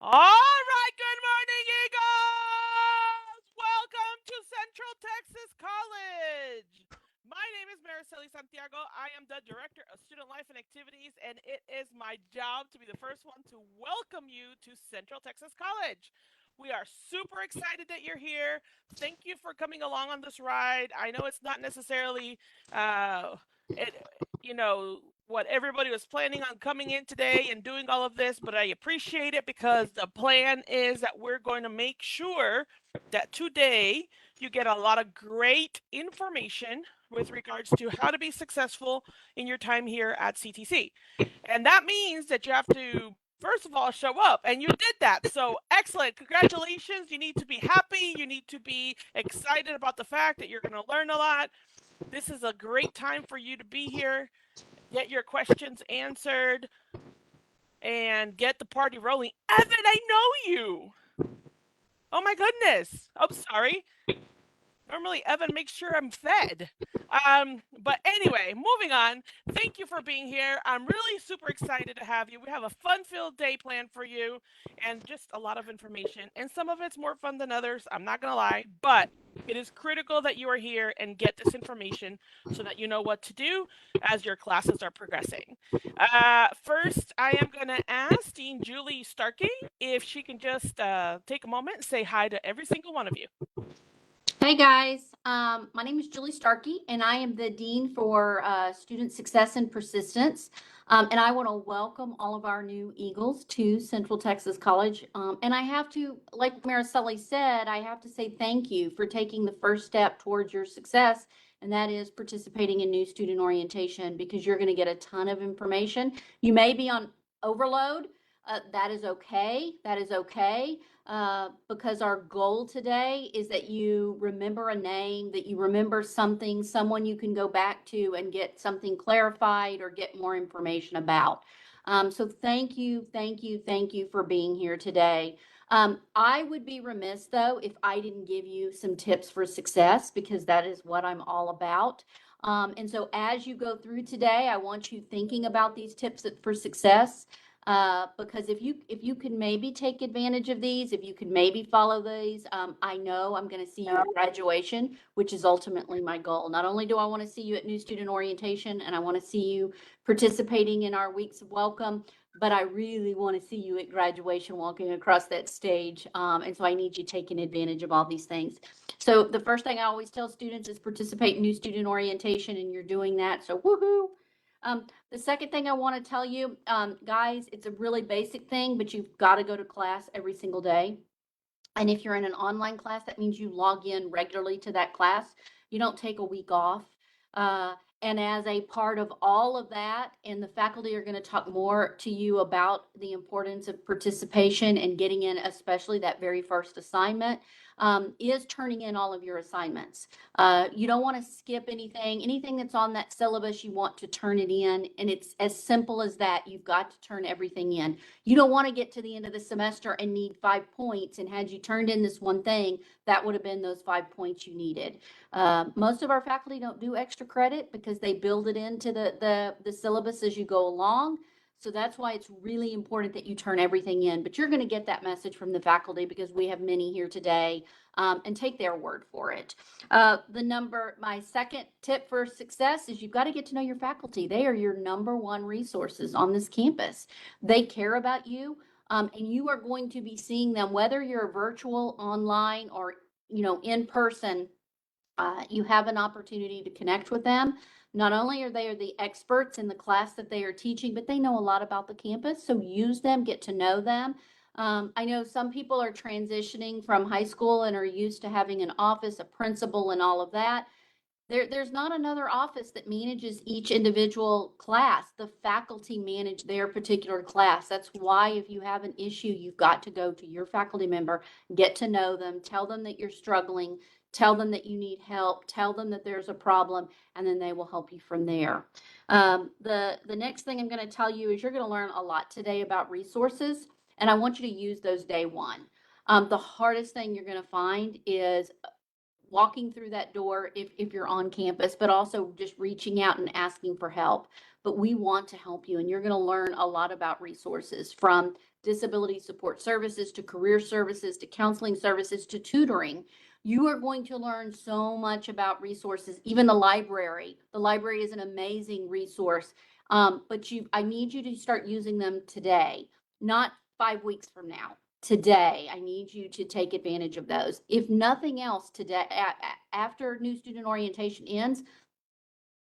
All right, good morning, Eagles! Welcome to Central Texas College. My name is Mariceli Santiago. I am the Director of Student Life and Activities, and it is my job to be the first one to welcome you to Central Texas College. We are super excited that you're here. Thank you for coming along on this ride. I know it's not necessarily, it, what everybody was planning on coming in today and doing all of this, but I appreciate it because the plan is that we're going to make sure that today you get a lot of great information with regards to how to be successful in your time here at CTC. And that means that you have to, first of all, show up. And you did that. So excellent. Congratulations. You need to be happy. You need to be excited about the fact that you're going to learn a lot. This is a great time for you to be here, get your questions answered, and get the party rolling. Evan, I know you. Oh my goodness. I'm sorry. Normally, Evan makes sure I'm fed. But anyway, moving on. Thank you for being here. I'm really super excited to have you. We have a fun-filled day planned for you and just a lot of information. And some of it's more fun than others. I'm not going to lie. But it is critical that you are here and get this information so that you know what to do as your classes are progressing. First, I am going to ask Dean Julie Starkey if she can just take a moment and say hi to every single one of you. Hey guys, my name is Julie Starkey and I am the Dean for Student Success and Persistence. And I want to welcome all of our new Eagles to Central Texas College. And I have to, like Mariceli said, I have to say thank you for taking the first step towards your success. And that is participating in new student orientation, because you're going to get a ton of information. You may be on overload. That is okay. That is okay. Because our goal today is that you remember a name, that you remember something, someone you can go back to and get something clarified or get more information about. So thank you, thank you, thank you for being here today. I would be remiss, though, if I didn't give you some tips for success, because that is what I'm all about. And so as you go through today, I want you thinking about these tips for success. Because if you can maybe take advantage of these, if you could maybe follow these, I know I'm going to see you at graduation, which is ultimately my goal. Not only do I want to see you at new student orientation and I want to see you participating in our weeks of welcome, but I really want to see you at graduation walking across that stage. And so I need you taking advantage of all these things. So the first thing I always tell students is participate in new student orientation, and you're doing that. So woohoo! The second thing I want to tell you, guys, it's a really basic thing, but you've got to go to class every single day. And if you're in an online class, that means you log in regularly to that class. You don't take a week off. And as a part of all of that, and the faculty are going to talk more to you about the importance of participation and getting in, especially that very first assignment, is turning in all of your assignments. You don't want to skip anything that's on that syllabus. You want to turn it in, and it's as simple as that. You've got to turn everything in. You don't want to get to the end of the semester and need 5 points, and had you turned in this one thing, that would have been those 5 points you needed. Most of our faculty don't do extra credit because they build it into the syllabus as you go along. So that's why it's really important that you turn everything in. But you're going to get that message from the faculty, because we have many here today, and take their word for it. My second tip for success is you've got to get to know your faculty. They are your number one resources on this campus. They care about you, and you are going to be seeing them, whether you're virtual, online, or in person. You have an opportunity to connect with them. Not only are they the experts in the class that they are teaching, but they know a lot about the campus. So use them, get to know them. I know some people are transitioning from high school and are used to having an office, a principal, and all of that. There's not another office that manages each individual class. The faculty manage their particular class. That's why if you have an issue, you've got to go to your faculty member, get to know them, tell them that you're struggling, tell them that you need help, tell them that there's a problem, and then they will help you from there. The next thing I'm going to tell you is you're going to learn a lot today about resources, and I want you to use those day one. The hardest thing you're going to find is walking through that door if you're on campus, but also just reaching out and asking for help. But we want to help you, and you're going to learn a lot about resources, from disability support services to career services to counseling services to tutoring. You are going to learn so much about resources, even the library. The library is an amazing resource, but I need you to start using them today, not 5 weeks from now. Today, I need you to take advantage of those. If nothing else, today, after new student orientation ends,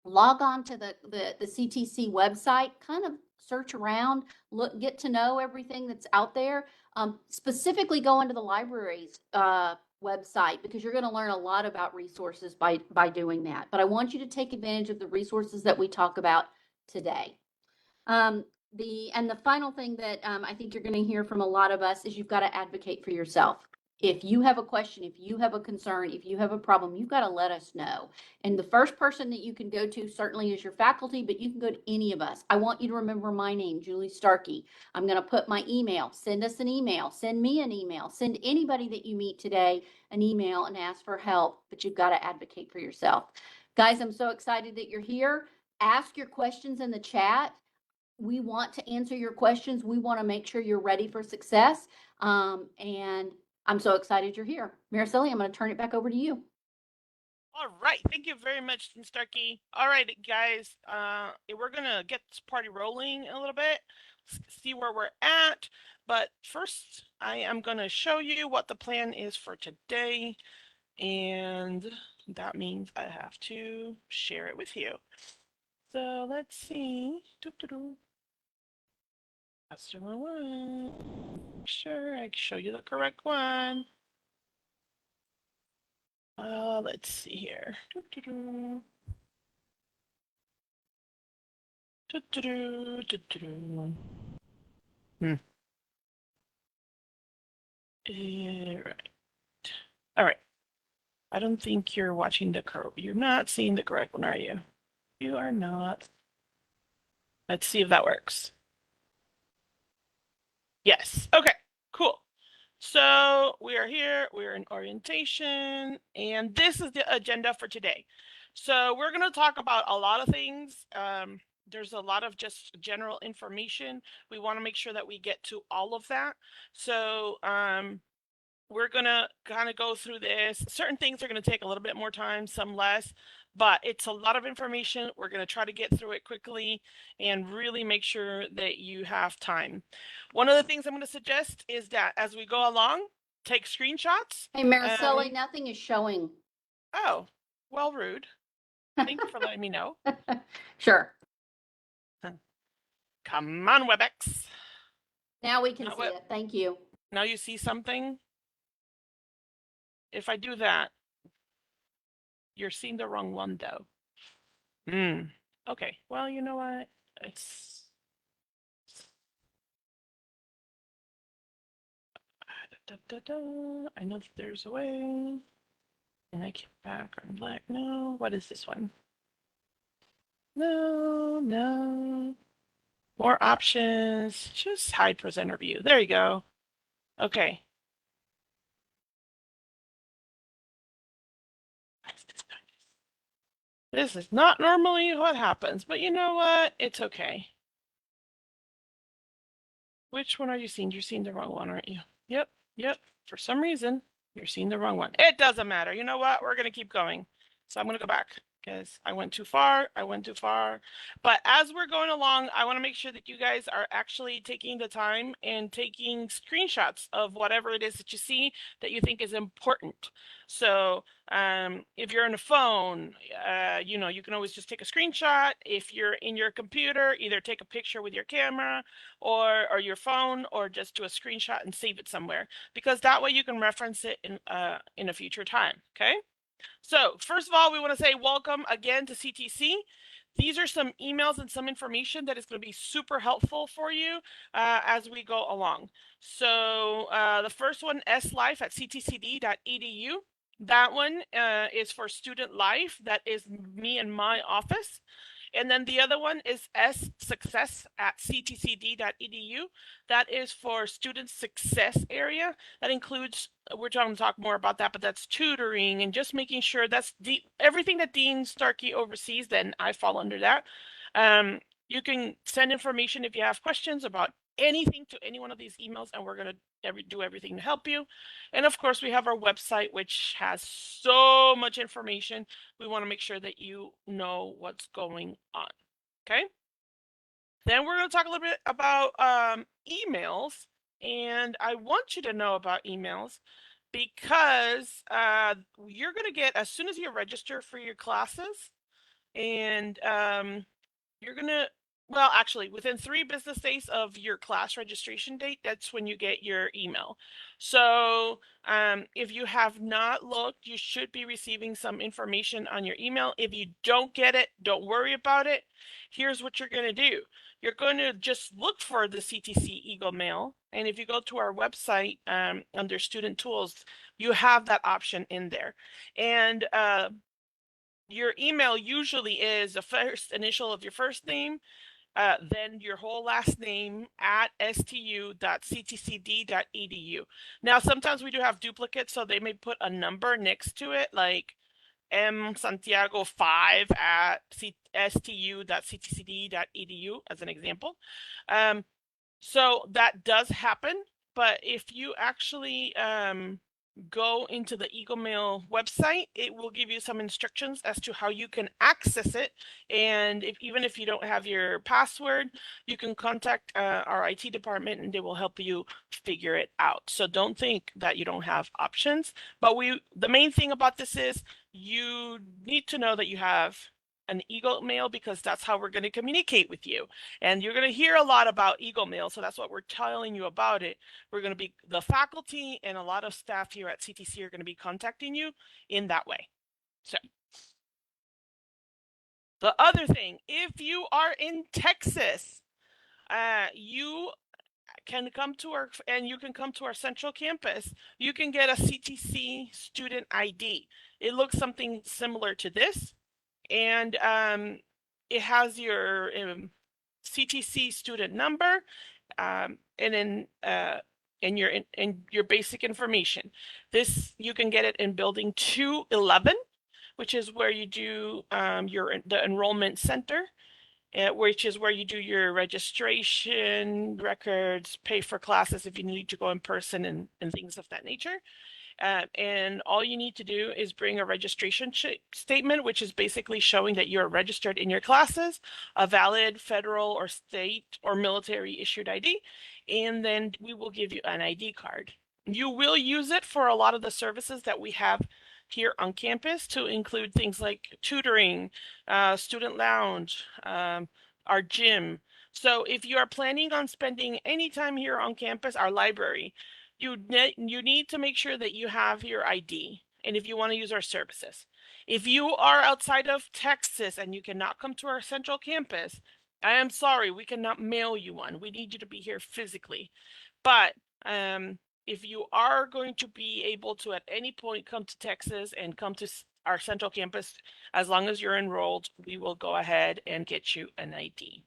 log on to the CTC website, kind of search around, look, get to know everything that's out there. Specifically go into the library's website, because you're going to learn a lot about resources by doing that. But I want you to take advantage of the resources that we talk about today. The final thing that I think you're going to hear from a lot of us is you've got to advocate for yourself. If you have a question, if you have a concern, if you have a problem, you've got to let us know. And the first person that you can go to certainly is your faculty, but you can go to any of us. I want you to remember my name, Julie Starkey. I'm going to put my email. Send us an email. Send me an email. Send anybody that you meet today an email and ask for help, but you've got to advocate for yourself. Guys, I'm so excited that you're here. Ask your questions in the chat. We want to answer your questions. We want to make sure you're ready for success. And I'm so excited you're here. Mariceli, I'm going to turn it back over to you. All right. Thank you very much, Starkey. All right, guys. We're going to get this party rolling a little bit, see where we're at. But first, I am going to show you what the plan is for today. And that means I have to share it with you. So let's see. That's the wrong one. Sure, I can show you the correct one. Let's see here. Right. All right. I don't think you're watching the correct. You're not seeing the correct one, are you? You are not. Let's see if that works. Yes. Okay. Cool. So we are here. We're in orientation, and this is the agenda for today. So we're going to talk about a lot of things. There's a lot of just general information. We want to make sure that we get to all of that. So we're going to kind of go through this. Certain things are going to take a little bit more time, some less, but it's a lot of information. We're going to try to get through it quickly and really make sure that you have time. One of the things I'm going to suggest is that as we go along, take screenshots. Hey, Mariceli, nothing is showing. Oh, well, rude. Thank you for letting me know. Sure. Come on, WebEx. Now we can see it. Thank you. Now you see something? If I do that, you're seeing the wrong one, though. Okay. Well, you know what? I know that there's a way. And I get back on black. No. What is this one? No. More options. Just hide presenter view. There you go. Okay. This is not normally what happens, but you know what? It's okay. Which one are you seeing? You're seeing the wrong one, aren't you? Yep. For some reason, you're seeing the wrong one. It doesn't matter. You know what? We're going to keep going. So I'm going to go back because I went too far. But as we're going along, I want to make sure that you guys are actually taking the time and taking screenshots of whatever it is that you see that you think is important. So if you're on a phone, you can always just take a screenshot. If you're in your computer, either take a picture with your camera or your phone, or just do a screenshot and save it somewhere, because that way you can reference it in a future time. Okay. So first of all, we want to say welcome again to CTC. These are some emails and some information that is going to be super helpful for you as we go along. So the first one, slife@ctcd.edu. That one is for student life. That is me and my office. And then the other one is success@ctcd.edu. That is for student success area. That includes, we're going to talk more about that, but that's tutoring and just making sure that's everything that Dean Starkey oversees, then I fall under that. You can send information if you have questions about anything to any one of these emails, and we're going to do everything to help you. And of course, we have our website, which has so much information. We want to make sure that you know what's going on. Okay. Then we're going to talk a little bit about emails. And I want you to know about emails because you're going to get, as soon as you register for your classes, and you're going to, well, actually, within 3 business days of your class registration date, that's when you get your email. So if you have not looked, you should be receiving some information on your email. If you don't get it, don't worry about it. Here's what you're going to do. You're going to just look for the CTC Eagle Mail. And if you go to our website under Student Tools, you have that option in there. And your email usually is the first initial of your first name, then your whole last name at stu.ctcd.edu. Now, sometimes we do have duplicates, so they may put a number next to it, like msantiago5@stu.ctcd.edu as an example. So that does happen, but if you actually go into the Eagle Mail website, it will give you some instructions as to how you can access it. And even if you don't have your password, you can contact our IT department and they will help you figure it out. So don't think that you don't have options. But the main thing about this is you need to know that you have an Eagle Mail because that's how we're going to communicate with you. And you're going to hear a lot about Eagle Mail, so that's what we're telling you about it. We're going to be, the faculty and a lot of staff here at CTC are going to be contacting you in that way. So the other thing, if you are in Texas, you can come to our central campus. You can get a CTC student ID. It looks something similar to this. And it has your CTC student number, and then your basic information. This, you can get it in building 211, which is where you do the enrollment center, which is where you do your registration records, pay for classes if you need to go in person, and things of that nature. And all you need to do is bring a registration statement, which is basically showing that you're registered in your classes, a valid federal or state or military issued ID, and then we will give you an ID card. You will use it for a lot of the services that we have here on campus, to include things like tutoring, student lounge, our gym. So if you are planning on spending any time here on campus, our library, you need to make sure that you have your ID, and if you want to use our services. If you are outside of Texas and you cannot come to our central campus, I am sorry, we cannot mail you one. We need you to be here physically. But if you are going to be able to at any point come to Texas and come to our central campus, as long as you're enrolled, we will go ahead and get you an ID.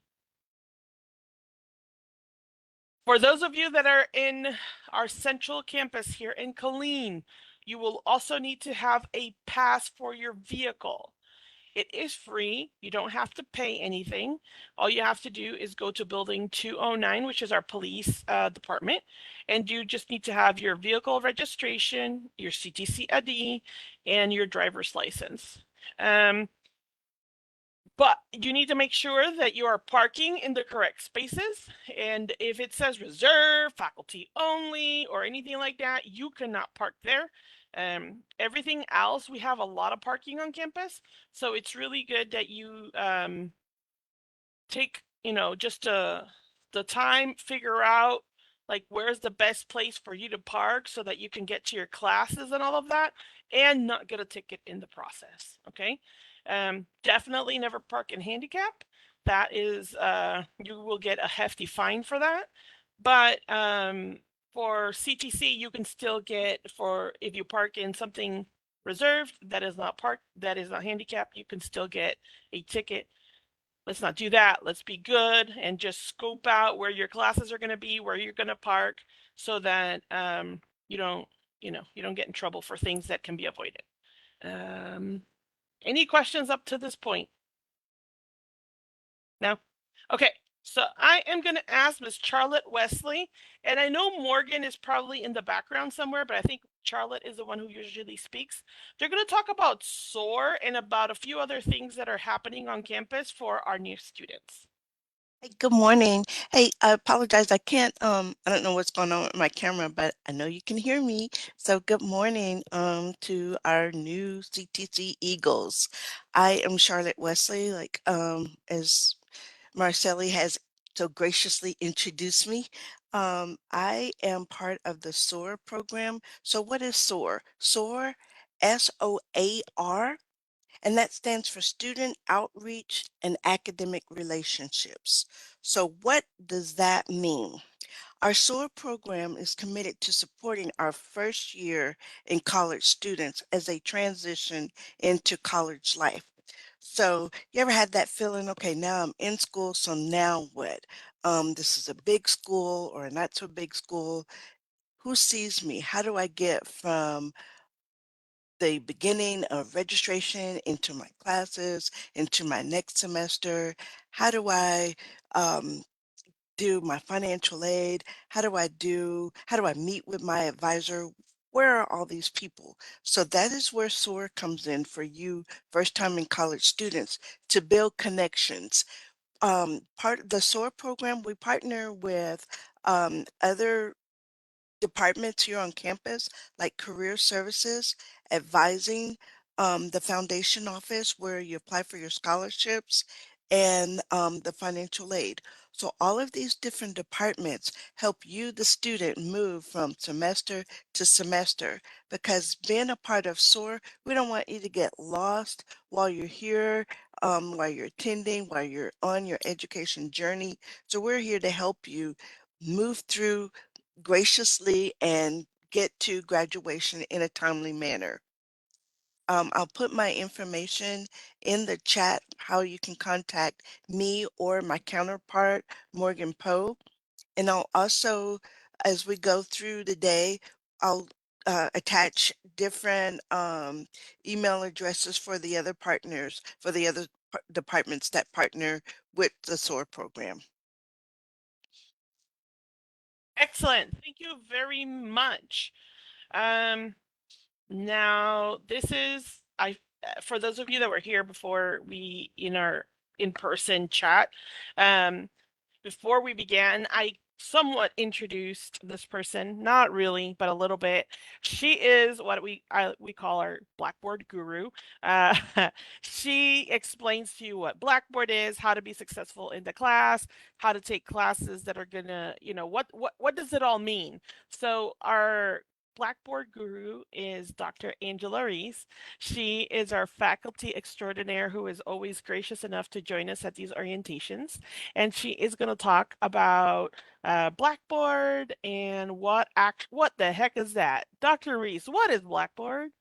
For those of you that are in our central campus here in Killeen, you will also need to have a pass for your vehicle. It is free. You don't have to pay anything. All you have to do is go to building 209, which is our police department, and you just need to have your vehicle registration, your CTC ID, and your driver's license. But you need to make sure that you are parking in the correct spaces. And if it says reserved, faculty only, or anything like that, you cannot park there. Everything else, we have a lot of parking on campus. So it's really good that you take, just the time, figure out like where's the best place for you to park so that you can get to your classes and all of that, and not get a ticket in the process. Okay. Definitely never park in handicap. That is, you will get a hefty fine for that. But for CTC, you can still get, if you park in something reserved that is not handicap, you can still get a ticket let's not do that. Let's be good and just scope out where your classes are going to be, where you're going to park, so that you don't, you don't get in trouble for things that can be avoided. Any questions up to this point? No? Okay, so I am going to ask Miss Charlotte Wesley, and I know Morgan is probably in the background somewhere, but I think Charlotte is the one who usually speaks. They're going to talk about S.O.A.R and about a few other things that are happening on campus for our new students. Hey, good morning. Hey, I apologize. I don't know what's going on with my camera, but I know you can hear me. So good morning, to our new CTC Eagles. I am Charlotte Wesley, as Marcelli has so graciously introduced me. I am part of the S.O.A.R program. So what is S.O.A.R? S.O.A.R, S-O-A-R, and that stands for Student Outreach and Academic Relationships. So what does that mean? Our S.O.A.R program is committed to supporting our first year in college students as they transition into college life. So you ever had that feeling, okay, now I'm in school, so now what? This is a big school or a not so big school. Who sees me? How do I get from the beginning of registration into my classes, into my next semester? How do I um, do my financial aid? How do I meet with my advisor? Where are all these people? So that is where S.O.A.R comes in for you first time in college students to build connections. Part of the S.O.A.R program, we partner with other departments here on campus, like career services, advising, the foundation office where you apply for your scholarships, and the financial aid. So all of these different departments help you, the student, move from semester to semester. Because being a part of S.O.A.R, we don't want you to get lost while you're here, while you're attending, while you're on your education journey. So we're here to help you move through graciously and get to graduation in a timely manner. I'll put my information in the chat, how you can contact me or my counterpart, Morgan Poe. And I'll also, as we go through the day, I'll attach different email addresses for the other partners, for the other departments that partner with the S.O.A.R program. Excellent. Thank you very much. Now this is for those of you that were here before we in our in-person chat, um, before we began, I somewhat introduced this person, not really, but a little bit. She is what we call our Blackboard guru. Uh, she explains to you what Blackboard is, how to be successful in the class, how to take classes that are gonna, what does it all mean? So our Blackboard guru is Dr. Angela Reese. She is our faculty extraordinaire who is always gracious enough to join us at these orientations, and she is going to talk about Blackboard and what the heck is that? Dr. Reese, what is Blackboard?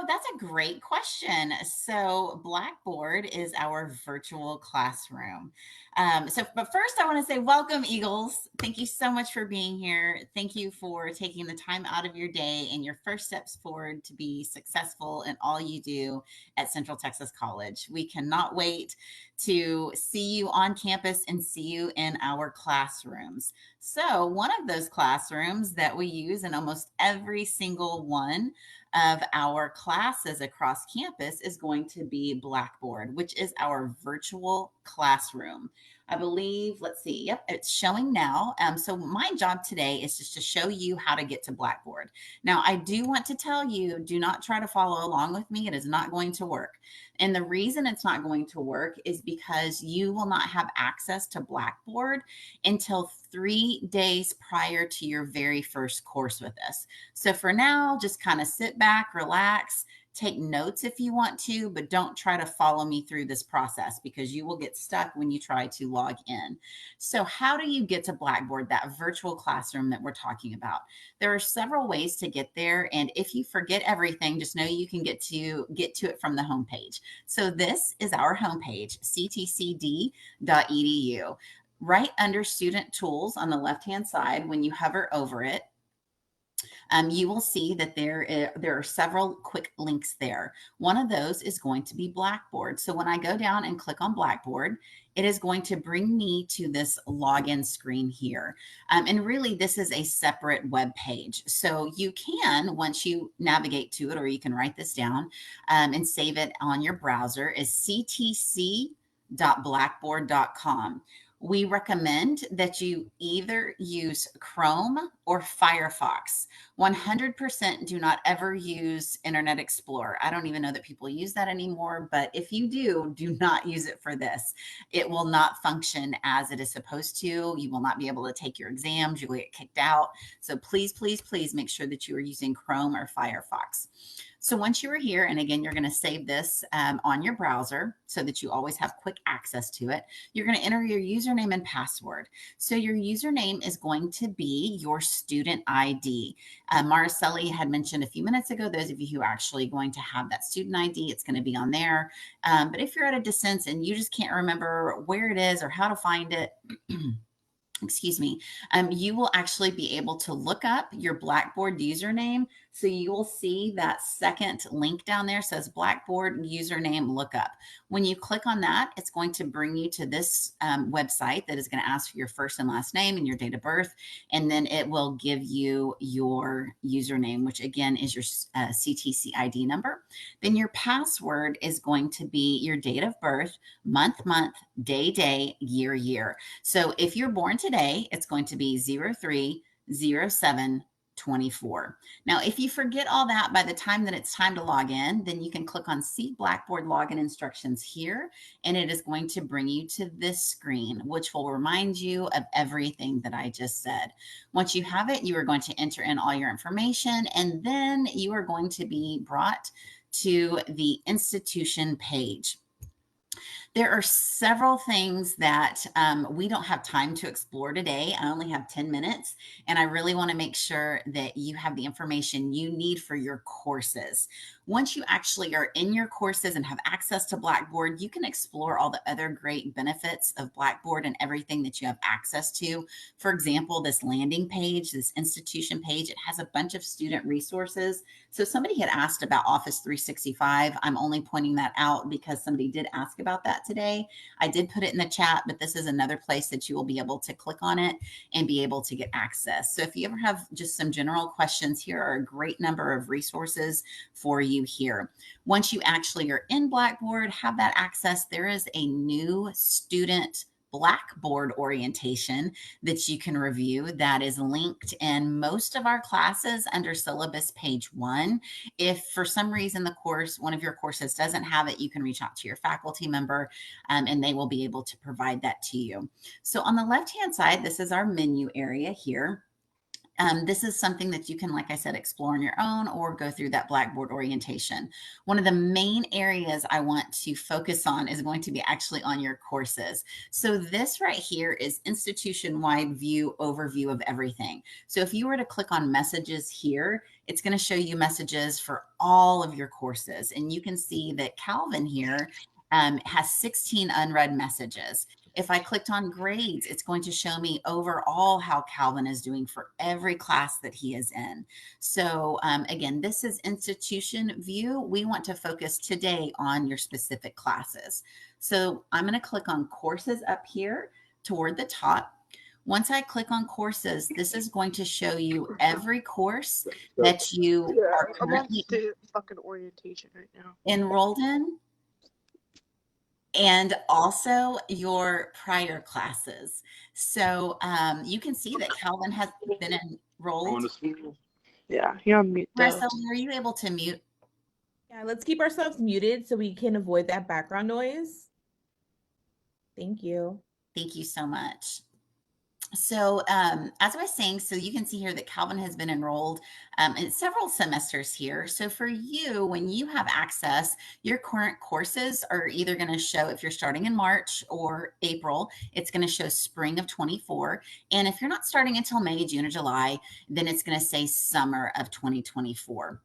That's a great question. So, Blackboard is our virtual classroom. But first, I want to say welcome, Eagles. Thank you so much for being here. Thank you for taking the time out of your day and your first steps forward to be successful in all you do at Central Texas College. We cannot wait to see you on campus and see you in our classrooms. So, one of those classrooms that we use in almost every single one of our classes across campus is going to be Blackboard, which is our virtual classroom. I believe, let's see, yep, it's showing now. So my job today is just to show you how to get to Blackboard. Now, I do want to tell you, do not try to follow along with me. It is not going to work. And the reason it's not going to work is because you will not have access to Blackboard until 3 days prior to your very first course with us. So for now, just kind of sit back, relax, take notes if you want to, but don't try to follow me through this process because you will get stuck when you try to log in. So how do you get to Blackboard, that virtual classroom that we're talking about? There are several ways to get there. And if you forget everything, just know you can get to it from the homepage. So this is our homepage, ctcd.edu. Right under Student Tools on the left-hand side, when you hover over it, you will see that there are several quick links there. One of those is going to be Blackboard. So when I go down and click on Blackboard, it is going to bring me to this login screen here. And really, this is a separate web page. So you can, once you navigate to it, or you can write this down and save it on your browser, is ctc.blackboard.com. We recommend that you either use Chrome or Firefox. 100% do not ever use Internet Explorer. I don't even know that people use that anymore, but if you do not use it for this. It will not function as it is supposed to. You will not be able to take your exams. You will get kicked out. So please, please, please make sure that you are using Chrome or Firefox. So once you are here, and again, you're going to save this on your browser so that you always have quick access to it. You're going to enter your username and password. So your username is going to be your student ID. Mariceli had mentioned a few minutes ago, those of you who are actually going to have that student ID, it's going to be on there. But if you're at a distance and you just can't remember where it is or how to find it, excuse me, you will actually be able to look up your Blackboard username. So you will see that second link down there says Blackboard username lookup. When you click on that, it's going to bring you to this website that is going to ask for your first and last name and your date of birth. And then it will give you your username, which again is your CTC ID number. Then your password is going to be your date of birth, month, day, year. So if you're born today, it's going to be 03/07/24. Now, if you forget all that by the time that it's time to log in, then you can click on See Blackboard Login Instructions here, and it is going to bring you to this screen, which will remind you of everything that I just said. Once you have it, you are going to enter in all your information, and then you are going to be brought to the institution page. There are several things that we don't have time to explore today. I only have 10 minutes, and I really want to make sure that you have the information you need for your courses. Once you actually are in your courses and have access to Blackboard, you can explore all the other great benefits of Blackboard and everything that you have access to. For example, this landing page, this institution page, it has a bunch of student resources. So somebody had asked about Office 365. I'm only pointing that out because somebody did ask about that today. I did put it in the chat, but this is another place that you will be able to click on it and be able to get access. So if you ever have just some general questions, here are a great number of resources for you here. Once you actually are in Blackboard, have that access, there is a new student Blackboard orientation that you can review that is linked in most of our classes under syllabus page 1. If for some reason one of your courses doesn't have it, you can reach out to your faculty member and they will be able to provide that to you. So on the left-hand side, this is our menu area here. This is something that you can, like I said, explore on your own or go through that Blackboard orientation. One of the main areas I want to focus on is going to be actually on your courses. So this right here is institution-wide overview of everything. So if you were to click on messages here, it's going to show you messages for all of your courses. And you can see that Calvin here has 16 unread messages. If I clicked on grades, it's going to show me overall how Calvin is doing for every class that he is in. So again, this is institution view. We want to focus today on your specific classes. So I'm going to click on courses up here toward the top. Once I click on courses, this is going to show you every course that you are currently fucking orientation right now. enrolled in, and also your prior classes. So you can see that Calvin has been enrolled. Yeah, you're on mute though. Marcel, are you able to mute? Yeah, let's keep ourselves muted so we can avoid that background noise. Thank you. Thank you so much. So as I was saying, so you can see here that Calvin has been enrolled in several semesters here. So for you, when you have access, your current courses are either going to show, if you're starting in March or April, it's going to show spring of 24. And if you're not starting until May, June, or July, then it's going to say summer of 2024.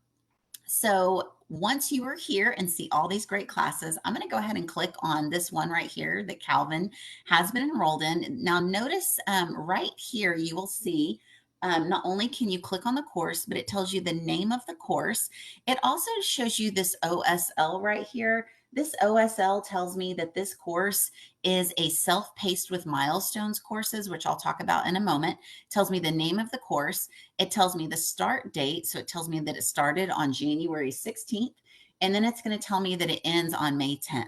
So once you are here and see all these great classes, I'm going to go ahead and click on this one right here that Calvin has been enrolled in. Now notice right here, you will see not only can you click on the course, but it tells you the name of the course. It also shows you this OSL right here. This OSL tells me that this course is a self-paced with milestones courses, which I'll talk about in a moment. It tells me the name of the course. It tells me the start date. So it tells me that it started on January 16th. And then it's going to tell me that it ends on May 10th.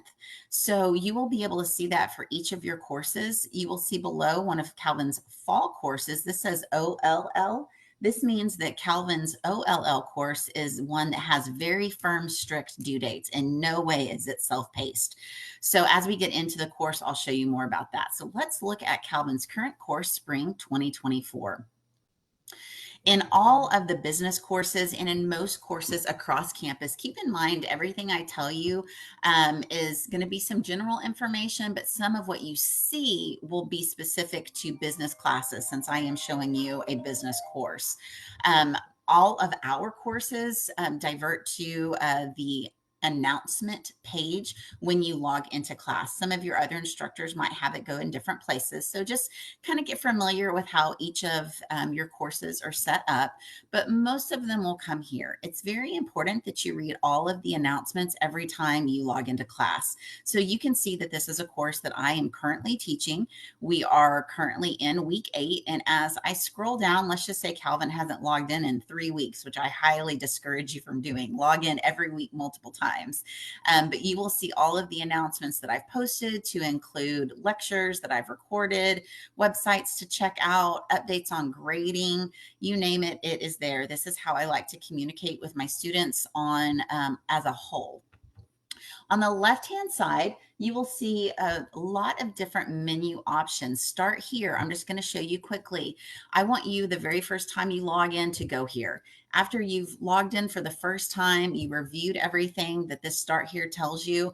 So you will be able to see that for each of your courses. You will see below one of Calvin's fall courses. This says OLL. This means that Calvin's OLL course is one that has very firm, strict due dates. In no way is it self-paced. So as we get into the course, I'll show you more about that. So let's look at Calvin's current course, Spring 2024. In all of the business courses and in most courses across campus, keep in mind everything I tell you is going to be some general information, but some of what you see will be specific to business classes since I am showing you a business course. All of our courses divert to the announcement page when you log into class. Some of your other instructors might have it go in different places. So just kind of get familiar with how each of your courses are set up, but most of them will come here. It's very important that you read all of the announcements every time you log into class. So you can see that this is a course that I am currently teaching. We are currently in week 8. And as I scroll down, let's just say Calvin hasn't logged in 3 weeks, which I highly discourage you from doing. Log in every week, multiple times. But you will see all of the announcements that I've posted to include lectures that I've recorded, websites to check out, updates on grading, you name it, it is there. This is how I like to communicate with my students on as a whole. On the left-hand side, you will see a lot of different menu options. Start here. I'm just going to show you quickly. I want you the very first time you log in to go here. After you've logged in for the first time, you reviewed everything that this start here tells you.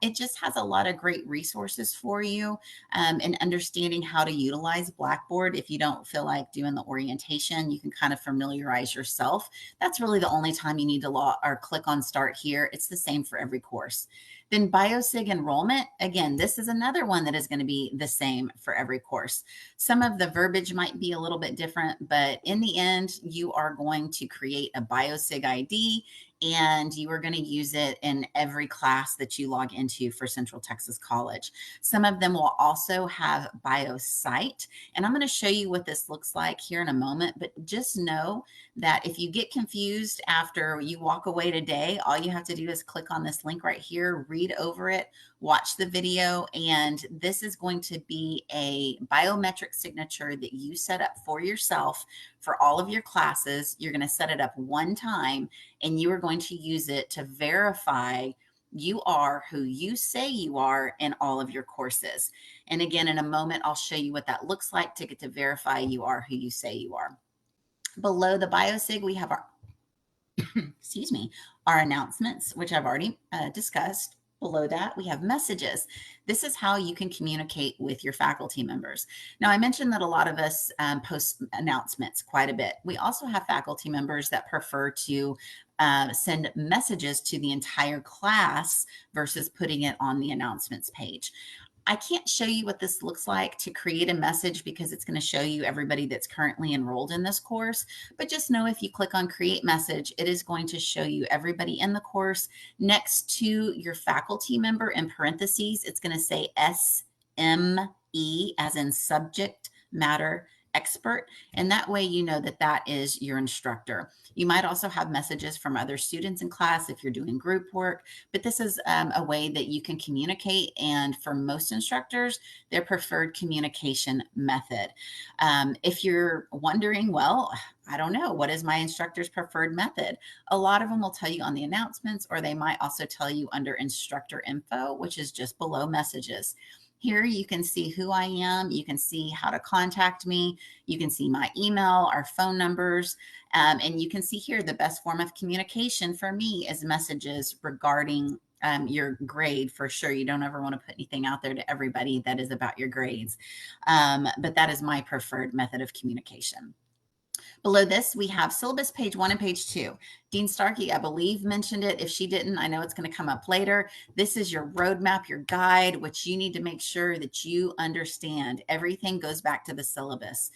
It just has a lot of great resources for you and understanding how to utilize Blackboard. If you don't feel like doing the orientation, you can kind of familiarize yourself. That's really the only time you need to click on start here. It's the same for every course. Then BioSig enrollment, again, this is another one that is going to be the same for every course. Some of the verbiage might be a little bit different, but in the end, you are going to create a BioSig ID and you are going to use it in every class that you log into for Central Texas College. Some of them will also have BioSite, and I'm going to show you what this looks like here in a moment, but just know that if you get confused after you walk away today, all you have to do is click on this link right here, read over it, watch the video, and this is going to be a biometric signature that you set up for yourself for all of your classes. You're going to set it up one time, and you are going to use it to verify you are who you say you are in all of your courses. And again, in a moment, I'll show you what that looks like to get to verify you are who you say you are. Below the BioSig, we have our, excuse me, our announcements, which I've already discussed. Below that, we have messages. This is how you can communicate with your faculty members. Now, I mentioned that a lot of us post announcements quite a bit. We also have faculty members that prefer to send messages to the entire class versus putting it on the announcements page. I can't show you what this looks like to create a message because it's going to show you everybody that's currently enrolled in this course. But just know if you click on create message, it is going to show you everybody in the course. Next to your faculty member in parentheses, it's going to say SME as in subject matter expert. And that way, you know that that is your instructor. You might also have messages from other students in class if you're doing group work, but this is a way that you can communicate. And for most instructors, their preferred communication method. If you're wondering, well, I don't know, what is my instructor's preferred method? A lot of them will tell you on the announcements, or they might also tell you under instructor info, which is just below messages. Here you can see who I am. You can see how to contact me. You can see my email, our phone numbers, and you can see here the best form of communication for me is messages regarding your grade. For sure, you don't ever want to put anything out there to everybody that is about your grades, but that is my preferred method of communication. Below this, we have syllabus page 1 and page 2. Dean Starkey, I believe, mentioned it. If she didn't, I know it's going to come up later. This is your roadmap, your guide, which you need to make sure that you understand. Everything goes back to the syllabus.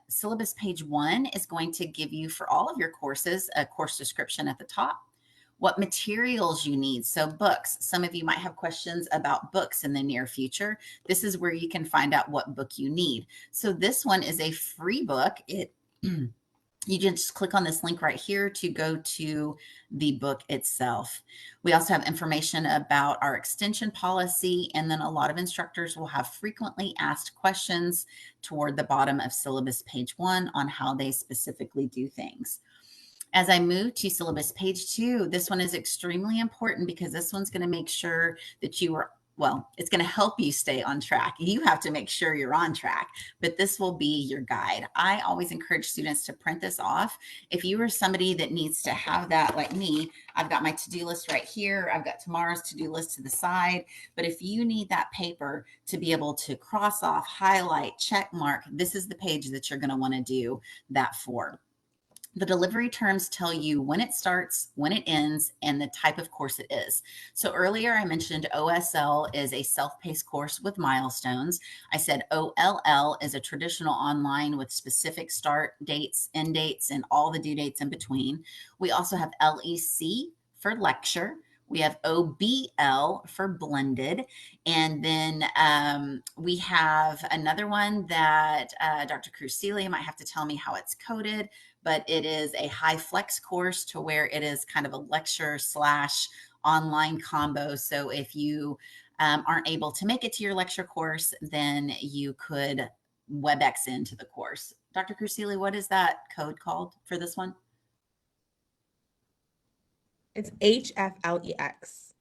Syllabus page 1 is going to give you, for all of your courses, a course description at the top, what materials you need. So books, some of you might have questions about books in the near future. This is where you can find out what book you need. So this one is a free book. You just click on this link right here to go to the book itself. We also have information about our extension policy, and then a lot of instructors will have frequently asked questions toward the bottom of syllabus page 1 on how they specifically do things. As I move to syllabus page 2, this one is extremely important because this one's going to make sure that you are, well, it's going to help you stay on track. You have to make sure you're on track, but this will be your guide. I always encourage students to print this off. If you are somebody that needs to have that, like me, I've got my to-do list right here. I've got tomorrow's to-do list to the side. But if you need that paper to be able to cross off, highlight, check mark, this is the page that you're going to want to do that for. The delivery terms tell you when it starts, when it ends, and the type of course it is. So earlier I mentioned OSL is a self-paced course with milestones. I said OLL is a traditional online with specific start dates, end dates, and all the due dates in between. We also have LEC for lecture. We have OBL for blended. And then we have another one that Dr. Crucelia might have to tell me how it's coded, but it is a high flex course to where it is kind of a lecture / online combo. So if you aren't able to make it to your lecture course, then you could WebEx into the course. Dr. Crucelia, what is that code called for this one? It's HFLEX.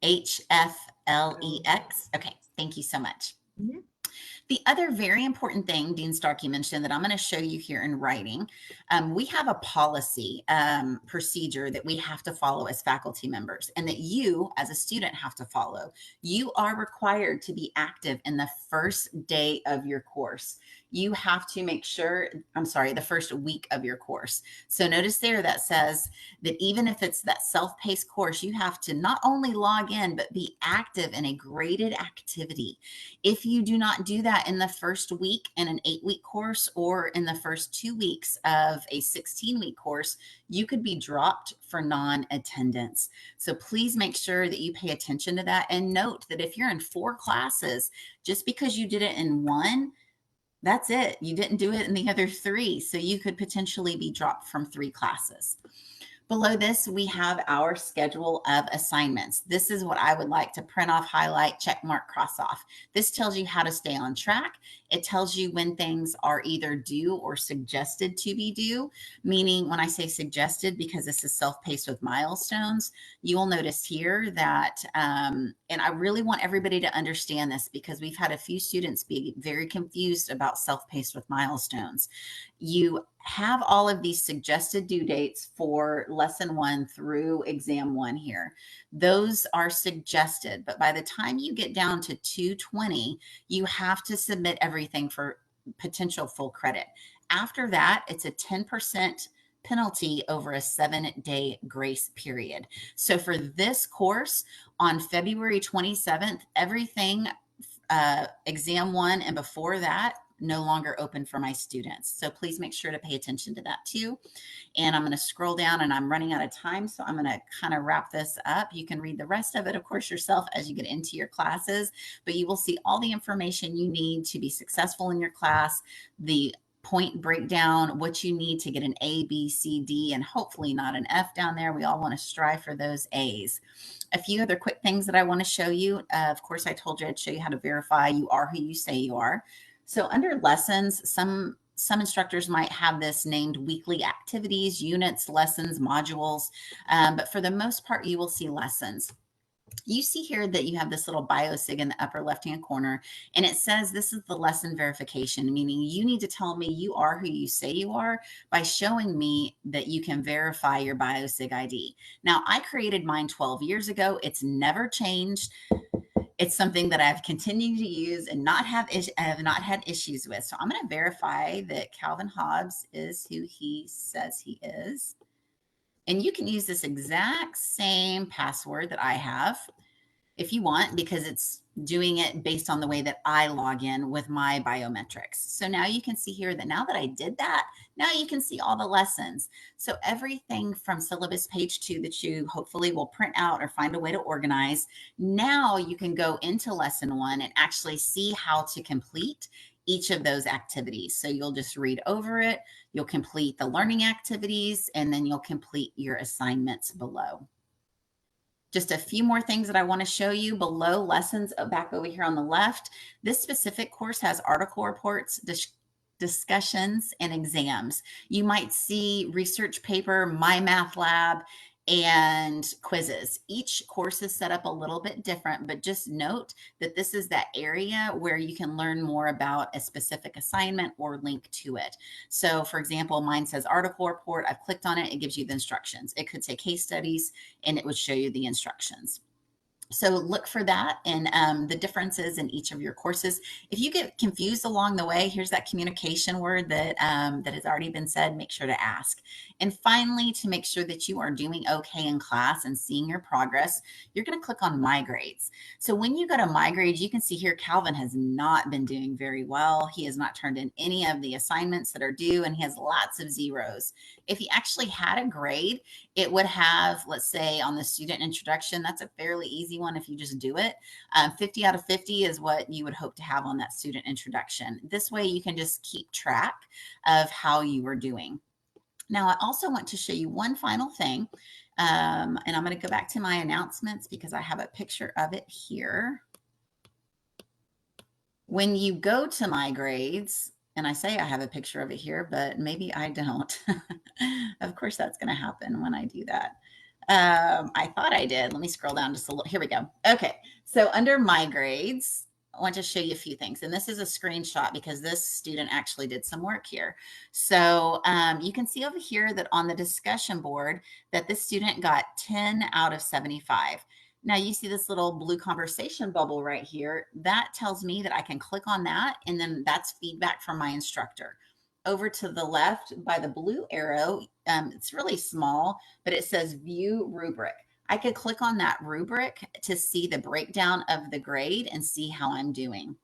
HFLEX. Okay, thank you so much. Mm-hmm. The other very important thing Dean Starkey mentioned that I'm going to show you here in writing, we have a policy procedure that we have to follow as faculty members and that you as a student have to follow. You are required to be active in the first day of your course. You have to make sure, the first week of your course. So notice there that says that even if it's that self-paced course, you have to not only log in, but be active in a graded activity. If you do not do that in the first week in an 8-week course or in the first 2 weeks of a 16-week course, you could be dropped for non-attendance. So please make sure that you pay attention to that, and note that if you're in 4 classes, just because you did it in 1, that's it. You didn't do it in the other 3. So you could potentially be dropped from 3 classes. Below this, we have our schedule of assignments. This is what I would like to print off, highlight, check mark, cross off. This tells you how to stay on track. It tells you when things are either due or suggested to be due, meaning when I say suggested, because this is self-paced with milestones, you will notice here that, and I really want everybody to understand this because we've had a few students be very confused about self-paced with milestones. You have all of these suggested due dates for lesson 1 through exam 1 here. Those are suggested, but by the time you get down to 220, you have to submit everything for potential full credit. After that, it's a 10% penalty over a 7-day grace period. So for this course on February 27th, everything exam 1 and before that no longer open for my students. So please make sure to pay attention to that too. And I'm going to scroll down, and I'm running out of time, so I'm going to kind of wrap this up. You can read the rest of it, of course, yourself as you get into your classes, but you will see all the information you need to be successful in your class, the point breakdown, what you need to get an A, B, C, D, and hopefully not an F down there. We all want to strive for those A's. A few other quick things that I want to show you. Of course, I told you I'd show you how to verify you are who you say you are. So under lessons, some instructors might have this named weekly activities, units, lessons, modules, but for the most part, you will see lessons. You see here that you have this little biosig in the upper left-hand corner, and it says this is the lesson verification, meaning you need to tell me you are who you say you are by showing me that you can verify your biosig ID. Now, I created mine 12 years ago. It's never changed. It's something that I've continued to use and have not had issues with. So I'm going to verify that Calvin Hobbs is who he says he is. And you can use this exact same password that I have if you want, because it's doing it based on the way that I log in with my biometrics. So now you can see here that now that I did that, now you can see all the lessons. So everything from syllabus page 2 that you hopefully will print out or find a way to organize, now you can go into lesson 1 and actually see how to complete each of those activities. So you'll just read over it, you'll complete the learning activities, and then you'll complete your assignments below. Just a few more things that I want to show you below lessons back over here on the left. This specific course has article reports, discussions, and exams. You might see research paper, My Math Lab, and quizzes. Each course is set up a little bit different, but just note that this is that area where you can learn more about a specific assignment or link to it. So for example, mine says article report. I've clicked on it. It gives you the instructions. It could say case studies, and it would show you the instructions. So look for that and the differences in each of your courses. If you get confused along the way, here's that communication word that that has already been said. Make sure to ask. And finally, to make sure that you are doing okay in class and seeing your progress, you're going to click on My Grades. So when you go to My Grades, you can see here Calvin has not been doing very well. He has not turned in any of the assignments that are due, and he has lots of zeros. If he actually had a grade, it would have, let's say on the student introduction, that's a fairly easy one if you just do it. 50 out of 50 is what you would hope to have on that student introduction. This way you can just keep track of how you are doing. Now, I also want to show you one final thing, and I'm going to go back to my announcements because I have a picture of it here. When you go to My Grades, and I say I have a picture of it here, but maybe I don't. Of course, that's going to happen when I do that. I thought I did. Let me scroll down just a little. Here we go. Okay. So under My Grades, I want to show you a few things. And this is a screenshot because this student actually did some work here. So you can see over here that on the discussion board that this student got 10 out of 75. Now you see this little blue conversation bubble right here. That tells me that I can click on that, and then that's feedback from my instructor. Over to the left by the blue arrow, it's really small, but it says View Rubric. I could click on that rubric to see the breakdown of the grade and see how I'm doing.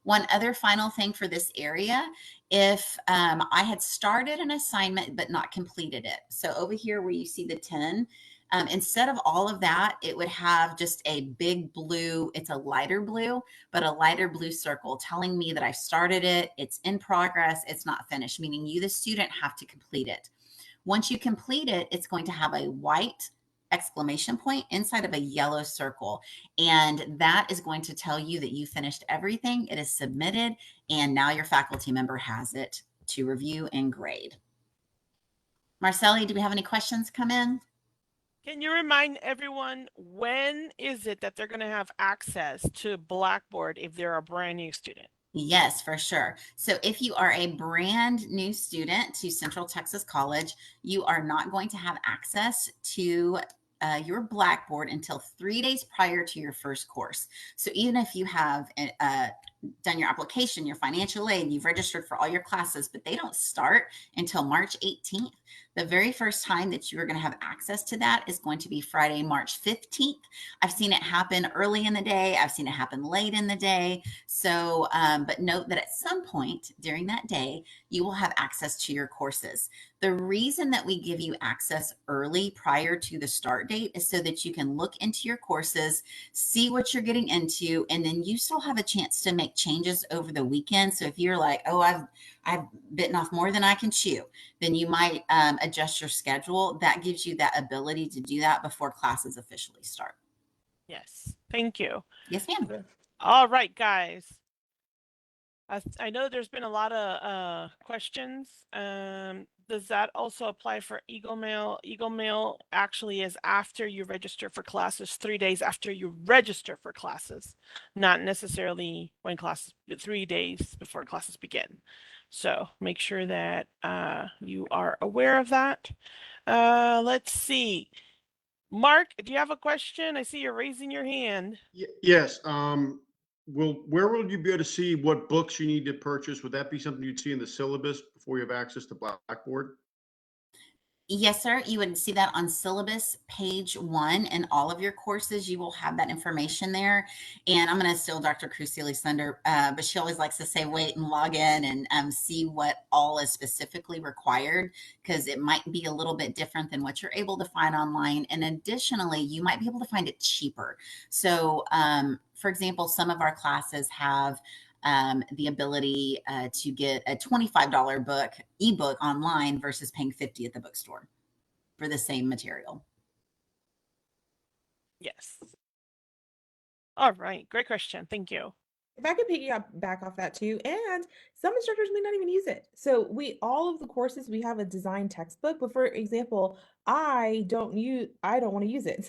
One other final thing for this area, if I had started an assignment but not completed it. So over here where you see the 10, instead of all of that, it would have just a big blue, it's a lighter blue, but a lighter blue circle telling me that I've started it, it's in progress, it's not finished, meaning you, the student, have to complete it. Once you complete it, it's going to have a white exclamation point inside of a yellow circle. And that is going to tell you that you finished everything, it is submitted, and now your faculty member has it to review and grade. Marcelli, do we have any questions come in? Can you remind everyone, when is it that they're going to have access to Blackboard if they're a brand new student? Yes, for sure. So if you are a brand new student to Central Texas College, you are not going to have access to your Blackboard until 3 days prior to your first course. So even if you have done your application, your financial aid, you've registered for all your classes, but they don't start until March 18th. The very first time that you are going to have access to that is going to be Friday, March 15th. I've seen it happen early in the day. I've seen it happen late in the day. So, but note that at some point during that day, you will have access to your courses. The reason that we give you access early prior to the start date is so that you can look into your courses, see what you're getting into, and then you still have a chance to make changes over the weekend. So if you're like, oh, I've bitten off more than I can chew, then you might adjust your schedule. That gives you that ability to do that before classes officially start. Yes, thank you. Yes, ma'am. All right, guys. I know there's been a lot of questions. Does that also apply for Eagle Mail? Eagle Mail actually is after you register for classes, 3 days after you register for classes, not necessarily when classes, 3 days before classes begin. So make sure that you are aware of that. Let's see. Mark, do you have a question? I see you're raising your hand. Yes. Where will you be able to see what books you need to purchase? Would that be something you'd see in the syllabus before you have access to Blackboard? Yes, sir. You would see that on syllabus page 1 in all of your courses. You will have that information there. And I'm going to steal Dr. Crucieli's thunder, but she always likes to say, wait and log in and see what all is specifically required, because it might be a little bit different than what you're able to find online. And additionally, you might be able to find it cheaper. So, for example, some of our classes have the ability to get a $25 book ebook online versus paying $50 at the bookstore for the same material. Yes. All right. Great question. Thank you. If I could piggyback back off that too, and some instructors may not even use it. So all of the courses, we have a design textbook, but for example, I don't want to use it.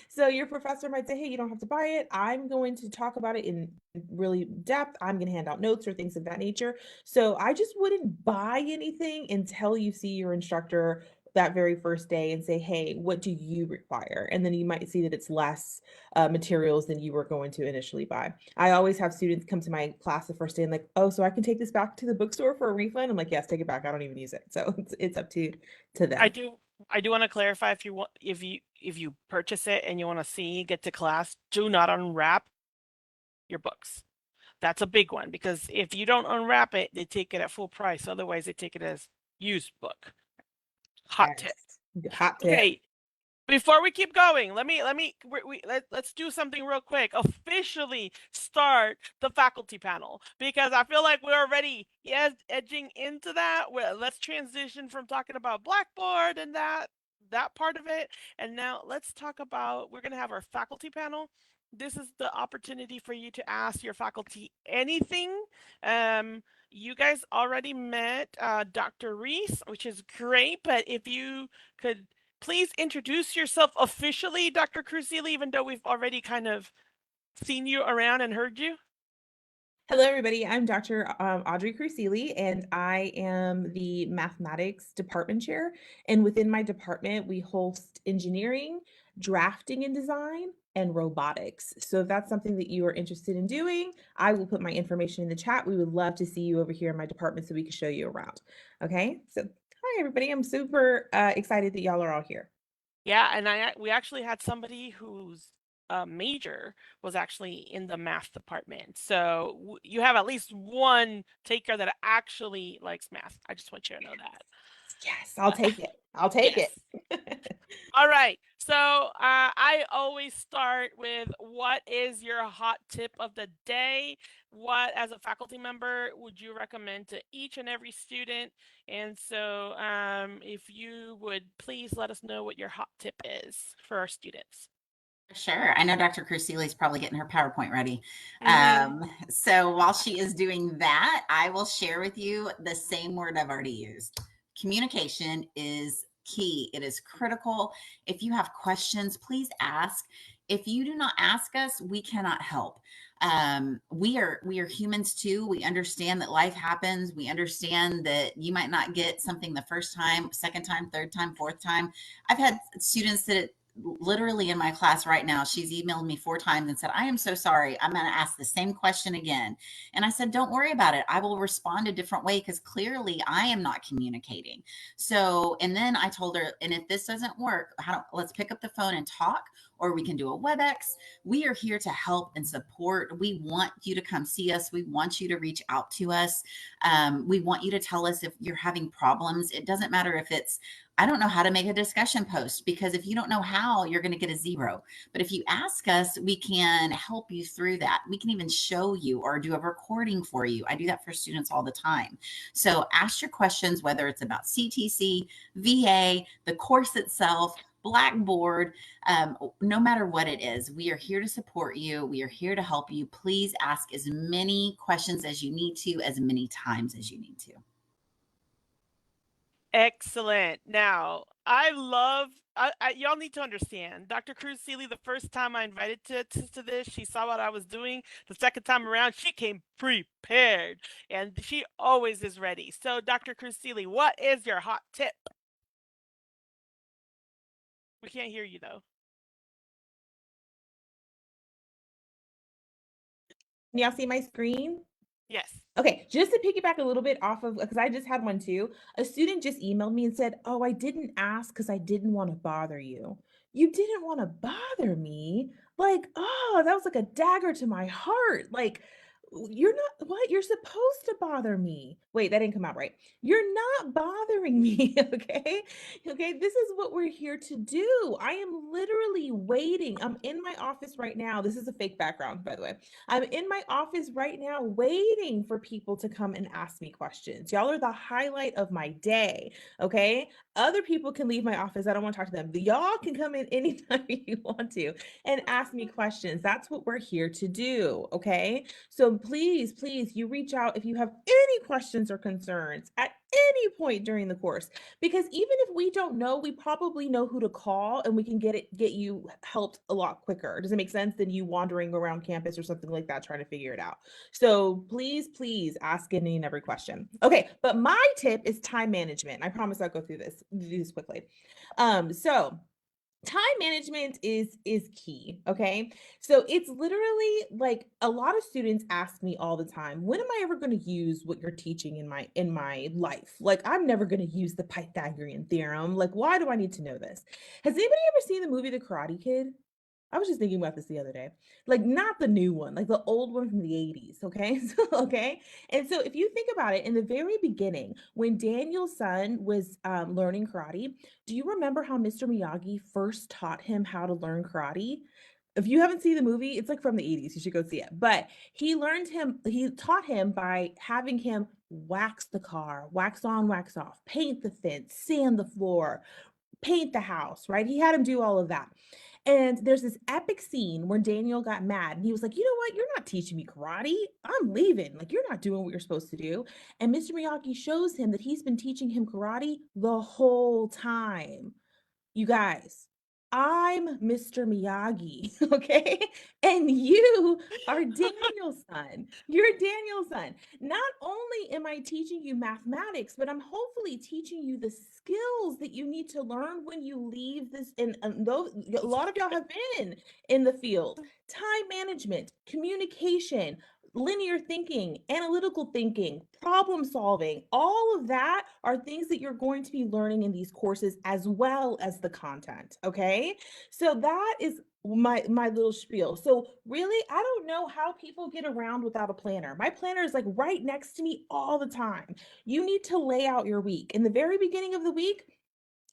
So your professor might say, hey, you don't have to buy it. I'm going to talk about it in really depth. I'm going to hand out notes or things of that nature. So I just wouldn't buy anything until you see your instructor that very first day and say, hey, what do you require? And then you might see that it's less materials than you were going to initially buy. I always have students come to my class the first day and like, oh, so I can take this back to the bookstore for a refund? I'm like, yes, take it back. I don't even use it. So it's up to them. I do want to clarify, if you purchase it and you want to get to class, do not unwrap your books. That's a big one, because if you don't unwrap it, they take it at full price. Otherwise, they take it as used book. Hot tip. Hot tip. Okay. Before we keep going, let's do something real quick. Officially start the faculty panel, because I feel like we're already edging into that. Let's transition from talking about Blackboard and that part of it, and now let's talk about, we're going to have our faculty panel. This is the opportunity for you to ask your faculty anything. You guys already met Dr. Reese, which is great, but if you could please introduce yourself officially, Dr. Crucieli, even though we've already kind of seen you around and heard you. Hello, everybody. I'm Dr. Audrey Crucieli, and I am the mathematics department chair. And within my department, we host engineering, drafting and design, and robotics. So if that's something that you are interested in doing, I will put my information in the chat. We would love to see you over here in my department so we can show you around. Okay, so hi, everybody. I'm super excited that y'all are all here. Yeah, and we actually had somebody whose major was actually in the math department. So you have at least one taker that actually likes math. I just want you to know that. Yes, I'll take it. I'll take it. All right. So I always start with, what is your hot tip of the day? What, as a faculty member, would you recommend to each and every student? And so if you would please let us know what your hot tip is for our students. Sure. I know Dr. Crucieli is probably getting her PowerPoint ready. So while she is doing that, I will share with you the same word I've already used. Communication is key. It is critical. If you have questions, please ask. If you do not ask us, we cannot help. We are humans too. We understand that life happens. We understand that you might not get something the first time, second time, third time, fourth time. I've had students that literally in my class right now, she's emailed me 4 times and said, I am so sorry. I'm going to ask the same question again. And I said, don't worry about it. I will respond a different way, because clearly I am not communicating. So, and then I told her, and if this doesn't work, let's pick up the phone and talk, or we can do a WebEx. We are here to help and support. We want you to come see us. We want you to reach out to us. We want you to tell us if you're having problems. It doesn't matter if it's, I don't know how to make a discussion post, because if you don't know how, you're going to get a 0. But if you ask us, we can help you through that. We can even show you or do a recording for you. I do that for students all the time. So ask your questions, whether it's about CTC, VA, the course itself, Blackboard, no matter what it is, we are here to support you. We are here to help you. Please ask as many questions as you need to, as many times as you need to. Excellent. Now, y'all need to understand, Dr. Cruz Seeley, the first time I invited to this, she saw what I was doing. The second time around, she came prepared, and she always is ready. So, Dr. Cruz Seeley, what is your hot tip? We can't hear you, though. Can y'all see my screen? Yes. Okay, just to piggyback a little bit off of, because I just had one too. A student just emailed me and said, "Oh, I didn't ask because I didn't want to bother you." You didn't want to bother me? Like, oh, that was like a dagger to my heart. Like, you're not, what? You're supposed to bother me. Wait, that didn't come out right. You're not bothering me, okay? Okay, this is what we're here to do. I am literally waiting. I'm in my office right now. This is a fake background, by the way. I'm in my office right now waiting for people to come and ask me questions. Y'all are the highlight of my day, okay? Other people can leave my office. I don't want to talk to them. Y'all can come in anytime you want to and ask me questions. That's what we're here to do, okay? So please, you reach out if you have any questions or concerns at any point during the course, because even if we don't know, we probably know who to call and we can get you helped a lot quicker. Does it make sense than you wandering around campus or something like that trying to figure it out? So please ask any and every question. Okay, but my tip is time management. I promise I'll go through this quickly. So time management is key, okay? So it's literally like a lot of students ask me all the time, when am I ever going to use what you're teaching in my life? Like, I'm never going to use the Pythagorean theorem. Like, why do I need to know this? Has anybody ever seen the movie The Karate Kid? I was just thinking about this the other day. Like, not the new one, like the old one from the 80s, okay? Okay. And so if you think about it, in the very beginning, when Daniel's son was learning karate, do you remember how Mr. Miyagi first taught him how to learn karate? If you haven't seen the movie, it's like from the 80s. You should go see it. But he taught him by having him wax the car, wax on, wax off, paint the fence, sand the floor, paint the house, right? He had him do all of that. And there's this epic scene where Daniel got mad and he was like, you know what? You're not teaching me karate. I'm leaving. Like, you're not doing what you're supposed to do. And Mr. Miyagi shows him that he's been teaching him karate the whole time. You guys, I'm Mr. Miyagi, okay? And you are Daniel's son. You're Daniel's son. Not only am I teaching you mathematics, but I'm hopefully teaching you the skills that you need to learn when you leave this. And those, a lot of y'all have been in the field. Time management, communication, linear thinking, analytical thinking, problem solving, all of that are things that you're going to be learning in these courses as well as the content, okay? So that is my little spiel. So really, I don't know how people get around without a planner. My planner is like right next to me all the time. You need to lay out your week. In the very beginning of the week,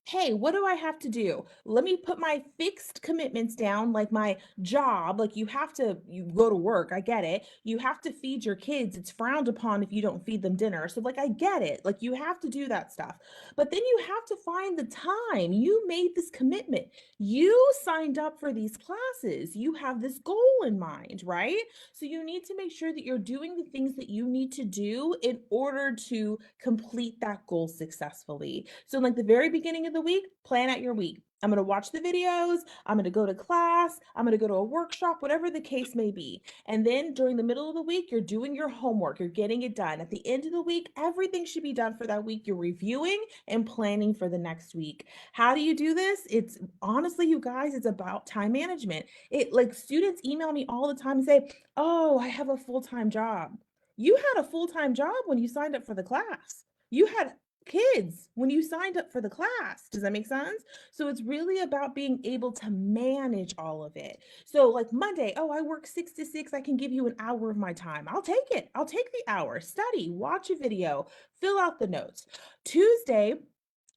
hey, what do I have to do? Let me put my fixed commitments down, like my job. Like, you go to work. I get it. You have to feed your kids. It's frowned upon if you don't feed them dinner. So, like, I get it. Like, you have to do that stuff. But then you have to find the time. You made this commitment. You signed up for these classes. You have this goal in mind, right? So you need to make sure that you're doing the things that you need to do in order to complete that goal successfully. So like the very beginning of the week, plan out your week. I'm going to watch the videos. I'm going to go to class. I'm going to go to a workshop, whatever the case may be. And then during the middle of the week, you're doing your homework. You're getting it done. At the end of the week, everything should be done for that week. You're reviewing and planning for the next week. How do you do this? It's honestly, you guys, it's about time management. It like students email me all the time and say, oh, I have a full-time job. You had a full-time job when you signed up for the class. You had kids when you signed up for the class. Does that make sense? So it's really about being able to manage all of it. So like Monday, oh, I work 6 to 6. I can give you an hour of my time. I'll take it. I'll take the hour. Study, watch a video, fill out the notes. Tuesday,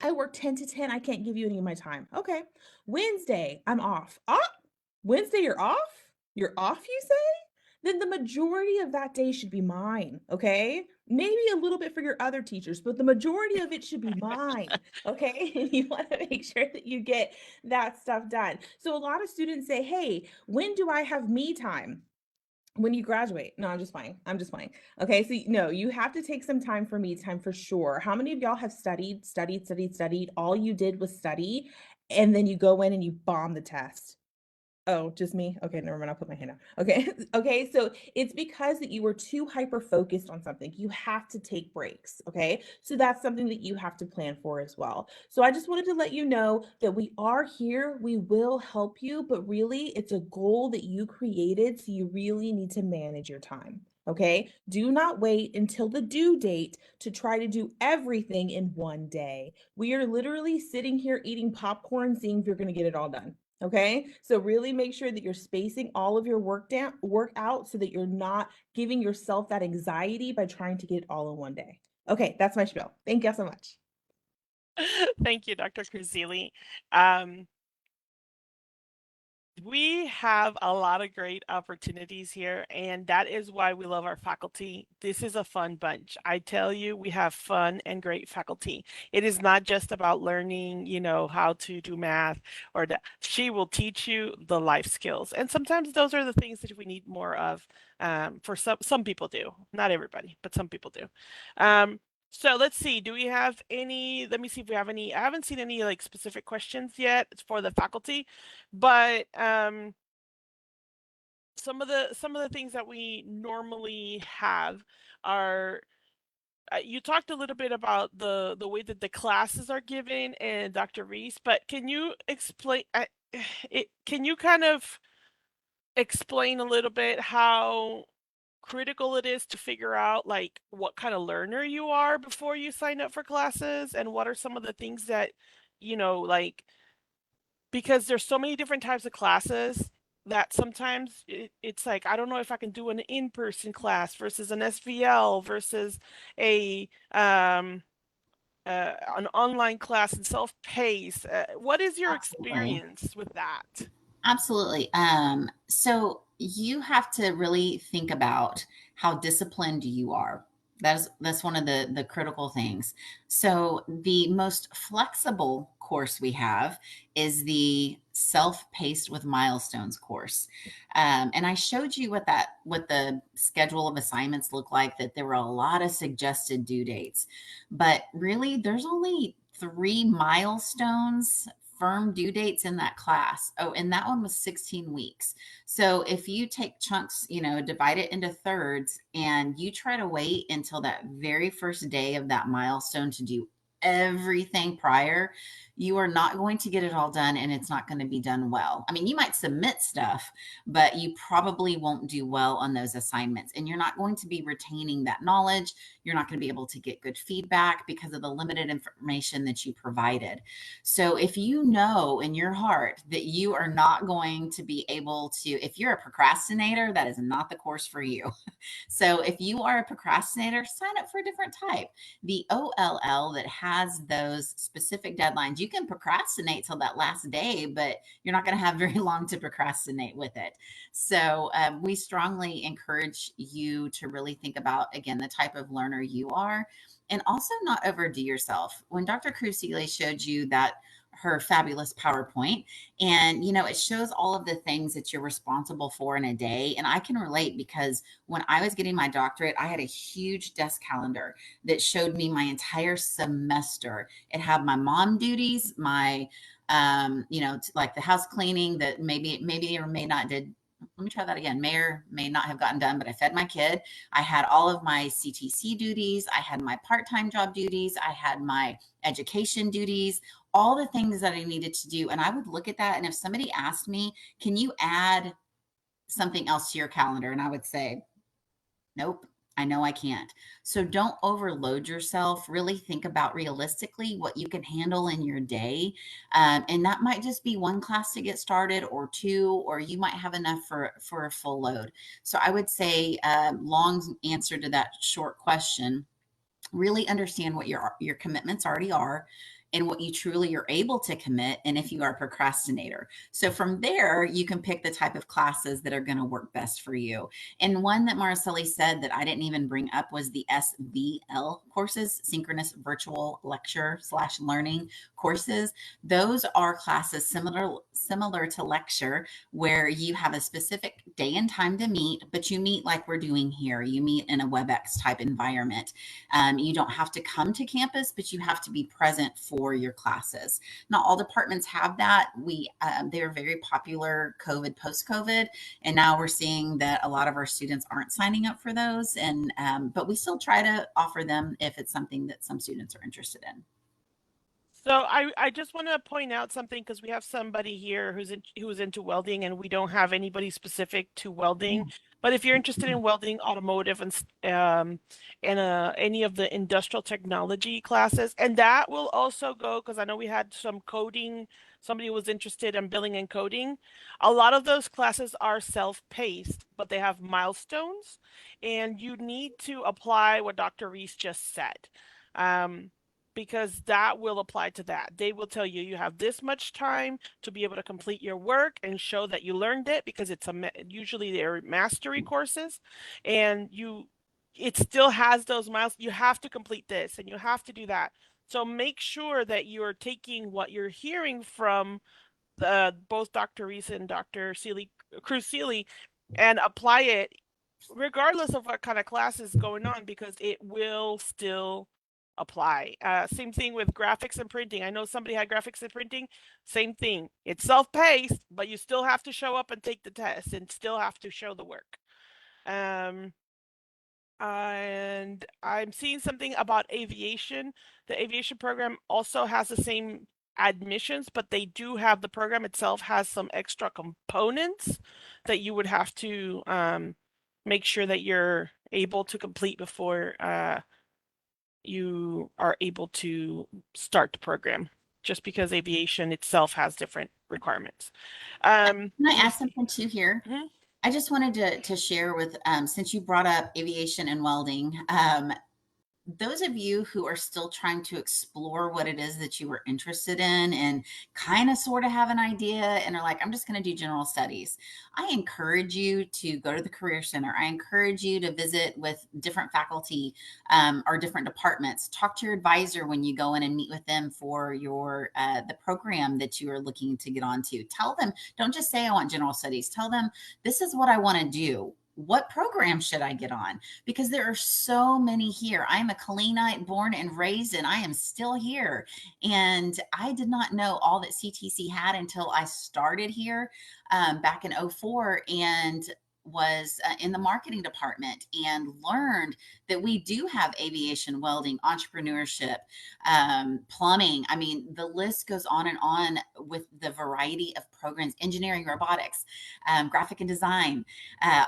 I work 10 to 10. I can't give you any of my time. Okay. Wednesday, I'm off. Oh, Wednesday, you're off? You're off, you say? then the majority of that day should be mine, okay? Maybe a little bit for your other teachers, but the majority of it should be mine, okay? And you want to make sure that you get that stuff done. So a lot of students say, hey, when do I have me time? When you graduate. No, I'm just fine. I'm just fine. Okay. So no, you have to take some time for me time for sure. How many of y'all have studied? All you did was study, and then you go in and you bomb the test? Oh, just me? Okay, never mind. I'll put my hand down. Okay. Okay. So it's because that you were too hyper focused on something. You have to take breaks. Okay. So that's something that you have to plan for as well. So I just wanted to let you know that we are here. We will help you, but really it's a goal that you created. So you really need to manage your time. Okay. Do not wait until the due date to try to do everything in one day. We are literally sitting here eating popcorn, seeing if you're going to get it all done. Okay, so really make sure that you're spacing all of your work out so that you're not giving yourself that anxiety by trying to get it all in one day. Okay, that's my spiel. Thank you so much. Thank you, Dr. Kruzili. We have a lot of great opportunities here, and that is why we love our faculty. This is a fun bunch. I tell you, we have fun and great faculty. It is not just about learning, how to do math or that. She will teach you the life skills. And sometimes those are the things that we need more of. For some people do, not everybody, but some people do. So let's see, do we have any, let me see if we have any, I haven't seen any like specific questions yet for the faculty, but some of the things that we normally have are you talked a little bit about the way that the classes are given and Dr. Reese, but can you explain can you kind of explain a little bit how critical it is to figure out like what kind of learner you are before you sign up for classes, and what are some of the things that like, because there's so many different types of classes that sometimes it's like I don't know if I can do an in-person class versus an SVL versus a an online class and self-paced. What is your Absolutely. experience with that? Absolutely. So you have to really think about how disciplined you are. That's one of the critical things. So the most flexible course we have is the self-paced with milestones course. And I showed you what the schedule of assignments look like, that there were a lot of suggested due dates. But really there's only 3 milestones, firm due dates in that class. Oh, and that one was 16 weeks. So if you take chunks, divide it into thirds, and you try to wait until that very first day of that milestone to do everything prior, you are not going to get it all done, and it's not going to be done well. I mean, you might submit stuff, but you probably won't do well on those assignments, and you're not going to be retaining that knowledge. You're not going to be able to get good feedback because of the limited information that you provided. So if you know in your heart that you are not going to be able to, if you're a procrastinator, that is not the course for you. So if you are a procrastinator, sign up for a different type. The OLL that has those specific deadlines, you can procrastinate till that last day, but you're not going to have very long to procrastinate with it. So we strongly encourage you to really think about, again, the type of learner you are, and also not overdo yourself. When Dr. Kruzili showed you that her fabulous PowerPoint, and it shows all of the things that you're responsible for in a day, and I can relate because when I was getting my doctorate, I had a huge desk calendar that showed me my entire semester. It had my mom duties, my like the house cleaning that maybe or may not did. Let me try that again. May or may not have gotten done, but I fed my kid. I had all of my CTC duties. I had my part-time job duties. I had my education duties, all the things that I needed to do. And I would look at that. And if somebody asked me, can you add something else to your calendar? And I would say, nope, I know I can't. So don't overload yourself. Really think about realistically what you can handle in your day. And that might just be one class to get started, or two, or you might have enough for a full load. So I would say, long answer to that short question, really understand what your commitments already are. and what you truly are able to commit, and if you are a procrastinator. So from there, you can pick the type of classes that are going to work best for you. And one that Mariceli said that I didn't even bring up was the SVL courses, synchronous virtual lecture / learning courses. Those are classes similar to lecture, where you have a specific day and time to meet, but you meet like we're doing here. You meet in a WebEx type environment. You don't have to come to campus, but you have to be present for your classes. Not all departments have that. They're very popular post-COVID, and now we're seeing that a lot of our students aren't signing up for those. And but we still try to offer them if it's something that some students are interested in. So I just want to point out something, because we have somebody here who's into welding, and we don't have anybody specific to welding. But if you're interested in welding, automotive, and any of the industrial technology classes, and that will also go, because I know we had some coding. Somebody was interested in billing and coding. A lot of those classes are self-paced, but they have milestones, and you need to apply what Dr. Reese just said. Because that will apply to that. They will tell you you have this much time to be able to complete your work and show that you learned it, because it's usually they're mastery courses, and it still has those miles. You have to complete this and you have to do that. So make sure that you're taking what you're hearing from both Dr. Reese and Dr. Cruz Seeley, and apply it regardless of what kind of class is going on, because it will still apply. Same thing with graphics and printing. I know somebody had graphics and printing. Same thing. It's self-paced, but you still have to show up and take the test and still have to show the work. And I'm seeing something about aviation. The aviation program also has the same admissions, but they do have, the program itself has some extra components that you would have to make sure that you're able to complete before you are able to start the program, just because aviation itself has different requirements. Can I add something too here? Mhm. I just wanted to share with, since you brought up aviation and welding, those of you who are still trying to explore what it is that you were interested in and kind of sort of have an idea and are like, I'm just going to do general studies, I encourage you to go to the Career Center. I encourage you to visit with different faculty or different departments. Talk to your advisor when you go in and meet with them for your the program that you are looking to get onto. Tell them, don't just say I want general studies. Tell them, this is what I want to do. What program should I get on? Because there are so many here. I'm a Colleanite, born and raised, and I am still here. And I did not know all that CTC had until I started here back in 04, and was in the marketing department, and learned that we do have aviation, welding, entrepreneurship, plumbing. I mean, the list goes on and on with the variety of programs, engineering, robotics, graphic and design,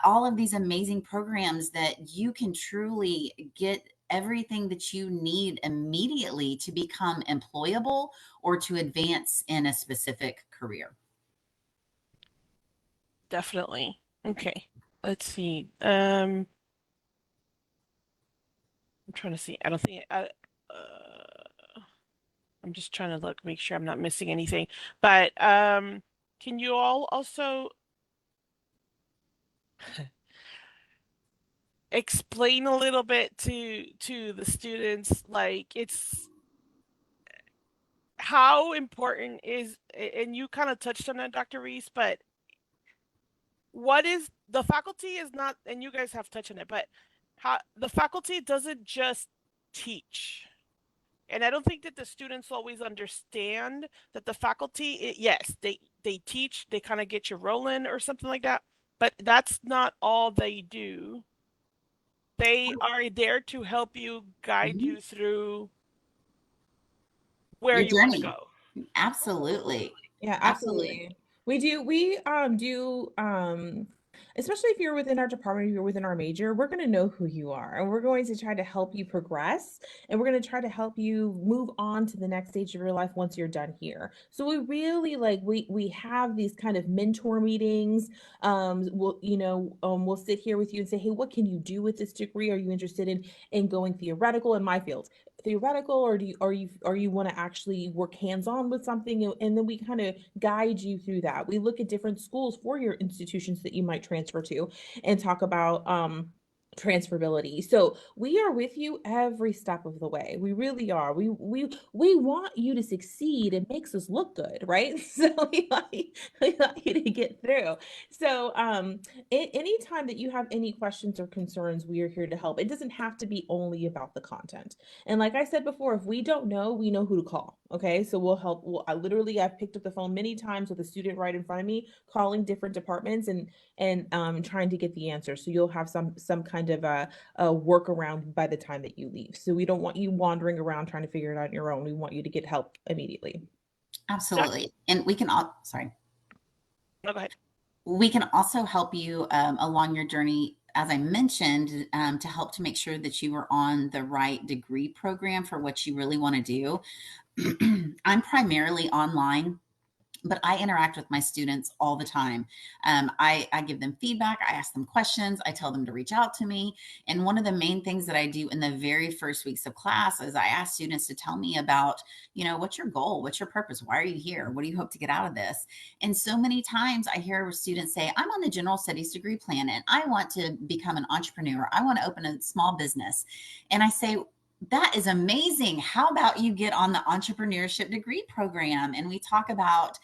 all of these amazing programs that you can truly get everything that you need immediately to become employable or to advance in a specific career. Definitely. Okay. Let's see. I'm trying to see. I don't think I'm just trying to look, make sure I'm not missing anything. But can you all also explain a little bit to the students, like, it's how important is, and you kind of touched on that, Dr. Reese, but what is the faculty is not, and you guys have touched on it, but how the faculty doesn't just teach. And I don't think that the students always understand that the faculty, yes, they teach, they kind of get you rolling or something like that, but that's not all they do. They are there to help you, guide you through where Your you want to journey. go. Absolutely. Yeah, Absolutely. absolutely. We especially if you're within our department, if you're within our major, we're going to know who you are, and we're going to try to help you progress, and we're going to try to help you move on to the next stage of your life once you're done here. So we really we have these kind of mentor meetings. We'll sit here with you and say, hey, what can you do with this degree? Are you interested in going theoretical? In my field, theoretical, or you want to actually work hands-on with something? And then we kind of guide you through that. We look at different schools for your institutions that you might transfer to and talk about transferability. So we are with you every step of the way. We really are. We want you to succeed. It makes us look good, right? So we want you to get through. So anytime that you have any questions or concerns, we are here to help. It doesn't have to be only about the content. And like I said before, if we don't know, we know who to call. Okay, so we'll help. I've picked up the phone many times with a student right in front of me, calling different departments and trying to get the answer. So you'll have some kind of a workaround by the time that you leave. So we don't want you wandering around trying to figure it out on your own. We want you to get help immediately. Absolutely. And we can all, sorry. No, go ahead. We can also help you along your journey, as I mentioned, to help to make sure that you are on the right degree program for what you really want to do. I'm primarily online, but I interact with my students all the time. I give them feedback. I ask them questions. I tell them to reach out to me. And one of the main things that I do in the very first weeks of class is I ask students to tell me about, what's your goal? What's your purpose? Why are you here? What do you hope to get out of this? And so many times I hear students say, I'm on the general studies degree plan and I want to become an entrepreneur. I want to open a small business. And I say, that is amazing. How about you get on the entrepreneurship degree program? And we talk about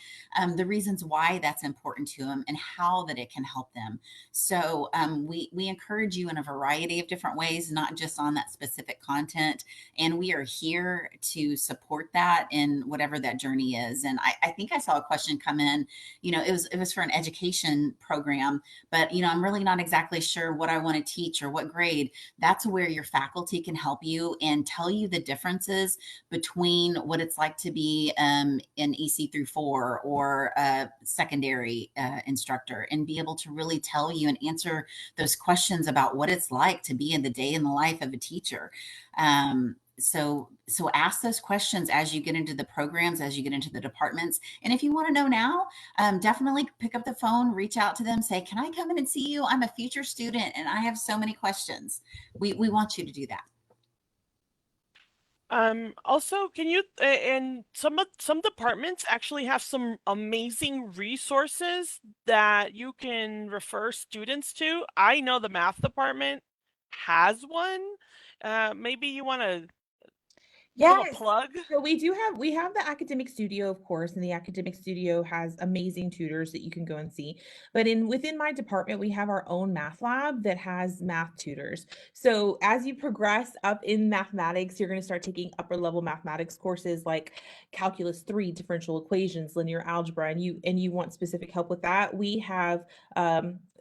the reasons why that's important to them and how that it can help them. So we encourage you in a variety of different ways, not just on that specific content. And we are here to support that in whatever that journey is. And I think I saw a question come in, it was for an education program, but, I'm really not exactly sure what I want to teach or what grade. That's where your faculty can help you and tell you the differences between what it's like to be an EC through 4 or a secondary instructor, and be able to really tell you and answer those questions about what it's like to be in the day in the life of a teacher. So ask those questions as you get into the programs, as you get into the departments. And if you want to know now, definitely pick up the phone, reach out to them, say, can I come in and see you? I'm a future student and I have so many questions. We want you to do that. Also, can you and some departments actually have some amazing resources that you can refer students to. I know the math department has one. Maybe you want to give a plug. So we have the academic studio, of course, and the academic studio has amazing tutors that you can go and see. But within my department, we have our own math lab that has math tutors. So as you progress up in mathematics, you're going to start taking upper level mathematics courses like calculus 3, differential equations, linear algebra, and you want specific help with that. We have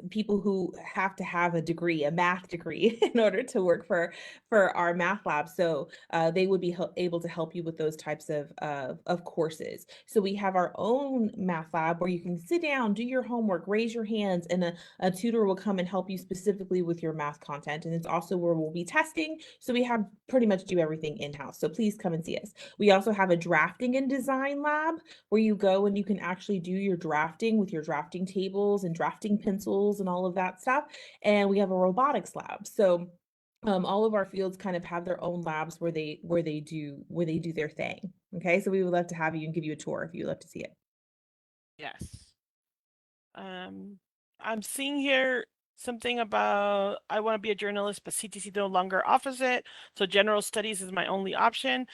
people who have to have a math degree in order to work for our math lab. So they would be able to help you with those types of courses. So we have our own math lab where you can sit down, do your homework, raise your hands, and a tutor will come and help you specifically with your math content. And it's also where we'll be testing. So we have pretty much do everything in-house. So please come and see us. We also have a drafting and design lab where you go and you can actually do your drafting with your drafting tables and drafting pencils and all of that stuff. And we have a robotics lab. So all of our fields kind of have their own labs where they do their thing. Okay, so we would love to have you and give you a tour if you'd love to see it. Yes. I'm seeing here something about I want to be a journalist, but CTC no longer offers it. So general studies is my only option.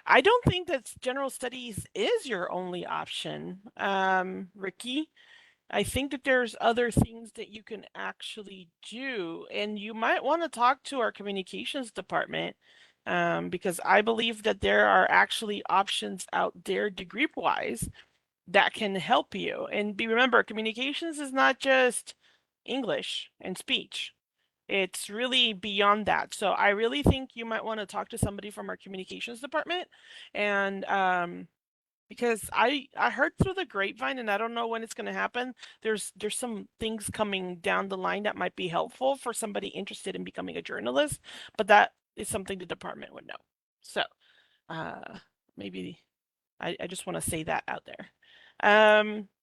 I don't think that general studies is your only option, Ricky. I think that there's other things that you can actually do, and you might want to talk to our communications department, because I believe that there are actually options out there degree-wise that can help you. And remember, communications is not just English and speech. It's really beyond that. So I really think you might want to talk to somebody from our communications department, and because I heard through the grapevine, and I don't know when it's going to happen. There's some things coming down the line that might be helpful for somebody interested in becoming a journalist, but that is something the department would know. So maybe I just want to say that out there.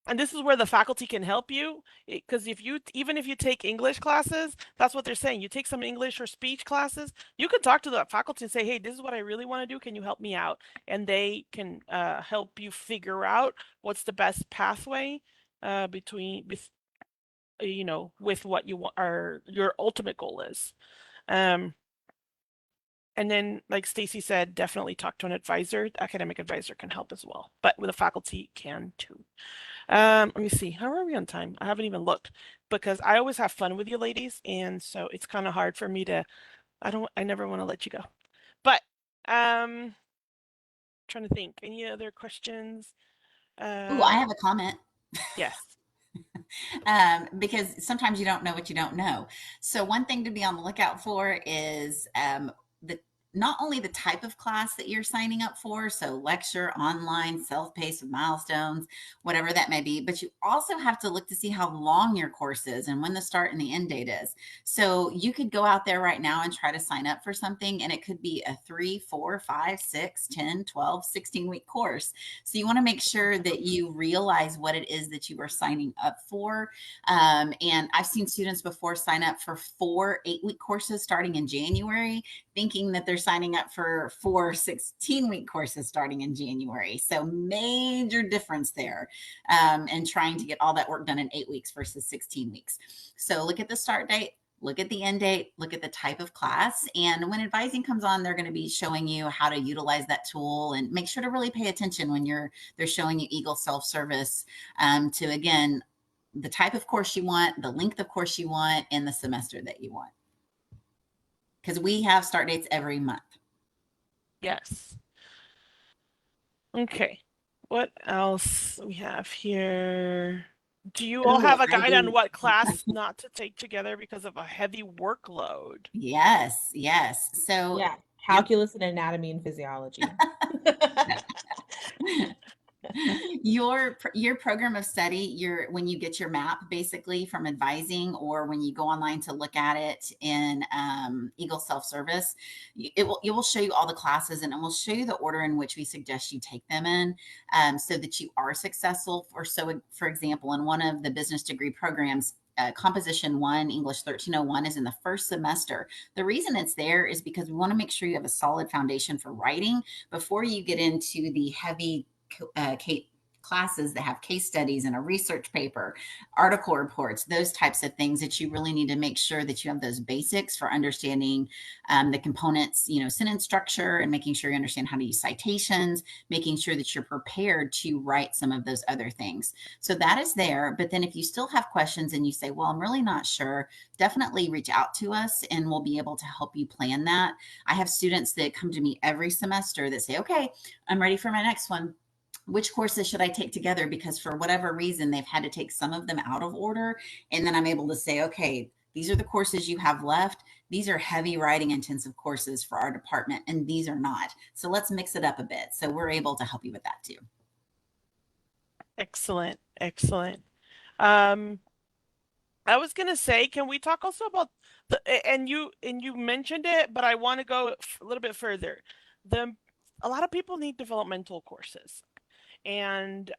And this is where the faculty can help you, because even if you take English classes, that's what they're saying. You take some English or speech classes, you can talk to the faculty and say, hey, this is what I really want to do. Can you help me out? And they can help you figure out what's the best pathway with what you want or your ultimate goal is. And then, like Stacy said, definitely talk to an advisor. The academic advisor can help as well, but with the faculty can too. Let me see. How are we on time? I haven't even looked because I always have fun with you ladies, and so it's kind of hard for me to. I never want to let you go. But trying to think. Any other questions? Ooh, I have a comment. Yes. Because sometimes you don't know what you don't know. So one thing to be on the lookout for is the not only the type of class that you're signing up for, so lecture, online, self-paced with milestones, whatever that may be, but you also have to look to see how long your course is and when the start and the end date is. So you could go out there right now and try to sign up for something, and it could be a 3, 4, 5, 6, 10, 12, 16-week course. So you want to make sure that you realize what it is that you are signing up for. And I've seen students before sign up for 4 8-week courses starting in January, thinking that they're signing up for 4 16-week courses starting in January. So major difference there, and trying to get all that work done in 8 weeks versus 16 weeks. So look at the start date, look at the end date, look at the type of class. And when advising comes on, they're going to be showing you how to utilize that tool, and make sure to really pay attention when they're showing you Eagle self-service, to, again, the type of course you want, the length of course you want, and the semester that you want. Because we have start dates every month. Yes. Okay. What else we have here? Do you all Ooh, have a I guide on do. what class not to take together because of a heavy workload? Yes, yes. So, Yeah, yep. calculus and anatomy and physiology. your program of study, when you get your map basically from advising, or when you go online to look at it in Eagle self-service, it will show you all the classes, and it will show you the order in which we suggest you take them in, so that you are successful. For example, in one of the business degree programs, Composition 1, English 1301, is in the first semester. The reason it's there is because we want to make sure you have a solid foundation for writing before you get into the heavy classes that have case studies and a research paper, article reports, those types of things that you really need to make sure that you have those basics for understanding the components, sentence structure, and making sure you understand how to use citations, making sure that you're prepared to write some of those other things. So that is there. But then if you still have questions and you say, well, I'm really not sure, definitely reach out to us and we'll be able to help you plan that. I have students that come to me every semester that say, okay, I'm ready for my next one. Which courses should I take together? Because for whatever reason, they've had to take some of them out of order. And then I'm able to say, okay, these are the courses you have left. These are heavy writing intensive courses for our department, and these are not. So let's mix it up a bit. So we're able to help you with that too. Excellent. Excellent. I was gonna say, can we talk also about and you mentioned it, but I want to go a little bit further. A lot of people need developmental courses, and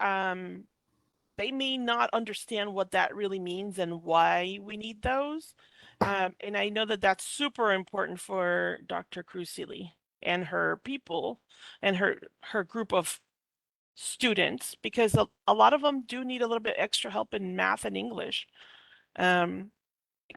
they may not understand what that really means and why we need those. And I know that that's super important for Dr. Cruz-Seeley and her people and her group of students, because a lot of them do need a little bit extra help in math and English. Can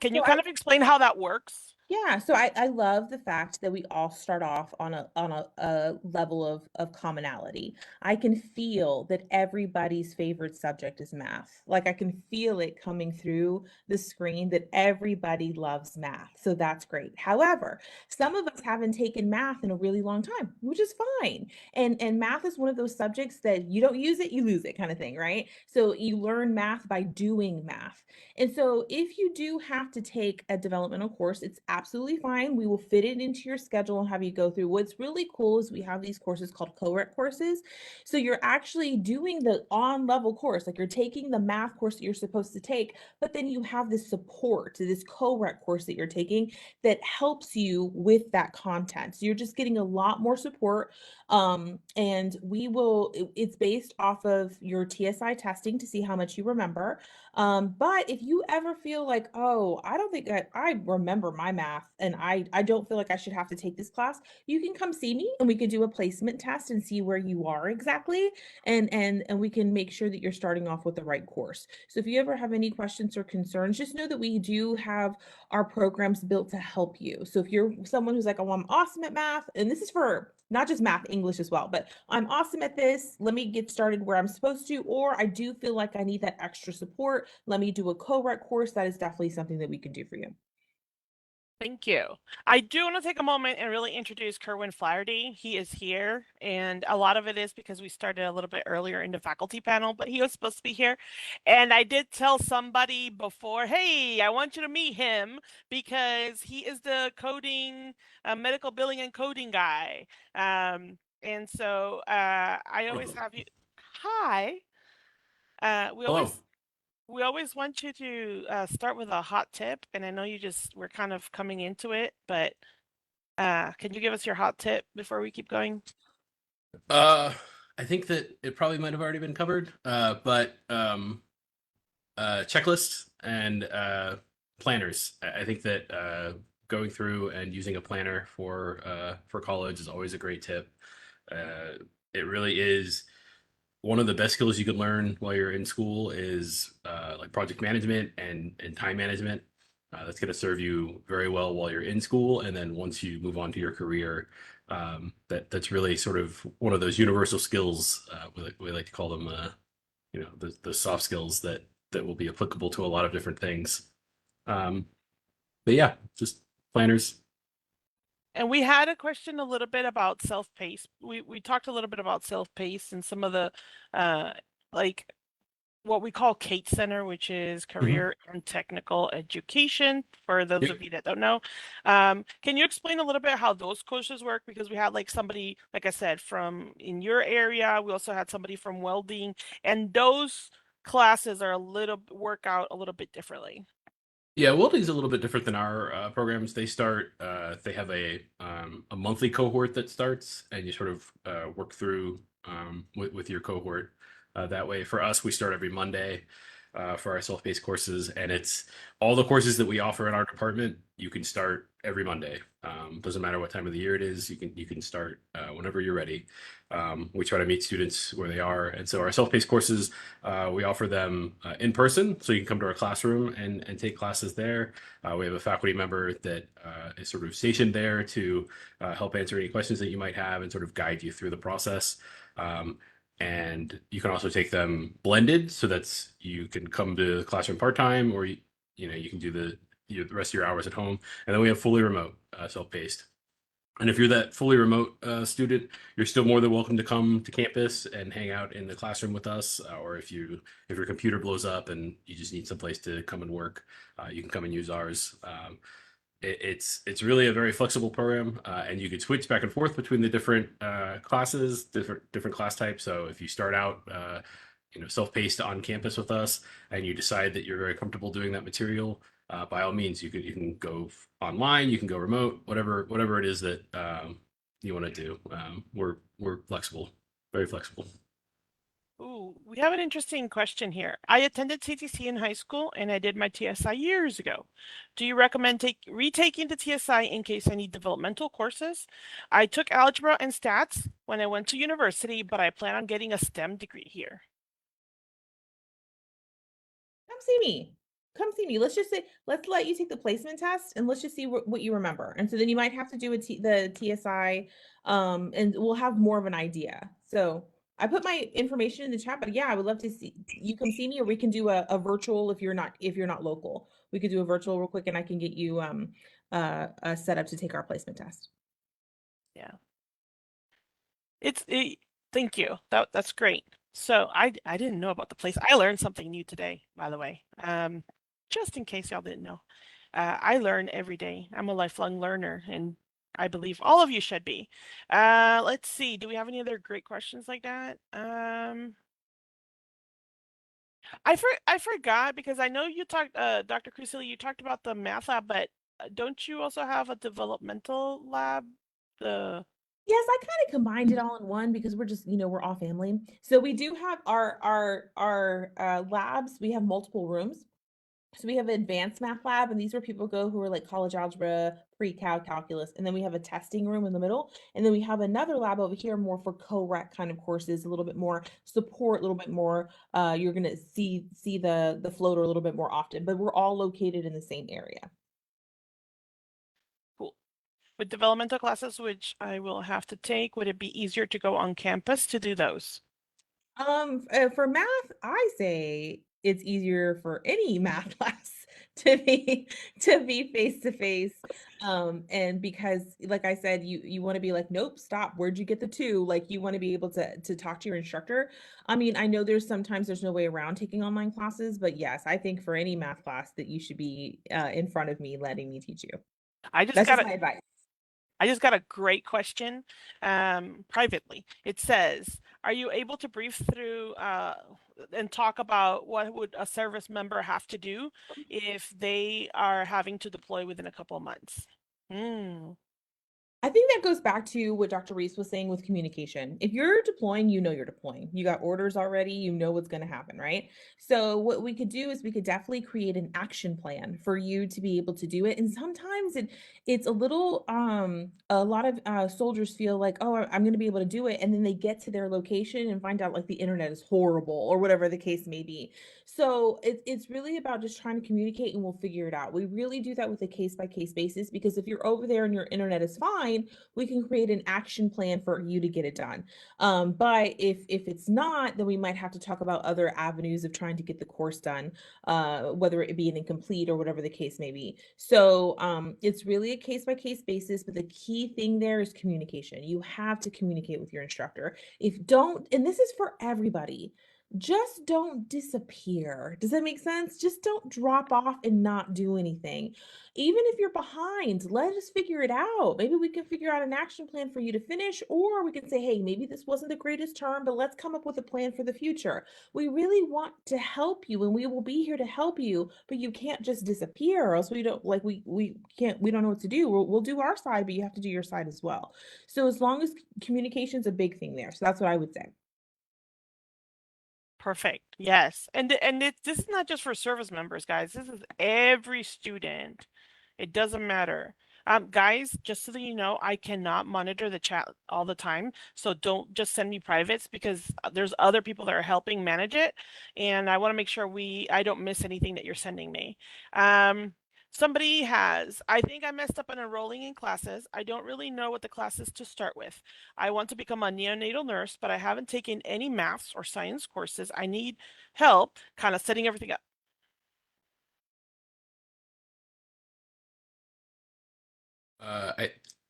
you So kind of explain how that works? Yeah, so I love the fact that we all start off on a level of commonality. I can feel that everybody's favorite subject is math. Like I can feel it coming through the screen that everybody loves math. So that's great. However, some of us haven't taken math in a really long time, which is fine. And math is one of those subjects that you don't use it, you lose it kind of thing, right? So you learn math by doing math. And so if you do have to take a developmental course, it's absolutely fine. We will fit it into your schedule and have you go through. What's really cool is we have these courses called co-rec courses. So you're actually doing the on-level course, like you're taking the math course that you're supposed to take, but then you have this support, this co-rec course that you're taking that helps you with that content. So you're just getting a lot more support. And it's based off of your TSI testing to see how much you remember. But if you ever feel like, oh, I don't think I remember my math and I don't feel like I should have to take this class, you can come see me and we can do a placement test and see where you are exactly. And we can make sure that you're starting off with the right course. So if you ever have any questions or concerns, just know that we do have our programs built to help you. So if you're someone who's like, oh, I'm awesome at math, and this is for not just math, English as well, but I'm awesome at this. Let me get started where I'm supposed to, or I do feel like I need that extra support. Let me do a co-rec course. That is definitely something that we can do for you. Thank you. I do want to take a moment and really introduce Kerwin Flaherty. He is here, and a lot of it is because we started a little bit earlier in the faculty panel, but he was supposed to be here. And I did tell somebody before, hey, I want you to meet him because he is the coding, medical billing and coding guy. And so I always have you. Hi. Hello. We always want you to start with a hot tip, and I know we're kind of coming into it, but can you give us your hot tip before we keep going? I think that it probably might have already been covered, but checklists and planners. I think that going through and using a planner for college is always a great tip. It really is one of the best skills you can learn while you're in school is like project management and time management. That's going to serve you very well while you're in school, and then once you move on to your career, that's really sort of one of those universal skills. We like to call them, the soft skills that will be applicable to a lot of different things. But yeah, just planners. And we had a question a little bit about self-paced. We talked a little bit about self-paced and some of the like what we call Kate Center, which is career and technical education for those Yep. of you that don't know. Can you explain a little bit how those courses work? Because we had like somebody, like I said, from in your area. We also had somebody from welding, and those classes are work out a little bit differently. Yeah, welding's a little bit different than our programs. They have a monthly cohort that starts, and you sort of work through with your cohort. That way, for us, we start every Monday for our self-paced courses, and it's all the courses that we offer in our department. You can start every Monday. Doesn't matter what time of the year it is. You can start whenever you're ready. We try to meet students where they are, and so our self-paced courses we offer them in person, so you can come to our classroom and take classes there. We have a faculty member that is sort of stationed there to help answer any questions that you might have and sort of guide you through the process. And you can also take them blended, so that's you can come to the classroom part-time, or you can do the rest of your hours at home. And then we have fully remote self-paced. And if you're that fully remote student, you're still more than welcome to come to campus and hang out in the classroom with us. Or if your computer blows up and you just need someplace to come and work, you can come and use ours. It's really a very flexible program, and you could switch back and forth between the different classes, different class types. So if you start out self-paced on campus with us and you decide that you're very comfortable doing that material, by all means you can go online, you can go remote, whatever it is that you want to do. We're flexible, very flexible. Ooh, we have an interesting question here. I attended CTC in high school and I did my TSI years ago. Do you recommend retaking the TSI in case I need developmental courses? I took algebra and stats when I went to university, but I plan on getting a STEM degree here. Come see me. Come see me. Let's let you take the placement test and let's just see what you remember. And so then you might have to do the TSI, and we'll have more of an idea. So I put my information in the chat, but yeah, I would love to see you come see me, or we can do a virtual if you're not local. We could do a virtual real quick and I can get you set up to take our placement test. Yeah. Thank you. That's great. So I didn't know about the place. I learned something new today, by the way. Just in case y'all didn't know. I learn every day. I'm a lifelong learner, and I believe all of you should be. Let's see. Do we have any other great questions like that? I forgot because I know you talked, Dr. Crucilli, you talked about the math lab, but don't you also have a developmental lab? The Yes, I kind of combined it all in one because we're just, we're all family. So we do have our labs. We have multiple rooms. So we have an advanced math lab, and these are people go who are like college algebra, pre-cal, calculus, and then we have a testing room in the middle, and then we have another lab over here more for co-rec kind of courses, a little bit more support, a little bit more. You're gonna see the floater a little bit more often, but we're all located in the same area. cool. With developmental classes, which I will have to take, would it be easier to go on campus to do those? For math, I say it's easier for any math class to be face to face. And because, like I said, you want to be like, nope, stop. Where'd you get the two? Like you want to be able to talk to your instructor. I mean, I know sometimes there's no way around taking online classes, but yes, I think for any math class that you should be in front of me, letting me teach you. I just That's got just a my advice. I just got a great question privately. It says, are you able to brief through and talk about what would a service member have to do if they are having to deploy within a couple of months? Hmm. I think that goes back to what Dr. Reese was saying with communication. If you're deploying, you know you're deploying. You got orders already, you know what's going to happen, right? So what we could do is we could definitely create an action plan for you to be able to do it. And sometimes it's a little a lot of soldiers feel like, "Oh, I'm going to be able to do it." And then they get to their location and find out like the internet is horrible or whatever the case may be. So it's really about just trying to communicate and we'll figure it out. We really do that with a case by case basis because if you're over there and your internet is fine, we can create an action plan for you to get it done. But if it's not, then we might have to talk about other avenues of trying to get the course done, whether it be an incomplete or whatever the case may be. So it's really a case by case basis, but the key thing there is communication. You have to communicate with your instructor. If don't, and this is for everybody, just don't disappear. Does that make sense? Just don't drop off and not do anything. Even if you're behind, let us figure it out. Maybe we can figure out an action plan for you to finish, or we can say, hey, maybe this wasn't the greatest term, but let's come up with a plan for the future. We really want to help you and we will be here to help you, but you can't just disappear or else we don't like we can't we don't know what to do. We'll do our side, but you have to do your side as well. So as long as communication's a big thing there. So that's what I would say. Perfect. Yes. And this is not just for service members, guys. This is every student. It doesn't matter. Guys, just so that you know, I cannot monitor the chat all the time. So don't just send me privates because there's other people that are helping manage it. And I want to make sure I don't miss anything that you're sending me. Somebody I think I messed up on enrolling in classes. I don't really know what the classes to start with. I want to become a neonatal nurse, but I haven't taken any maths or science courses. I need help kind of setting everything up.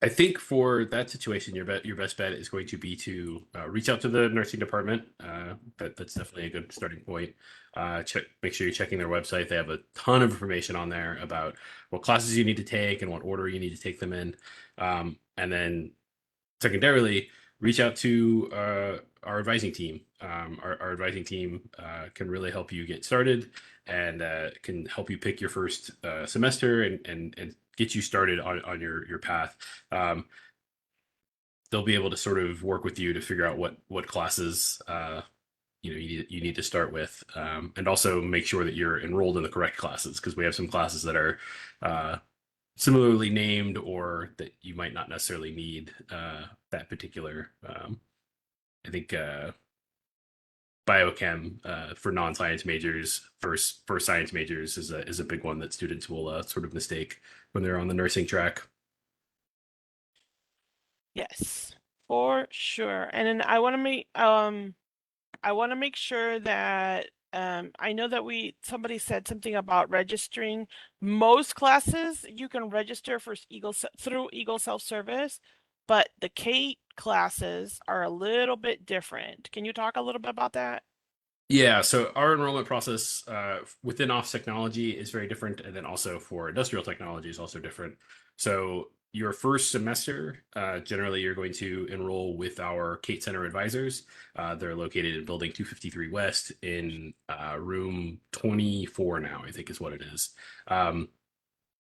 I think for that situation, your best bet is going to be to reach out to the nursing department. That's definitely a good starting point. Make sure you're checking their website. They have a ton of information on there about what classes you need to take and what order you need to take them in. And then secondarily, reach out to our advising team. Our advising team can really help you get started and can help you pick your first semester and get you started on your path. They'll be able to sort of work with you to figure out what classes you need to start with, and also make sure that you're enrolled in the correct classes because we have some classes that are similarly named or that you might not necessarily need that particular. I think biochem for non-science majors for science majors is a big one that students will sort of mistake when they're on the nursing track. Yes, for sure. And then I want to make sure that I know that somebody said something about registering. Most classes you can register for through Eagle Self-Service, but the Kate classes are a little bit different. Can you talk a little bit about that? Yeah, so our enrollment process within office technology is very different, and then also for industrial technology is also different. So your first semester, generally you're going to enroll with our Kate Center advisors. They're located in Building 253 West in room 24 now, I think is what it is.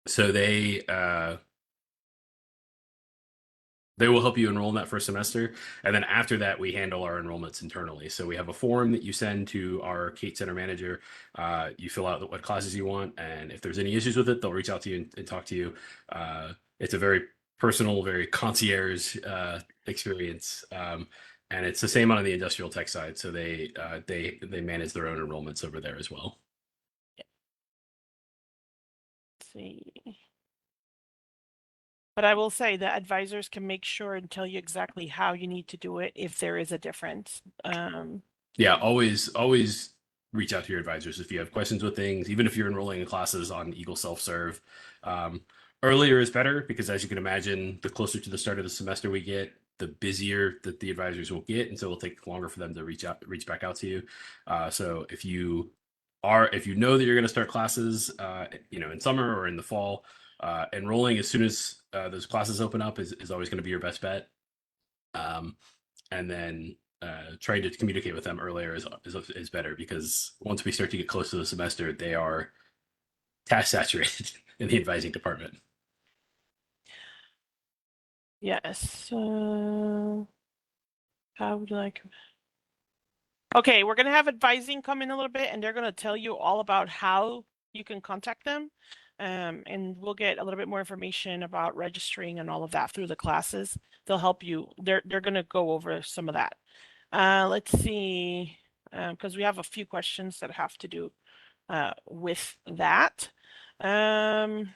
So they will help you enroll in that first semester. And then after that, we handle our enrollments internally. So we have a form that you send to our Kate Center manager. You fill out what classes you want. And if there's any issues with it, they'll reach out to you and talk to you. It's a very personal, very concierge experience. And it's the same on the industrial tech side. So they manage their own enrollments over there as well. Let's see. But I will say that advisors can make sure and tell you exactly how you need to do it if there is a difference. Yeah, always reach out to your advisors if you have questions with things, even if you're enrolling in classes on Eagle Self-Serve. Earlier is better because, as you can imagine, the closer to the start of the semester we get, the busier that the advisors will get, and so it'll take longer for them to reach back out to you. So if you know that you're going to start classes, in summer or in the fall, enrolling as soon as those classes open up is always going to be your best bet. And then trying to communicate with them earlier is better, because once we start to get close to the semester, they are task saturated in the advising department. Yes. How would you like? Okay, we're gonna have advising come in a little bit, and they're gonna tell you all about how you can contact them. And we'll get a little bit more information about registering and all of that through the classes. They'll help you. They're gonna go over some of that. Let's see, because we have a few questions that have to do with that. Have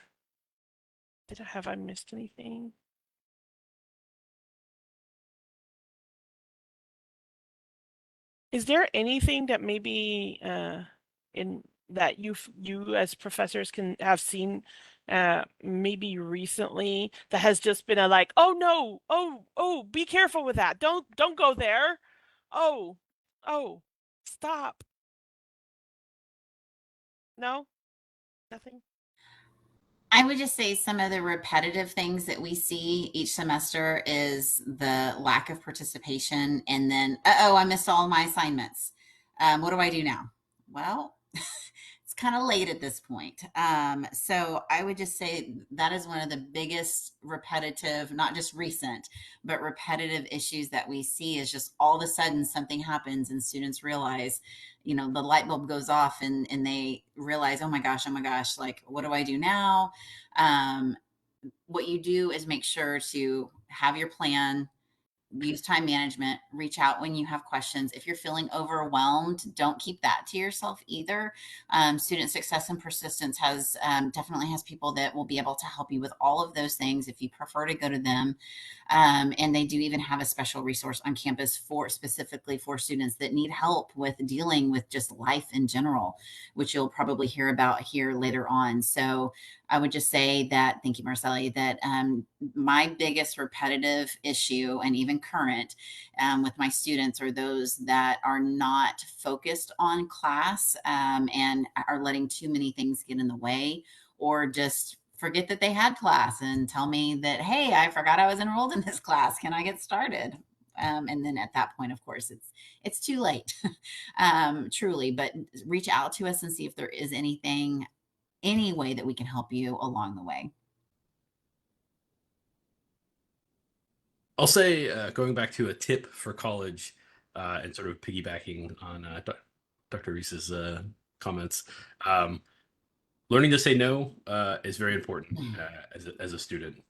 I missed anything? Is there anything that maybe in that you as professors can have seen maybe recently that has just been a like, oh no, oh, be careful with that. Don't go there. Oh, stop. No? Nothing? I would just say some of the repetitive things that we see each semester is the lack of participation, and then, oh, I missed all my assignments. What do I do now? Well, it's kind of late at this point. So I would just say that is one of the biggest repetitive, not just recent, but repetitive issues that we see, is just all of a sudden something happens and students realize, the light bulb goes off, and they realize, oh my gosh, like, what do I do now? What you do is make sure to have your plan, use time management, reach out when you have questions. If you're feeling overwhelmed, don't keep that to yourself either. Student success and persistence definitely has people that will be able to help you with all of those things if you prefer to go to them. And they do even have a special resource on campus specifically for students that need help with dealing with just life in general, which you'll probably hear about here later on. So I would just say that, thank you, Marcelli, that my biggest repetitive issue, and even current, with my students, are those that are not focused on class, and are letting too many things get in the way, or just forget that they had class and tell me that, hey, I forgot I was enrolled in this class. Can I get started? And then at that point, of course, it's too late, truly. But reach out to us and see if there is any way that we can help you along the way. I'll say, going back to a tip for college, and sort of piggybacking on Dr. Reese's comments, learning to say no is very important as a student.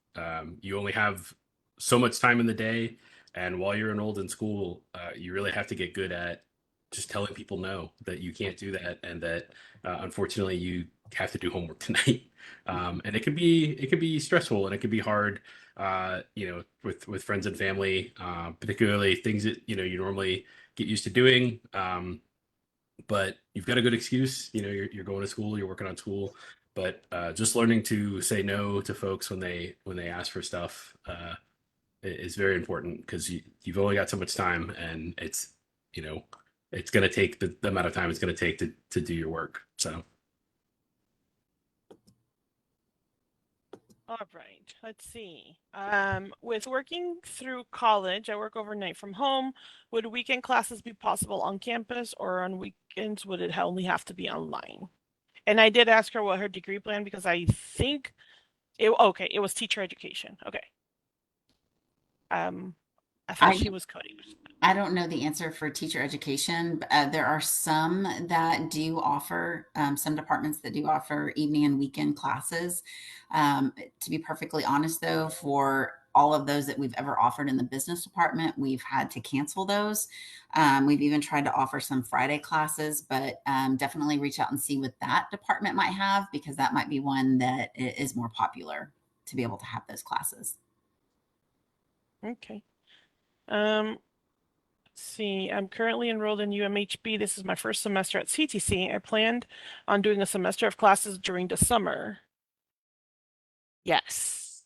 You only have so much time in the day, and while you're enrolled in school, you really have to get good at just telling people no, that you can't do that, and that unfortunately you have to do homework tonight. And it could be stressful, and it could be hard, with friends and family, particularly things that you normally get used to doing. But you've got a good excuse. You're going to school, you're working on school, but just learning to say no to folks when they ask for stuff is very important, because you've only got so much time, and it's it's going to take the amount of time it's going to take to do your work. So. All right, let's see. With working through college, I work overnight from home. Would weekend classes be possible on campus, or on weekends would it only have to be online? And I did ask her what her degree plan, because I think it was teacher education. Okay. I thought I she was coding. I don't know the answer for teacher education. There are some that do offer, some departments that do offer evening and weekend classes. To be perfectly honest, though, for all of those that we've ever offered in the business department, we've had to cancel those. We've even tried to offer some Friday classes, but definitely reach out and see what that department might have, because that might be one that is more popular to be able to have those classes. Okay. See, I'm currently enrolled in UMHB. This is my first semester at CTC. I planned on doing a semester of classes during the summer. Yes.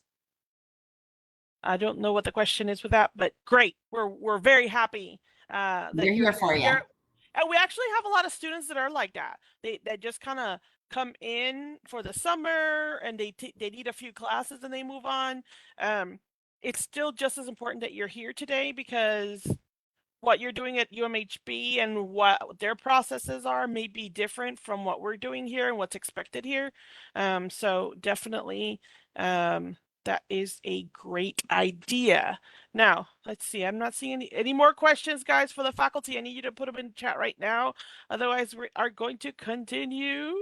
I don't know what the question is with that, but great. We're very happy that They're you're here for you. and we actually have a lot of students that are like that. They just kind of come in for the summer, and they need a few classes and they move on. It's still just as important that you're here today, because what you're doing at UMHB and what their processes are may be different from what we're doing here and what's expected here. So definitely, that is a great idea. Now, let's see. I'm not seeing any more questions, guys, for the faculty. I need you to put them in chat right now. Otherwise, we are going to continue.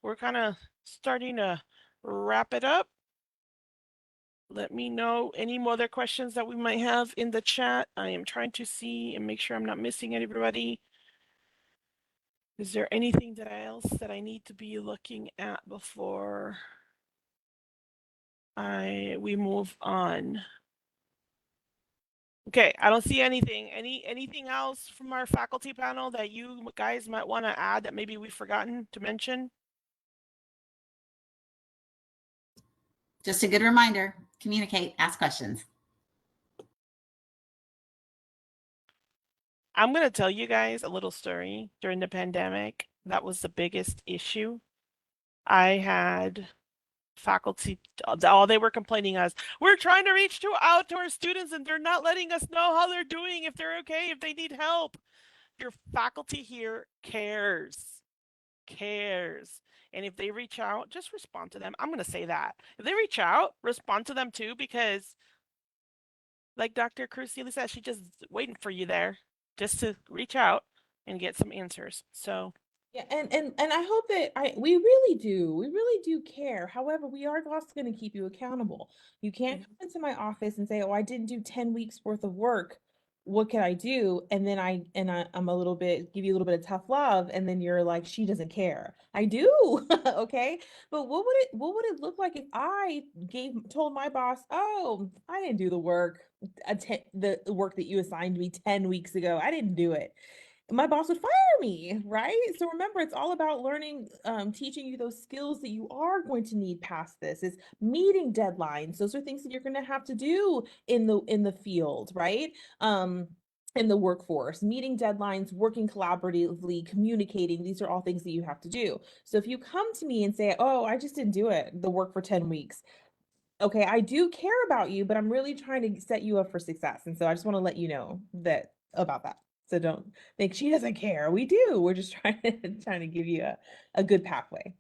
We're kind of starting to wrap it up. Let me know any more other questions that we might have in the chat. I am trying to see and make sure I'm not missing anybody. Is there anything else that I need to be looking at before we move on? Okay, I don't see anything. Anything else from our faculty panel that you guys might want to add that maybe we've forgotten to mention? Just a good reminder, communicate, ask questions. I'm going to tell you guys a little story. During the pandemic, that was the biggest issue. I had faculty, all they were complaining us, we're trying to reach out to our students and they're not letting us know how they're doing, if they're okay, if they need help. Your faculty here cares. And if they reach out, just respond to them. I'm going to say that. If they reach out, respond to them too, because like Dr. Cruz said, she's just waiting for you there just to reach out and get some answers. So yeah, and I hope that we really do care. However, we are also going to keep you accountable. You can't come into my office and say, "Oh, I didn't do 10 weeks worth of work. What can I do?" And then I'm a little bit, give you a little bit of tough love, and then you're like, "She doesn't care." I do. Okay? But what would it look like if I told my boss, "Oh, I didn't do the work, the work that you assigned me 10 weeks ago. I didn't do it." My boss would fire me, right? So remember, it's all about learning, teaching you those skills that you are going to need past this. Is meeting deadlines. Those are things that you're going to have to do in the field, right? In the workforce, meeting deadlines, working collaboratively, communicating. These are all things that you have to do. So if you come to me and say, "Oh, I just didn't do the work for 10 weeks." Okay, I do care about you, but I'm really trying to set you up for success. And so I just want to let you know about that. So don't think she doesn't care. We do. We're just trying to give you a good pathway.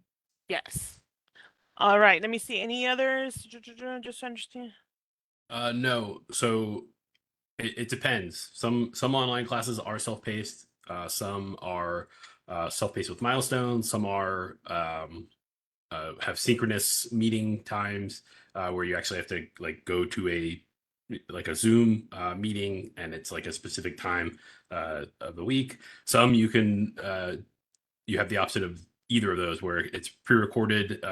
yes. All right. Let me see. Any others? Just understand. No. So it depends. Some online classes are self-paced. Some are self-paced with milestones. Some are have synchronous meeting times where you actually have to like go to a Zoom meeting, and it's like a specific time of the week. Some you can you have the option of either of those, where it's pre-recorded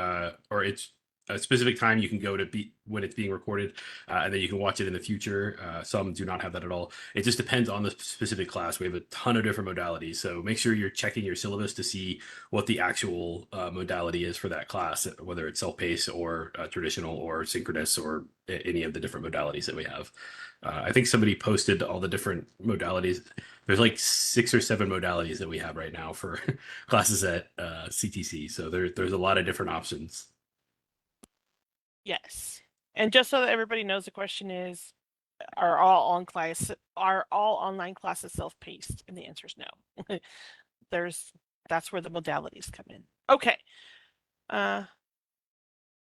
or it's a specific time you can go to be when it's being recorded, and then you can watch it in the future. Some do not have that at all. It just depends on the specific class. We have a ton of different modalities, so make sure you're checking your syllabus to see what the actual modality is for that class, whether it's self-paced or traditional or synchronous or any of the different modalities that we have. I think somebody posted all the different modalities. there's like 6 or 7 modalities that we have right now for classes at CTC. So there's a lot of different options. Yes. And just so that everybody knows, the question is, are all online classes self-paced? And the answer is no. That's where the modalities come in. Okay. I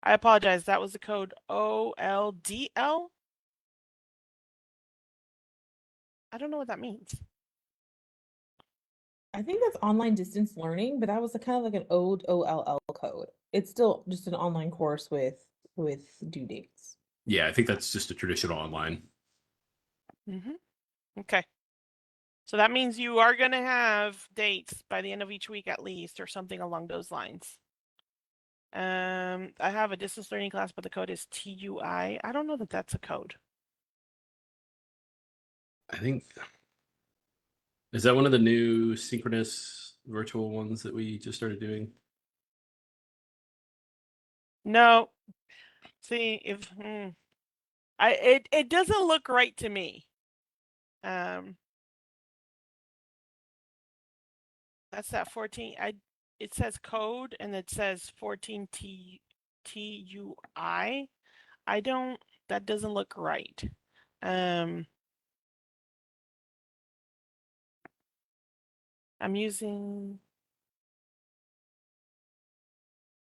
apologize. That was the code OLDL. I don't know what that means. I think that's online distance learning, but that was kind of like an old OLL code. It's still just an online course with due dates. Yeah, I think that's just a traditional online. Okay. So that means you are going to have dates by the end of each week at least, or something along those lines. I have a distance learning class, but the code is TUI. I don't know that that's a code. I think, is that one of the new synchronous virtual ones that we just started doing? No. See, if it doesn't look right to me. That's that 14. It says code and it says 14 TUI. That doesn't look right. I'm using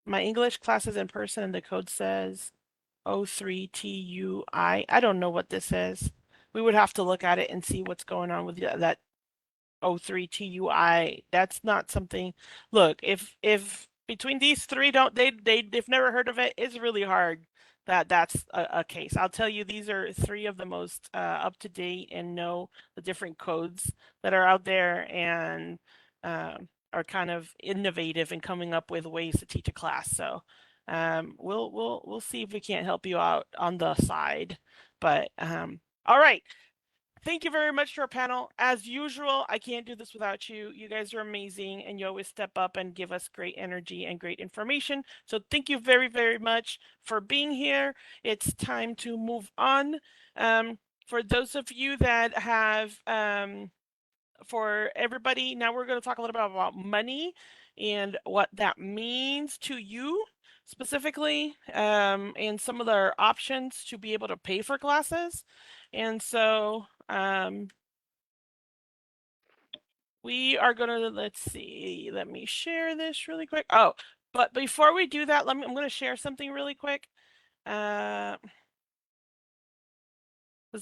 my English classes in person and the code says 03 TUI. I don't know what this is. We would have to look at it and see what's going on with that 03 TUI. That's not something. Look, if between these three they've never heard of it, it's really hard that's a case. I'll tell you, these are 3 of the most up to date and know the different codes that are out there and are kind of innovative in coming up with ways to teach a class. So we'll see if we can't help you out on the side. But all right. Thank you very much to our panel. As usual, I can't do this without you. You guys are amazing and you always step up and give us great energy and great information. So thank you very, very much for being here. It's time to move on. For those of you that have, for everybody, now we're going to talk a little bit about money and what that means to you specifically, and some of their options to be able to pay for classes. And so we are gonna, let's see, let me share this really quick. Oh, but before we do that, I'm gonna share something really quick. Because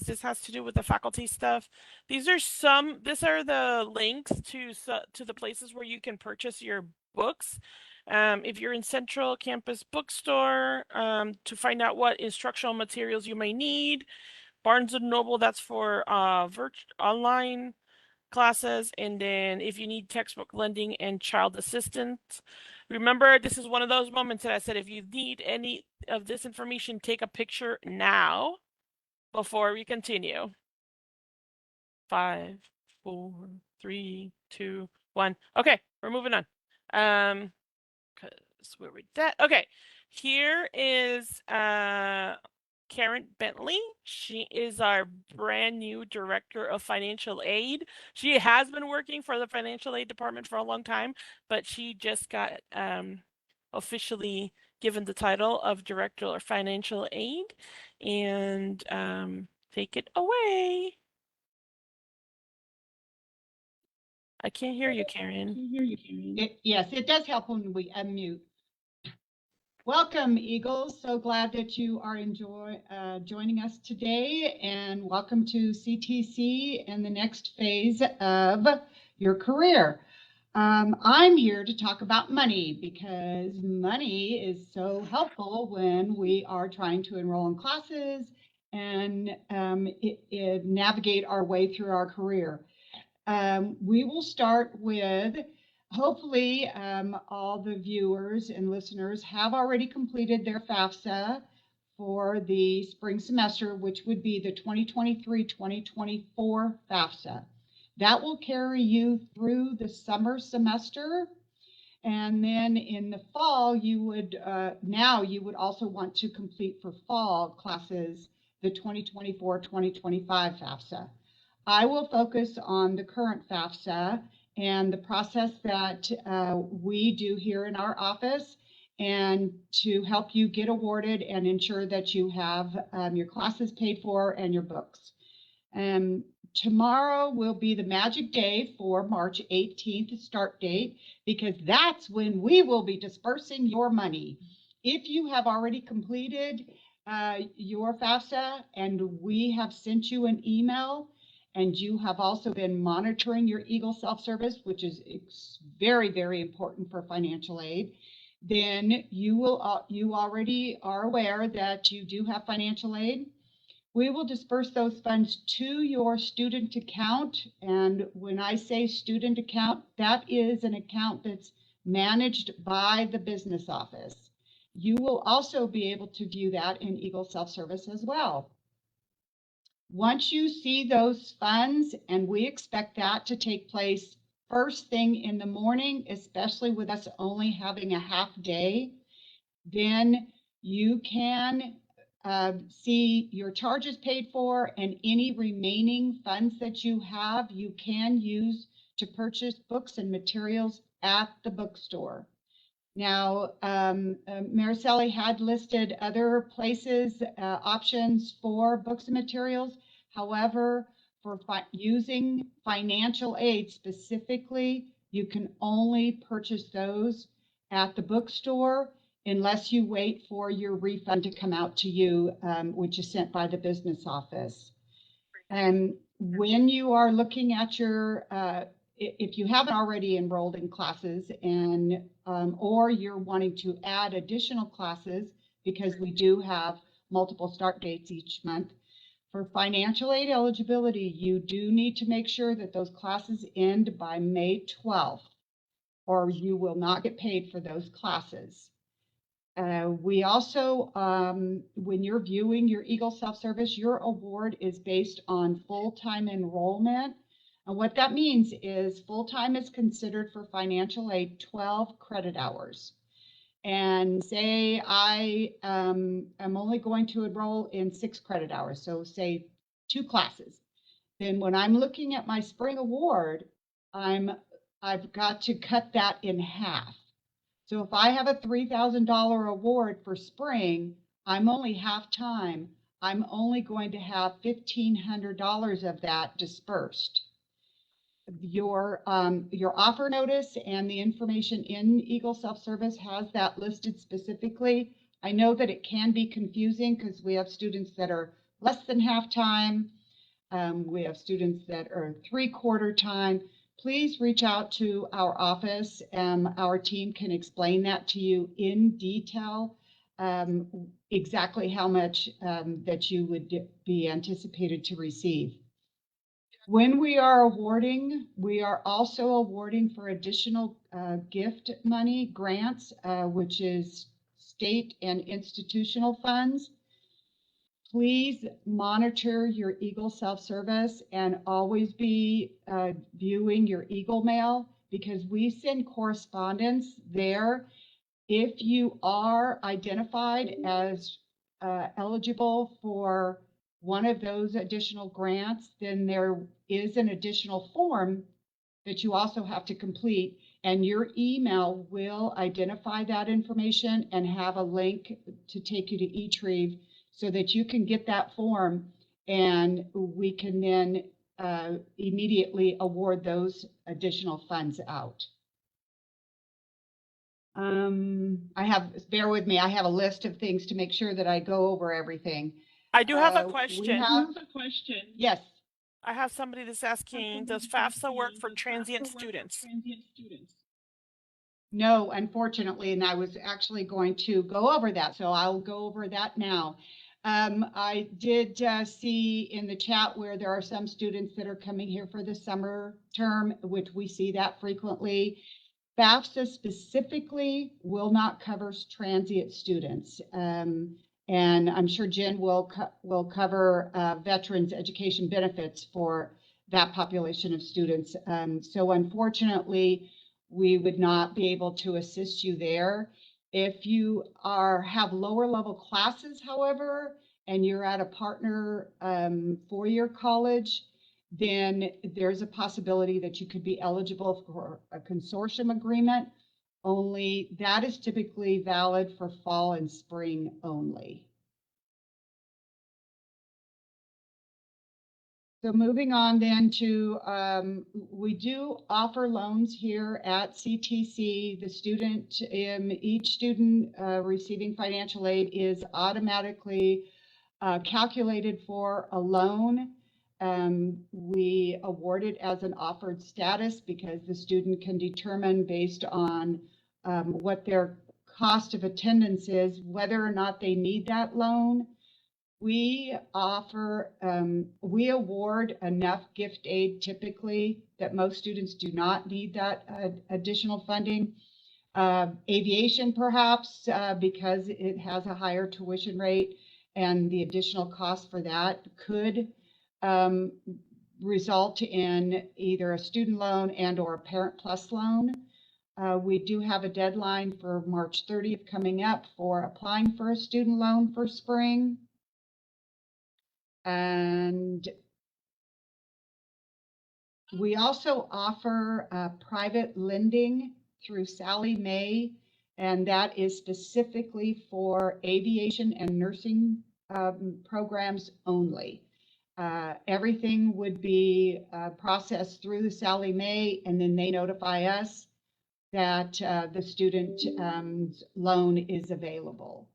this has to do with the faculty stuff. These are the links to the places where you can purchase your books. If you're in Central Campus Bookstore, to find out what instructional materials you may need. Barnes & Noble, that's for online classes. And then if you need textbook lending and child assistance, remember, this is one of those moments that I said, if you need any of this information, take a picture now before we continue. 5, 4, 3, 2, 1. Okay, we're moving on. Because where we at? Okay, here is Karen Bentley. She is our brand new director of financial aid. She has been working for the financial aid department for a long time, but she just got officially given the title of director of financial aid. And take it away. I can't hear you, Karen. Yes, it does help when we unmute. Welcome, Eagles. So glad that you are joining us today, and welcome to CTC and the next phase of your career. I'm here to talk about money because money is so helpful when we are trying to enroll in classes and navigate our way through our career. We will start with, hopefully, all the viewers and listeners have already completed their FAFSA for the spring semester, which would be the 2023-2024 FAFSA. That will carry you through the summer semester. And then in the fall, you would also want to complete for fall classes the 2024-2025 FAFSA. I will focus on the current FAFSA and the process that we do here in our office, and to help you get awarded and ensure that you have your classes paid for and your books. Tomorrow will be the magic day for March 18th start date, because that's when we will be dispersing your money. If you have already completed your FAFSA and we have sent you an email, and you have also been monitoring your Eagle self-service, which is very, very important for financial aid, then you already are aware that you do have financial aid. We will disperse those funds to your student account. And when I say student account, that is an account that's managed by the business office. You will also be able to view that in Eagle Self-Service as well. Once you see those funds, and we expect that to take place first thing in the morning, especially with us only having a half day, then you can see your charges paid for, and any remaining funds that you have, you can use to purchase books and materials at the bookstore. Now, Mariceli had listed other places, options for books and materials. However, for using financial aid specifically, you can only purchase those at the bookstore unless you wait for your refund to come out to you, which is sent by the business office. And when you are looking at your, if you haven't already enrolled in classes, and or you're wanting to add additional classes, because we do have multiple start dates each month, for financial aid eligibility, you do need to make sure that those classes end by May 12th, or you will not get paid for those classes. We also, when you're viewing your Eagle Self-Service, your award is based on full-time enrollment. And what that means is full-time is considered for financial aid 12 credit hours. And say I am only going to enroll in 6 credit hours, so say 2 classes. Then when I'm looking at my spring award, I've got to cut that in half. So if I have a $3,000 award for spring, I'm only half time. I'm only going to have $1,500 of that dispersed. Your offer notice and the information in Eagle Self-Service has that listed specifically. I know that it can be confusing because we have students that are less than half time. We have students that are 3/4 time. Please reach out to our office. Our team can explain that to you in detail, exactly how much that you would be anticipated to receive. When we are awarding, we are also awarding for additional gift money grants, which is state and institutional funds. Please monitor your Eagle Self-Service and always be viewing your Eagle Mail, because we send correspondence there. If you are identified as eligible for one of those additional grants, then there is an additional form that you also have to complete, and your email will identify that information and have a link to take you to eTrieve, so that you can get that form, and we can then immediately award those additional funds out. Bear with me, I have a list of things to make sure that I go over everything. I do have a question. Yes. I have somebody that's asking, does FAFSA work for transient students? No, unfortunately, and I was actually going to go over that, so I'll go over that now. I did see in the chat where there are some students that are coming here for the summer term, which we see that frequently. FAFSA specifically will not cover transient students. And I'm sure Jen will cover veterans education benefits for that population of students. So unfortunately, we would not be able to assist you there. If you have lower level classes, however, and you're at a partner 4-year college, then there's a possibility that you could be eligible for a consortium agreement. Only that is typically valid for fall and spring only. So moving on then to, we do offer loans here at CTC. The student, each student receiving financial aid is automatically calculated for a loan. We award it as an offered status because the student can determine based on what their cost of attendance is, whether or not they need that loan. We award enough gift aid typically that most students do not need that additional funding. Aviation perhaps, because it has a higher tuition rate and the additional cost for that could result in either a student loan and or a Parent Plus loan. We do have a deadline for March 30th coming up for applying for a student loan for spring. And we also offer private lending through Sallie Mae, and that is specifically for aviation and nursing programs only. Everything would be processed through the Sallie Mae, and then they notify us that the student loan is available.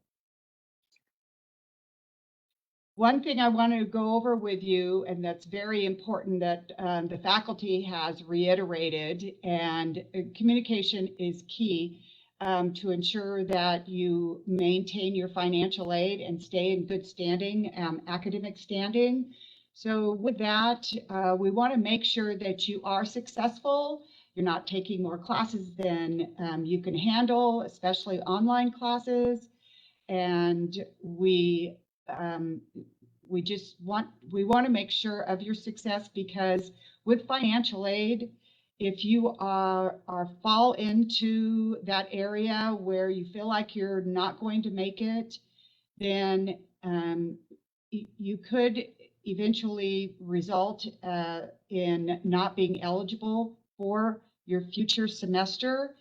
One thing I want to go over with you, and that's very important that the faculty has reiterated, and communication is key to ensure that you maintain your financial aid and stay in good standing, academic standing. So with that, we want to make sure that you are successful. You're not taking more classes than you can handle, especially online classes. And we want to make sure of your success, because with financial aid, if you fall into that area where you feel like you're not going to make it, then you could eventually result in not being eligible for your future semester.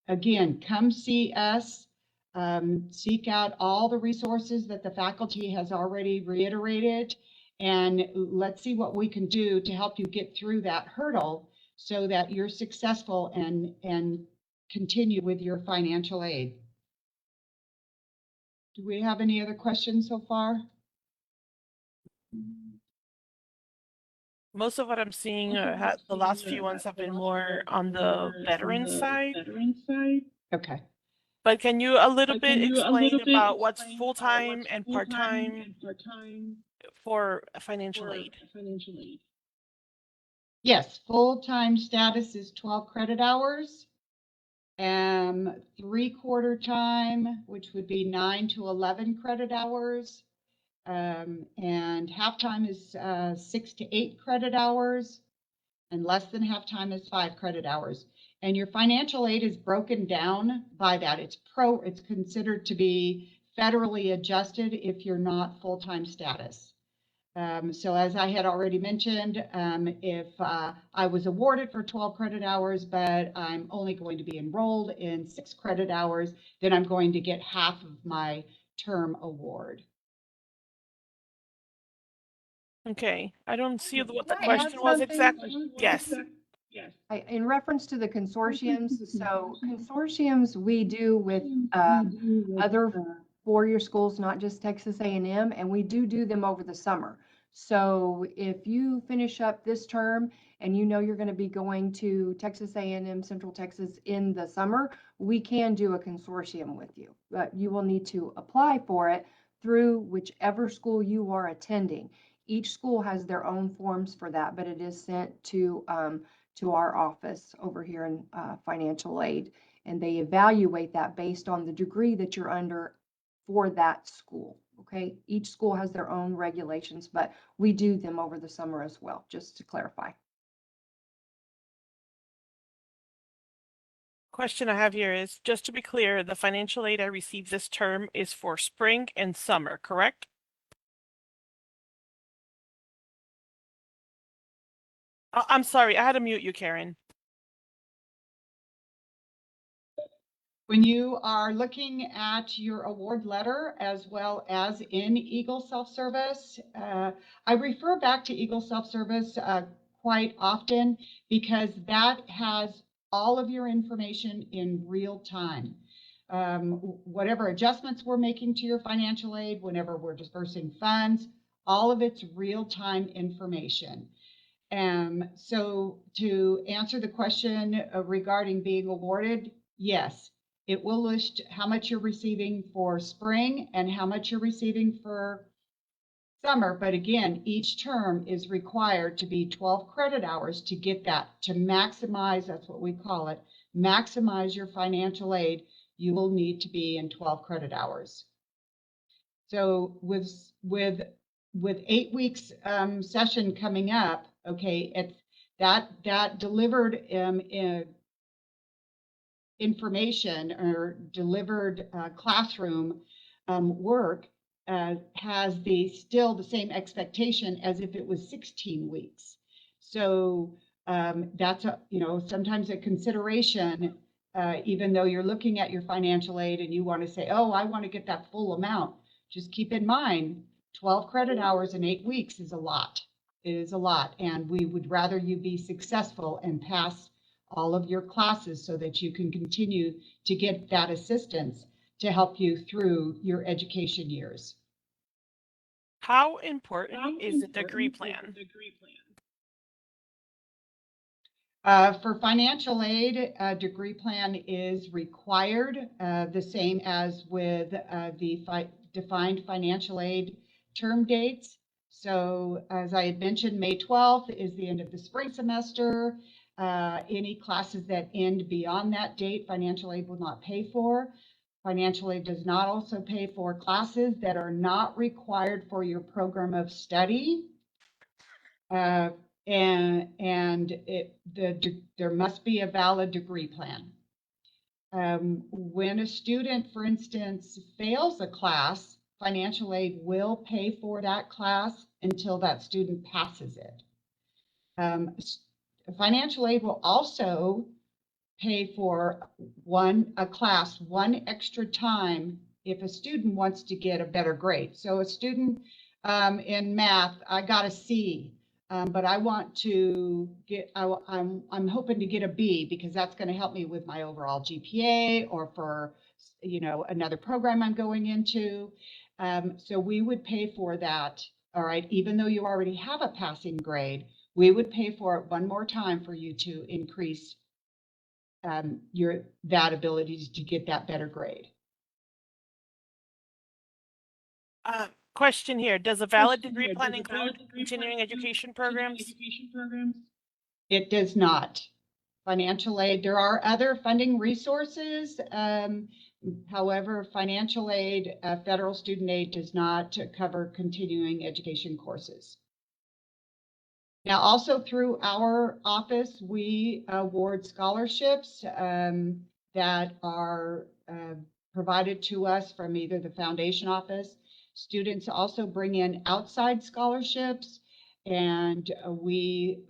Again, come see us. Seek out all the resources that the faculty has already reiterated, and let's see what we can do to help you get through that hurdle so that you're successful and continue with your financial aid. Do we have any other questions so far? Most of what I'm seeing, the last few ones have been more on the veteran side. Okay. But can you a little bit explain about what's full-time and part-time for financial aid? Yes, full-time status is 12 credit hours. 3/4 time, which would be 9 to 11 credit hours. And half-time is 6 to 8 credit hours. And less than half-time is 5 credit hours. And your financial aid is broken down by that. It's considered to be federally adjusted if you're not full-time status. So as I had already mentioned, if I was awarded for 12 credit hours, but I'm only going to be enrolled in 6 credit hours, then I'm going to get half of my term award. Okay, I don't see what the Can I add question was something? exactly. Yes. In reference to the consortiums, so consortiums we do with other four-year schools, not just Texas A&M, and we do them over the summer. So if you finish up this term and you know you're going to be going to Texas A&M Central Texas in the summer, we can do a consortium with you, but you will need to apply for it through whichever school you are attending. Each school has their own forms for that, but it is sent to our office over here in financial aid, and they evaluate that based on the degree that you're under for that school. Okay, each school has their own regulations, but we do them over the summer as well, just to clarify. Question I have here is, just to be clear, the financial aid I received this term is for spring and summer, correct? I'm sorry, I had to mute you, Karen. When you are looking at your award letter as well as in Eagle Self-Service, I refer back to Eagle Self-Service quite often because that has all of your information in real time. Whatever adjustments we're making to your financial aid, whenever we're dispersing funds, all of it's real-time information. So to answer the question regarding being awarded, yes, it will list how much you're receiving for spring and how much you're receiving for summer. But again, each term is required to be 12 credit hours to get that, to maximize, that's what we call it, maximize your financial aid. You will need to be in 12 credit hours. So with 8 weeks session coming up, okay, it's that delivered information or delivered classroom work has still the same expectation as if it was 16 weeks. So that's sometimes a consideration, even though you're looking at your financial aid and you want to say, oh, I want to get that full amount. Just keep in mind, 12 credit hours in 8 weeks is a lot. It is a lot, and we would rather you be successful and pass all of your classes so that you can continue to get that assistance to help you through your education years. How important is a degree plan? For financial aid, a degree plan is required, the same as with the defined financial aid term dates. So as I had mentioned, May 12th is the end of the spring semester. Any classes that end beyond that date, financial aid will not pay for. Financial aid does not also pay for classes that are not required for your program of study. There must be a valid degree plan. When a student, for instance, fails a class, financial aid will pay for that class until that student passes it. Financial aid will also pay for a class one extra time if a student wants to get a better grade. So a student in math, I got a C, but I want to get, I'm hoping to get a B because that's going to help me with my overall GPA or for, another program I'm going into. So we would pay for that. All right, even though you already have a passing grade, we would pay for it one more time for you to increase that ability to get that better grade. Question here, does a valid degree plan include continuing education programs? It does not. Financial aid, there are other funding resources. However, financial aid, federal student aid does not cover continuing education courses. Now, also through our office, we award scholarships that are provided to us from either the foundation office. Students also bring in outside scholarships, and we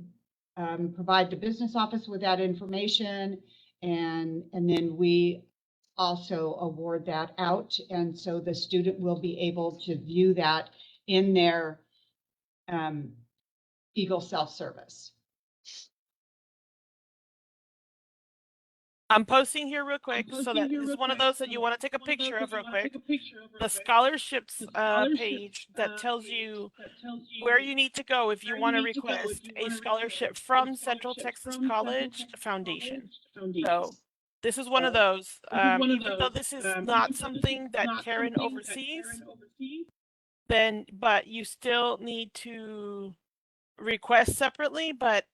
provide the business office with that information, and then we also award that out. And so the student will be able to view that in their Eagle Self-Service. I'm posting here real quick so that this is one of those that you want to take a picture of real quick. The scholarships page that tells you where you need to go if you want to request a scholarship from Central Texas College Foundation. So this is one of those. Even though this is not something that Karen oversees, but you still need to request separately, but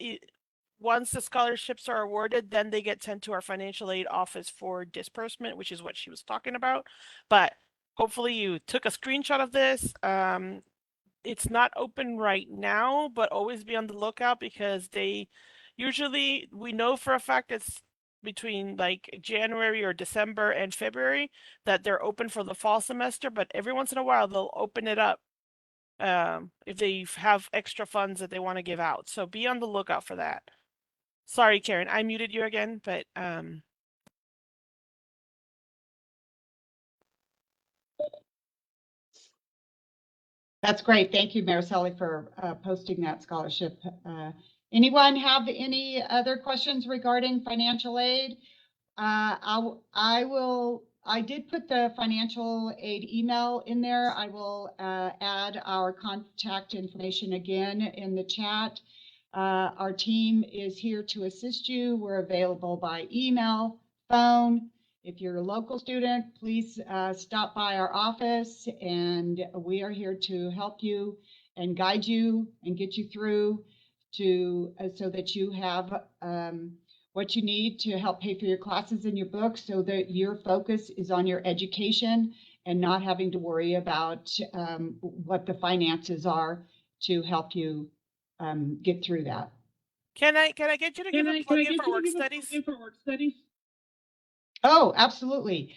once the scholarships are awarded, then they get sent to our financial aid office for disbursement, which is what she was talking about. But hopefully you took a screenshot of this. It's not open right now, but always be on the lookout because we know for a fact it's between like January or December and February that they're open for the fall semester, but every once in a while they'll open it up if they have extra funds that they want to give out. So be on the lookout for that. Sorry, Karen, I muted you again, but That's great. Thank you, Mariceli, for posting that scholarship. Anyone have any other questions regarding financial aid? I did put the financial aid email in there. I will add our contact information again in the chat. Our team is here to assist you. We're available by email, phone. If you're a local student, please stop by our office, and we are here to help you and guide you and get you through to so that you have what you need to help pay for your classes and your books, so that your focus is on your education and not having to worry about what the finances are to help you get through that. can I get you to give a plug-in for work studies? Oh, absolutely.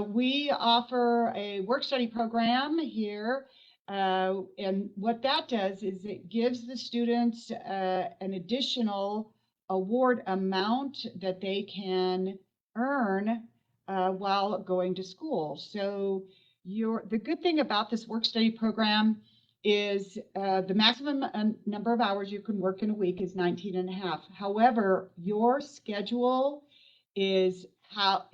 We offer a work study program here. And what that does is it gives the students an additional award amount that they can earn while going to school. So the good thing about this work study program is the maximum number of hours you can work in a week is 19 and a half. However, your schedule is how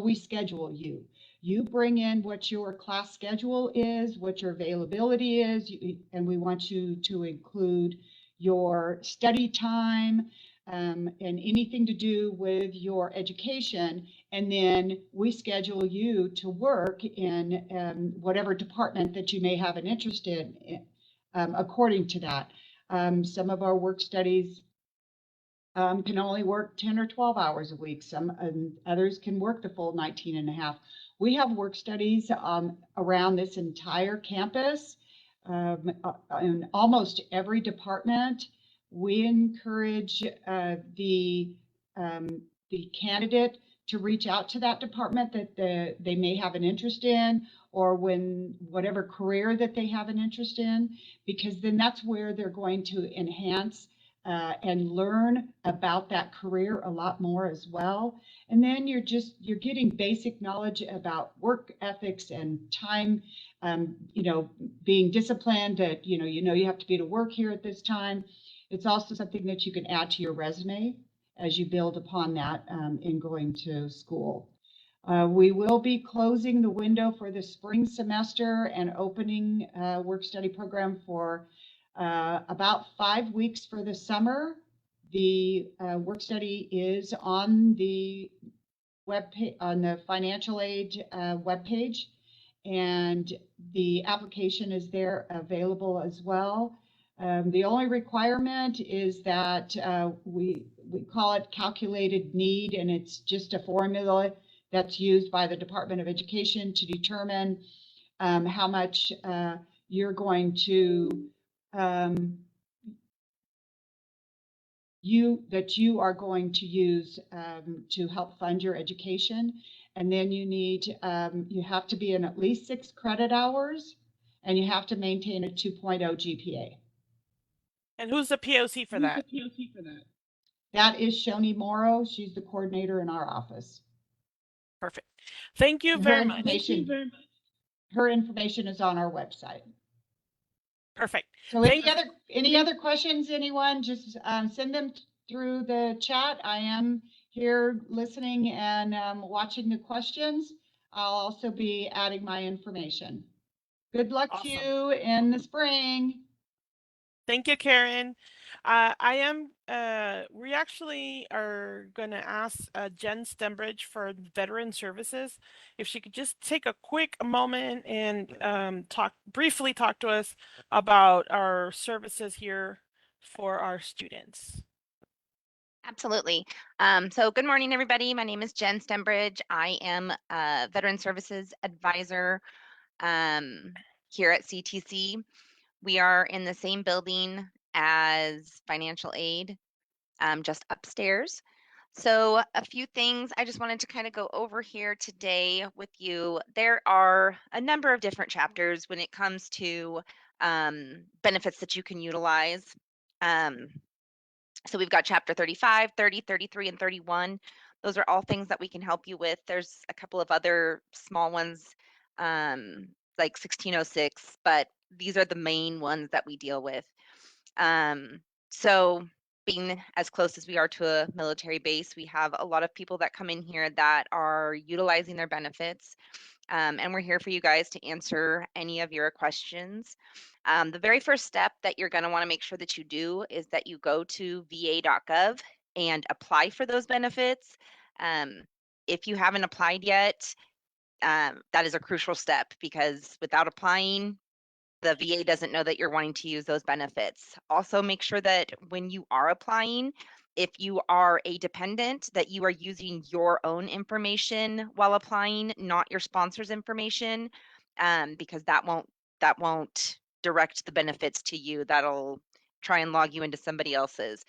we schedule you. You bring in what your class schedule is, what your availability is, and we want you to include your study time and anything to do with your education. And then we schedule you to work in whatever department that you may have an interest in according to that. Some of our work studies can only work 10 or 12 hours a week. Some others can work the full 19 and a half. We have work studies around this entire campus in almost every department. We encourage the candidate to reach out to that department that they may have an interest in, or whatever career that they have an interest in, because then that's where they're going to enhance and learn about that career a lot more as well. And then you're getting basic knowledge about work ethics and time, being disciplined, that you have to be to work here at this time. It's also something that you can add to your resume as you build upon that in going to school. We will be closing the window for the spring semester and opening work study program for about 5 weeks for the summer. The work study is on the on the financial aid webpage, and the application is there available as well. The only requirement is that we call it calculated need, and it's just a formula that's used by the Department of Education to determine how much you're going to you are going to use to help fund your education. And then you have to be in at least 6 credit hours, and you have to maintain a 2.0 GPA. And who's the POC for that? That is Shoni Morrow. She's the coordinator in our office. Perfect. Thank you very much. Her information is on our website. Perfect. So any other questions, anyone, just send them through the chat. I am here listening and watching the questions. I'll also be adding my information. Good luck to you in the spring. Thank you, Karen. We actually are going to ask Jen Stembridge for Veteran Services if she could just take a quick moment and briefly talk to us about our services here for our students. Absolutely. So good morning, everybody. My name is Jen Stembridge. I am a Veteran Services Advisor here at CTC. We are in the same building as financial aid, just upstairs. So, a few things I just wanted to kind of go over here today with you. There are a number of different chapters when it comes to benefits that you can utilize. Um, so, we've got chapter 35, 30, 33, and 31. Those are all things that we can help you with. There's a couple of other small ones, like 1606, but these are the main ones that we deal with. So, being as close as we are to a military base, we have a lot of people that come in here that are utilizing their benefits. And we're here for you guys to answer any of your questions. The very first step that you're going to want to make sure that you do is that you go to va.gov and apply for those benefits. If you haven't applied yet, that is a crucial step because without applying, the VA doesn't know that you're wanting to use those benefits. Also, make sure that when you are applying, if you are a dependent, that you are using your own information while applying, not your sponsor's information, because that won't direct the benefits to you. That'll try and log you into somebody else's.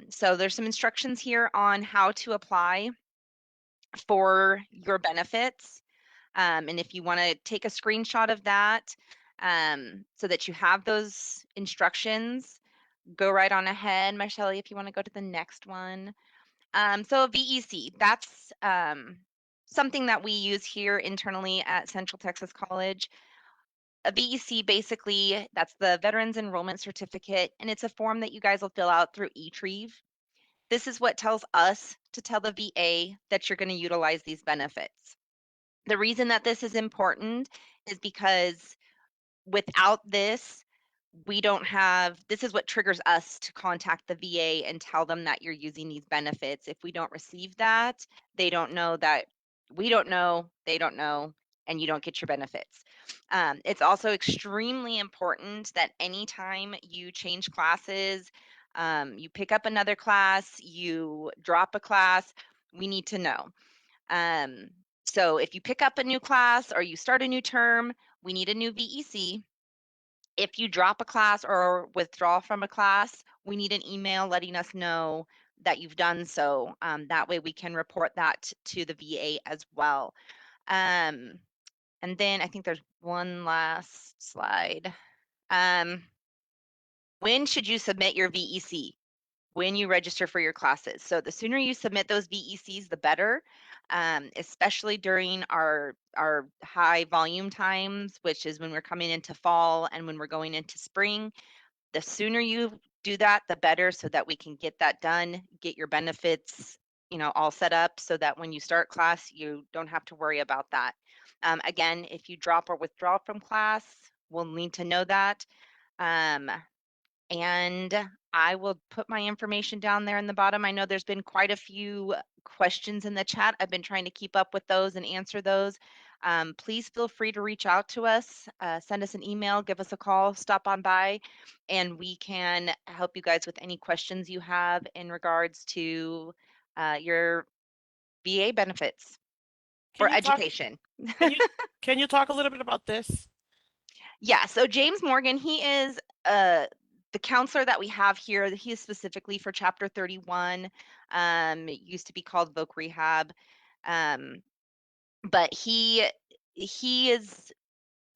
So there's some instructions here on how to apply for your benefits. And if you want to take a screenshot of that so that you have those instructions, go right on ahead. Michelle, if you want to go to the next one. So VEC, that's something that we use here internally at Central Texas College. A VEC, basically, that's the Veterans Enrollment Certificate, and it's a form that you guys will fill out through eTrieve. This is what tells us to tell the VA that you're going to utilize these benefits. The reason that this is important is because without this, we don't have, this is what triggers us to contact the VA and tell them that you're using these benefits. If we don't receive that, they don't know that we don't know, they don't know, and you don't get your benefits. It's also extremely important that anytime you change classes, you pick up another class, you drop a class, we need to know. So if you pick up a new class or you start a new term, we need a new VEC. If you drop a class or withdraw from a class, we need an email letting us know that you've done so. That way we can report that to the VA as well. And then I think there's one last slide. When should you submit your VEC? When you register for your classes. So the sooner you submit those VECs, the better, especially during our high volume times, which is when we're coming into fall and when we're going into spring. The sooner you do that, the better, so that we can get that done, get your benefits, all set up so that when you start class, you don't have to worry about that. Again, if you drop or withdraw from class, we'll need to know that. And I will put my information down there in the bottom. I know there's been quite a few questions in the chat. I've been trying to keep up with those and answer those. Please feel free to reach out to us, send us an email, give us a call, stop on by, and we can help you guys with any questions you have in regards to your VA benefits or education. Can you talk a little bit about this? Yeah, so James Morgan, he is the counselor that we have here. He is specifically for Chapter 31. It used to be called Voc Rehab, but he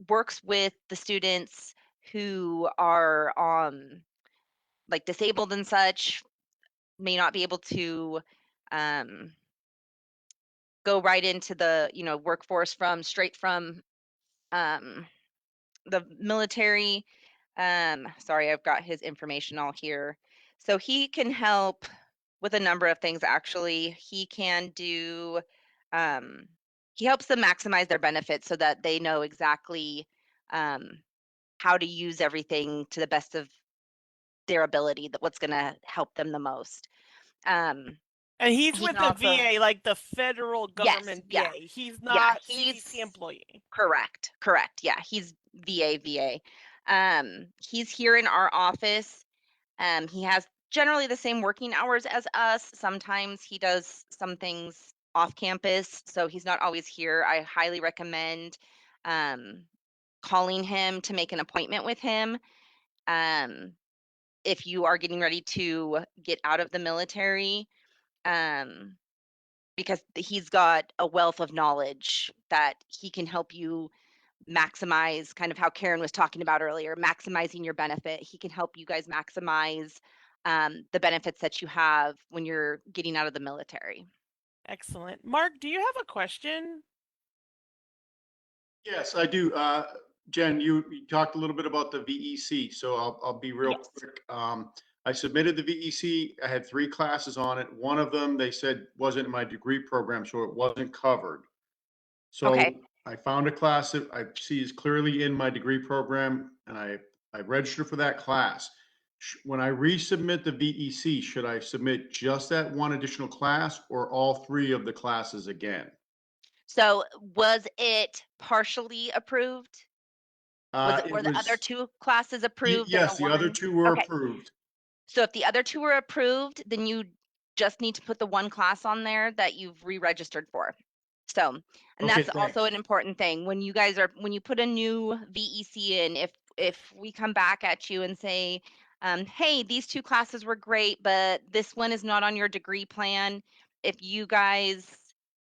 works with the students who are like disabled and such, may not be able to go right into the workforce straight from the military. Sorry, I've got his information all here. So he can help with a number of things, actually. He can do, he helps them maximize their benefits so that they know exactly how to use everything to the best of their ability, that what's going to help them the most. And he's with the VA, like the federal government VA. He's not CTC employee. Correct. Yeah, he's VA. He's here in our office. He has generally the same working hours as us. Sometimes he does some things off campus, so he's not always here. I highly recommend calling him to make an appointment with him. If you are getting ready to get out of the military, because he's got a wealth of knowledge that he can help you maximize, kind of how Karen was talking about earlier, maximizing your benefit. He can help you guys maximize the benefits that you have when you're getting out of the military. Excellent. Mark, do you have a question? Yes, I do. Jen, you talked a little bit about the VEC, so I'll be real Yes. quick. I submitted the VEC. I had 3 classes on it. One of them, they said, wasn't in my degree program, so it wasn't covered. So Okay. I found a class that I see is clearly in my degree program, and I registered for that class. When I resubmit the VEC, should I submit just that one additional class or all 3 of the classes again? So was it partially approved? Were the other was, 2 classes approved and the yes, the other one? 2 were Okay. approved. So if the other 2 were approved, then you just need to put the one class on there that you've re-registered for. So, and Okay, that's also thanks. an important thing when you put a new VEC in, if we come back at you and say, hey, these 2 classes were great, but this one is not on your degree plan. If you guys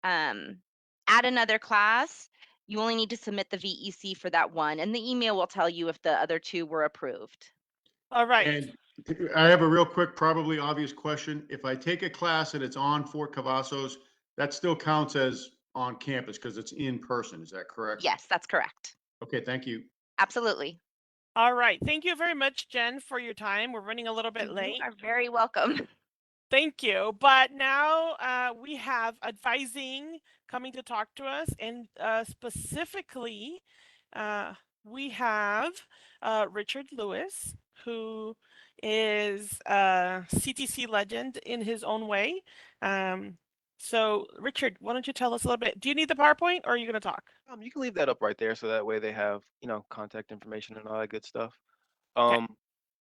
add another class, you only need to submit the VEC for that one, and the email will tell you if the other 2 were approved. All right. And I have a real quick, probably obvious question. If I take a class and it's on Fort Cavazos, that still counts as on campus because it's in person. Is that correct? Yes, that's correct. Okay, thank you. Absolutely. All right. Thank you very much, Jen, for your time. We're running a little bit You late. are very welcome. Thank you. But now we have advising coming to talk to us, and specifically, we have Richard Lewis, who is a CTC legend in his own way. So, Richard, why don't you tell us a little bit? Do you need the PowerPoint, or are you going to talk? You can leave that up right there so that way they have, contact information and all that good stuff. Okay.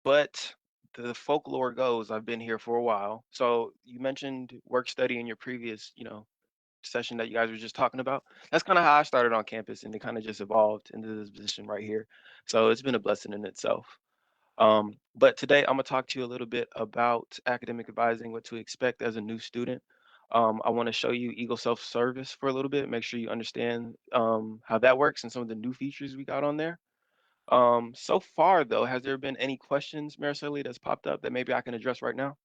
But the folklore goes, I've been here for a while. So you mentioned work study in your previous, session that you guys were just talking about. That's kind of how I started on campus, and it kind of just evolved into this position right here. So it's been a blessing in itself. But today I'm gonna talk to you a little bit about academic advising, what to expect as a new student. I want to show you Eagle Self-Service for a little bit, make sure you understand how that works and some of the new features we got on there. So far though, has there been any questions, Mariceli, that's popped up that maybe I can address right now?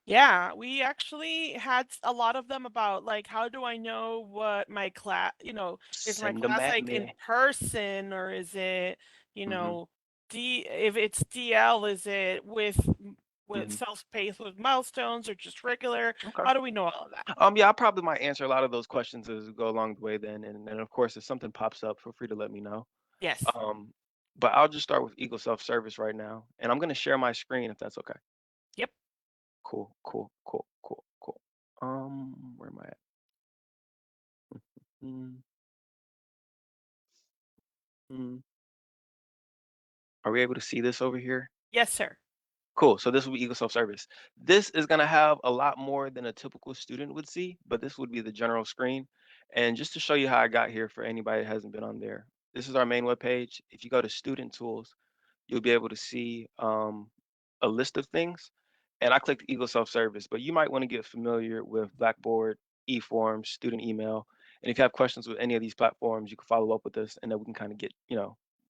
Yeah, we actually had a lot of them about like, how do I know what my class, is my Send them class at like in me. person, or is it, hmm if it's DL, is it with hmm self-paced with milestones or just regular? Okay. How do we know all of that? Yeah, I probably might answer a lot of those questions as we go along the way then. And then of course, if something pops up, feel free to let me know. Yes. Um, but I'll just start with Eagle Self-Service right now. And I'm gonna share my screen if that's okay. Yep. Cool. Where am I at? Mm, mm. Are we able to see this over here? Yes, sir. Cool. So this will be Eagle Self-Service. This is going to have a lot more than a typical student would see, but this would be the general screen. And just to show you how I got here for anybody that hasn't been on there, this is our main web page. If you go to Student Tools, you'll be able to see a list of things. And I clicked Eagle Self-Service, but you might want to get familiar with Blackboard, eForms, student email. And if you have questions with any of these platforms, you can follow up with us and then we can kind of get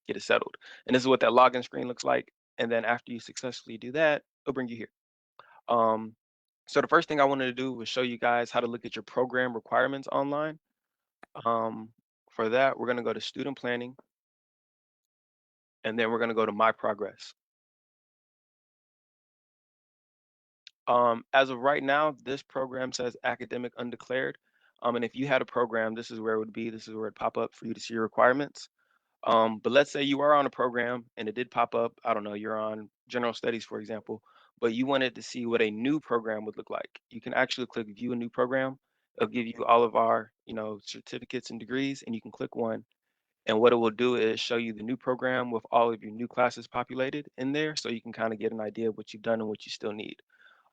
it settled. And this is what that login screen looks like. And then after you successfully do that, it'll bring you here. So the first thing I wanted to do was show you guys how to look at your program requirements online. For that, we're going to go to Student Planning, and then we're going to go to My Progress. As of right now, this program says Academic Undeclared. And if you had a program, this is where it would be. This is where it pop up for you to see your requirements. But let's say you are on a program and it did pop up. I don't know, you're on General Studies, for example, but you wanted to see what a new program would look like. You can actually click View a New Program. It'll give you all of our, certificates and degrees, and you can click one. And what it will do is show you the new program with all of your new classes populated in there, so you can kind of get an idea of what you've done and what you still need.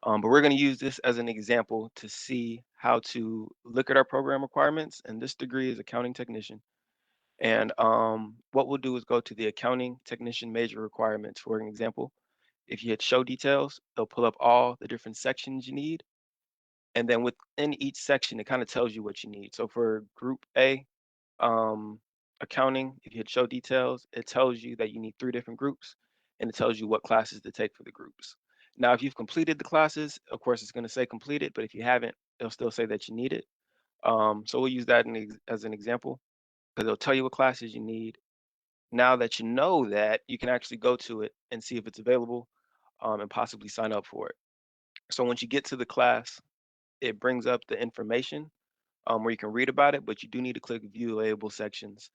But we're going to use this as an example to see how to look at our program requirements. And this degree is Accounting Technician. And what we'll do is go to the Accounting Technician major requirements. For an example, if you hit Show Details, it'll pull up all the different sections you need. And then within each section, it kind of tells you what you need. So for group A, accounting, if you hit show details, it tells you that you need 3 different groups, and it tells you what classes to take for the groups. Now, if you've completed the classes, of course, it's going to say completed, but if you haven't, it'll still say that you need it. So we'll use that as an example because it'll tell you what classes you need. Now that you know that, you can actually go to it and see if it's available, and possibly sign up for it. So once you get to the class, it brings up the information where you can read about it, but you do need to click view available sections.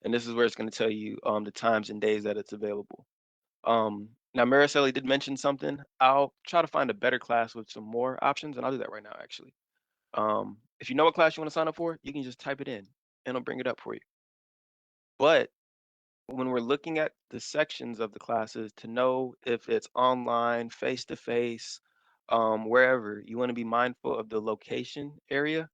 And this is where it's going to tell you the times and days that it's available. Now, Mariceli did mention something. I'll try to find a better class with some more options, and I'll do that right now, actually. If you know what class you want to sign up for, you can just type it in, and it'll bring it up for you. But when we're looking at the sections of the classes to know if it's online, face-to-face, wherever, you want to be mindful of the location area.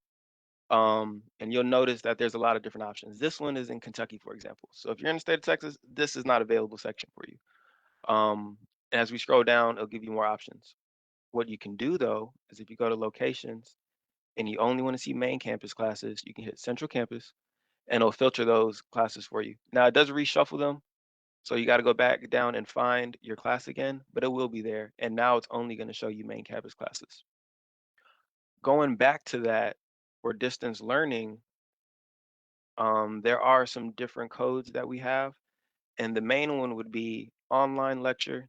And you'll notice that there's a lot of different options. This one is in Kentucky, for example. So if you're in the state of Texas, this is not a available section for you. As we scroll down, it'll give you more options. What you can do though, is if you go to locations and you only want to see main campus classes, you can hit central campus and it'll filter those classes for you. Now it does reshuffle them. So you got to go back down and find your class again, but it will be there. And now it's only going to show you main campus classes. Going back to that, for distance learning, there are some different codes that we have, and the main one would be online lecture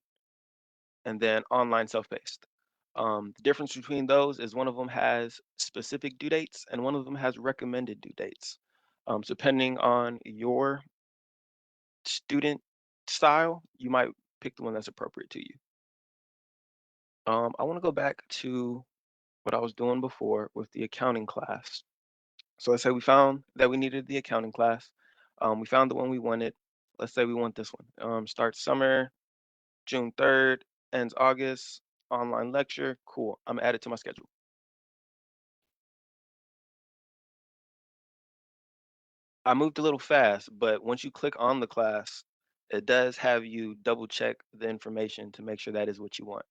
and then online self-paced. The difference between those is one of them has specific due dates and one of them has recommended due dates. So depending on your student style, you might pick the one that's appropriate to you. I want to go back to what I was doing before with the accounting class. So let's say we found that we needed the accounting class. We found the one we wanted. Let's say we want this one. Starts summer, June 3rd, ends August, online lecture. Cool. I'm added to my schedule. I moved a little fast, but once you click on the class, it does have you double check the information to make sure that is what you want.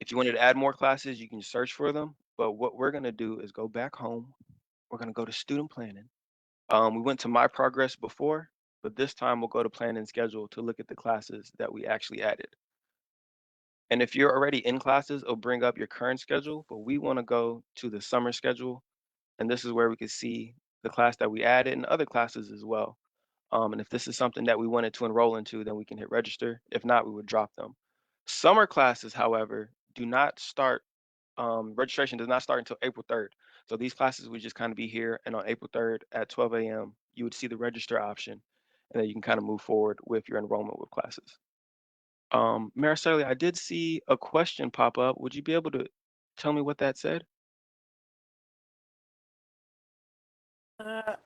If you wanted to add more classes, you can search for them. But what we're going to do is go back home. We're going to go to student planning. We went to my progress before, but this time we'll go to plan and schedule to look at the classes that we actually added. And if you're already in classes, it'll bring up your current schedule, but we want to go to the summer schedule. And this is where we can see the class that we added and other classes as well. And if this is something that we wanted to enroll into, then we can hit register. If not, we would drop them. Summer classes, however, do not start, registration does not start until April 3rd. So these classes would just kind of be here, and on April 3rd at 12 a.m., you would see the register option, and then you can kind of move forward with your enrollment with classes. Mariceli, I did see a question pop up. Would you be able to tell me what that said?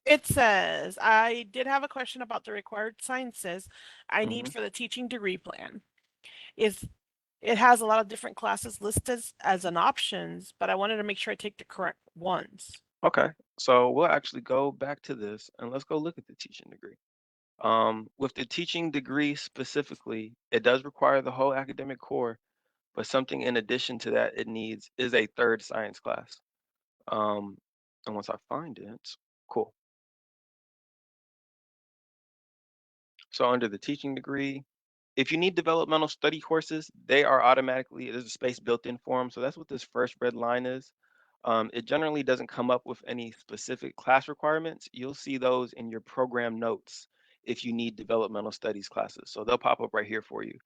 It says, I did have a question about the required sciences I need Mhm. for the teaching degree plan. It has a lot of different classes listed as an options, but I wanted to make sure I take the correct ones. Okay, so we'll actually go back to this and let's go look at the teaching degree. With the teaching degree specifically, it does require the whole academic core, but something in addition to that it needs is a third science class. Um, and once I find it, cool. So under the teaching degree, if you need developmental study courses, they are automatically, there's a space built in for them. So that's what this first red line is. It generally doesn't come up with any specific class requirements. You'll see those in your program notes if you need developmental studies classes. So they'll pop up right here for you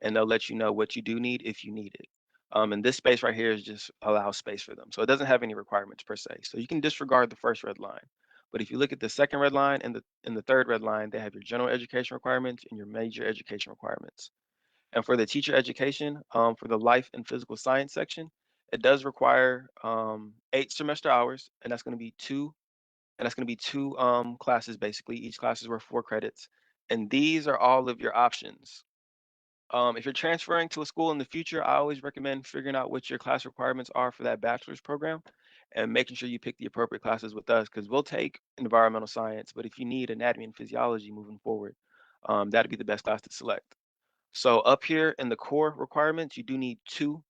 and they'll let you know what you do need if you need it. And this space right here is just allows space for them. So it doesn't have any requirements per se. So you can disregard the first red line. But if you look at the second red line and the third red line, they have your general education requirements and your major education requirements. And for the teacher education, for the life and physical science section, it does require 8 semester hours, and that's going to be two classes basically. Each class is worth 4 credits, and these are all of your options. If you're transferring to a school in the future, I always recommend figuring out what your class requirements are for that bachelor's program and making sure you pick the appropriate classes with us because we'll take environmental science, but if you need anatomy and physiology moving forward, that'd be the best class to select. So up here in the core requirements, you do need 2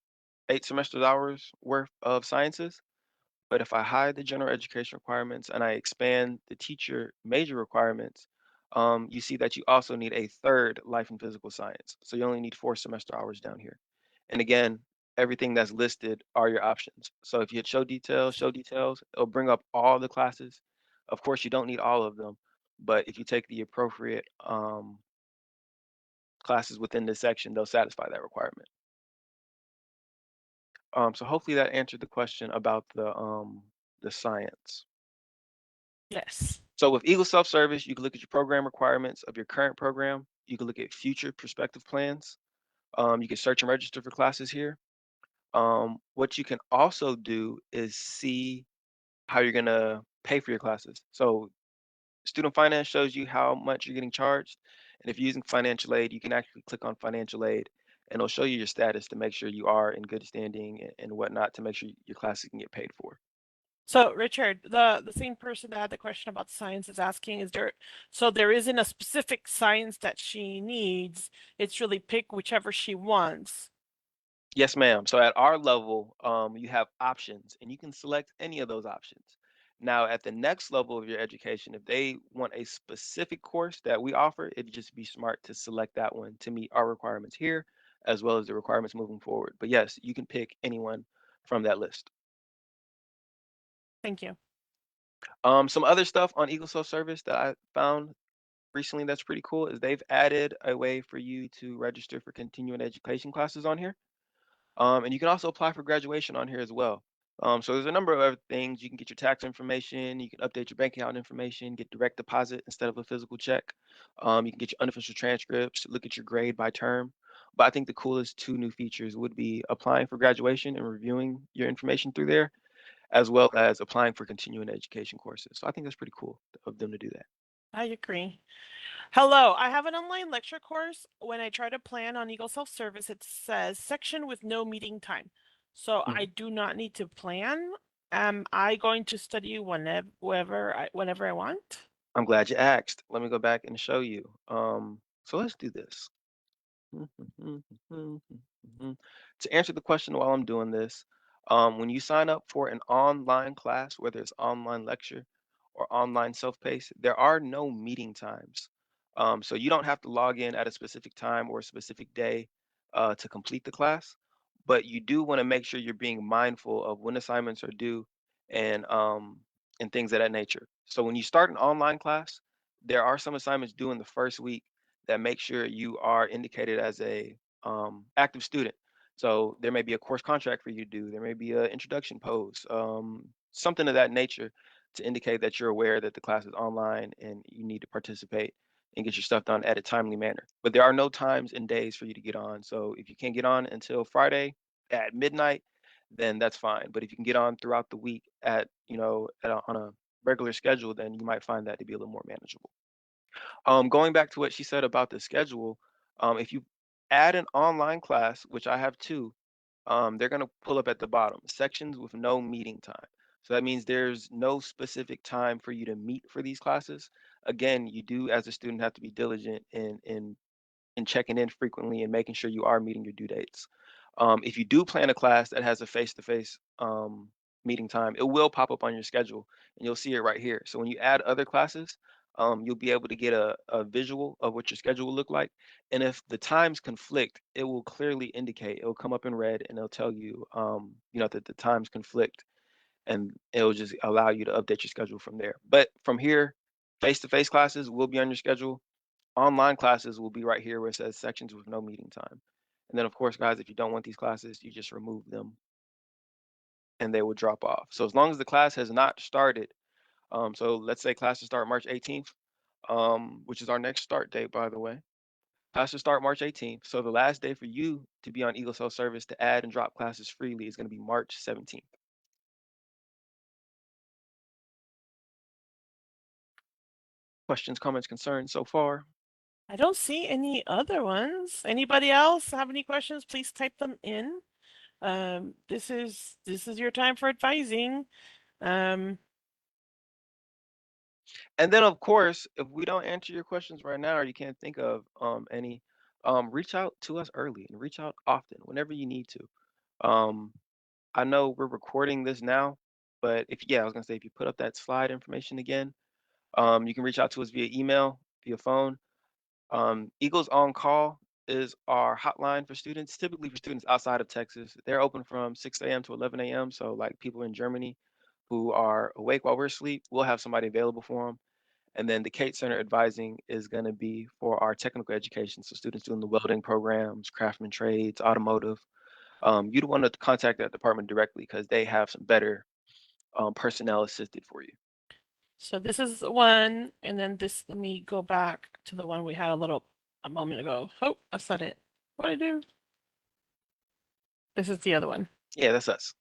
8 semester hours worth of sciences. But if I hide the general education requirements and I expand the teacher major requirements, you see that you also need a third life and physical science. So you only need 4 semester hours down here. And again, everything that's listed are your options. So if you hit show details, it'll bring up all the classes. Of course, you don't need all of them, but if you take the appropriate classes within this section, they'll satisfy that requirement. So hopefully that answered the question about the science. Yes. So with Eagle Self-Service, you can look at your program requirements of your current program. You can look at future prospective plans. You can search and register for classes here. What you can also do is see how you're gonna pay for your classes. So student finance shows you how much you're getting charged. And if you're using financial aid, you can actually click on financial aid and it'll show you your status to make sure you are in good standing and whatnot to make sure your classes can get paid for. So Richard, the same person that had the question about science is asking, so there isn't a specific science that she needs. It's really pick whichever she wants. Yes, ma'am. So at our level, you have options and you can select any of those options. Now, at the next level of your education, if they want a specific course that we offer, it'd just be smart to select that one to meet our requirements here, as well as the requirements moving forward. But yes, you can pick anyone from that list. Thank you. Some other stuff on Eagle Self Service that I found recently that's pretty cool is they've added a way for you to register for continuing education classes on here. And you can also apply for graduation on here as well. So there's a number of other things. You can get your tax information, you can update your bank account information, get direct deposit instead of a physical check. You can get your unofficial transcripts, look at your grade by term. But I think the coolest 2 new features would be applying for graduation and reviewing your information through there, as well as applying for continuing education courses. So I think that's pretty cool of them to do that. I agree. Hello, I have an online lecture course. When I try to plan on Eagle Self-Service, it says section with no meeting time. So I do not need to plan. Am I going to study whenever I want? I'm glad you asked. Let me go back and show you. So let's do this. To answer the question while I'm doing this, when you sign up for an online class, whether it's online lecture or online self-paced, there are no meeting times. So you don't have to log in at a specific time or a specific day to complete the class, but you do want to make sure you're being mindful of when assignments are due and things of that nature. So when you start an online class, there are some assignments due in the first week that make sure you are indicated as a active student. So there may be a course contract for you to do. There may be an introduction pose, something of that nature to indicate that you're aware that the class is online and you need to participate and get your stuff done at a timely manner. But there are no times and days for you to get on. So if you can't get on until Friday at midnight, then that's fine. But if you can get on throughout the week at, on a regular schedule, then you might find that to be a little more manageable. Going back to what she said about the schedule, if you add an online class, which I have 2, they're going to pull up at the bottom, sections with no meeting time. So that means there's no specific time for you to meet for these classes. Again, you do as a student have to be diligent in checking in frequently and making sure you are meeting your due dates. If you do plan a class that has a face-to-face meeting time, it will pop up on your schedule and you'll see it right here. So when you add other classes, you'll be able to get a visual of what your schedule will look like. And if the times conflict, it will clearly indicate, it will come up in red and it'll tell you, that the times conflict and it'll just allow you to update your schedule from there. But from here, face-to-face classes will be on your schedule. Online classes will be right here where it says sections with no meeting time. And then of course, guys, if you don't want these classes, you just remove them and they will drop off. So as long as the class has not started, so let's say classes start March 18th, which is our next start date, by the way. Classes start March 18th. So the last day for you to be on Eagle Self Service to add and drop classes freely is going to be March 17th. Questions, comments, concerns so far? I don't see any other ones. Anybody else have any questions? Please type them in. This is your time for advising. And then of course, if we don't answer your questions right now or you can't think of any, reach out to us early and reach out often whenever you need to. I know we're recording this now, But I was gonna say if you put up that slide information again, you can reach out to us via email, via phone. Eagles on Call is our hotline for students, typically for students outside of Texas. They're open from 6 a.m. to 11 a.m. So, like people in Germany who are awake while we're asleep, we'll have somebody available for them. And then the Kate Center advising is going to be for our technical education. So, students doing the welding programs, craftsman trades, automotive. You'd want to contact that department directly because they have some better personnel assisted for you. So this is the one, and then this, let me go back to the one we had a moment ago. Oh, I said it. What did I do? This is the other one. Yeah, that's us.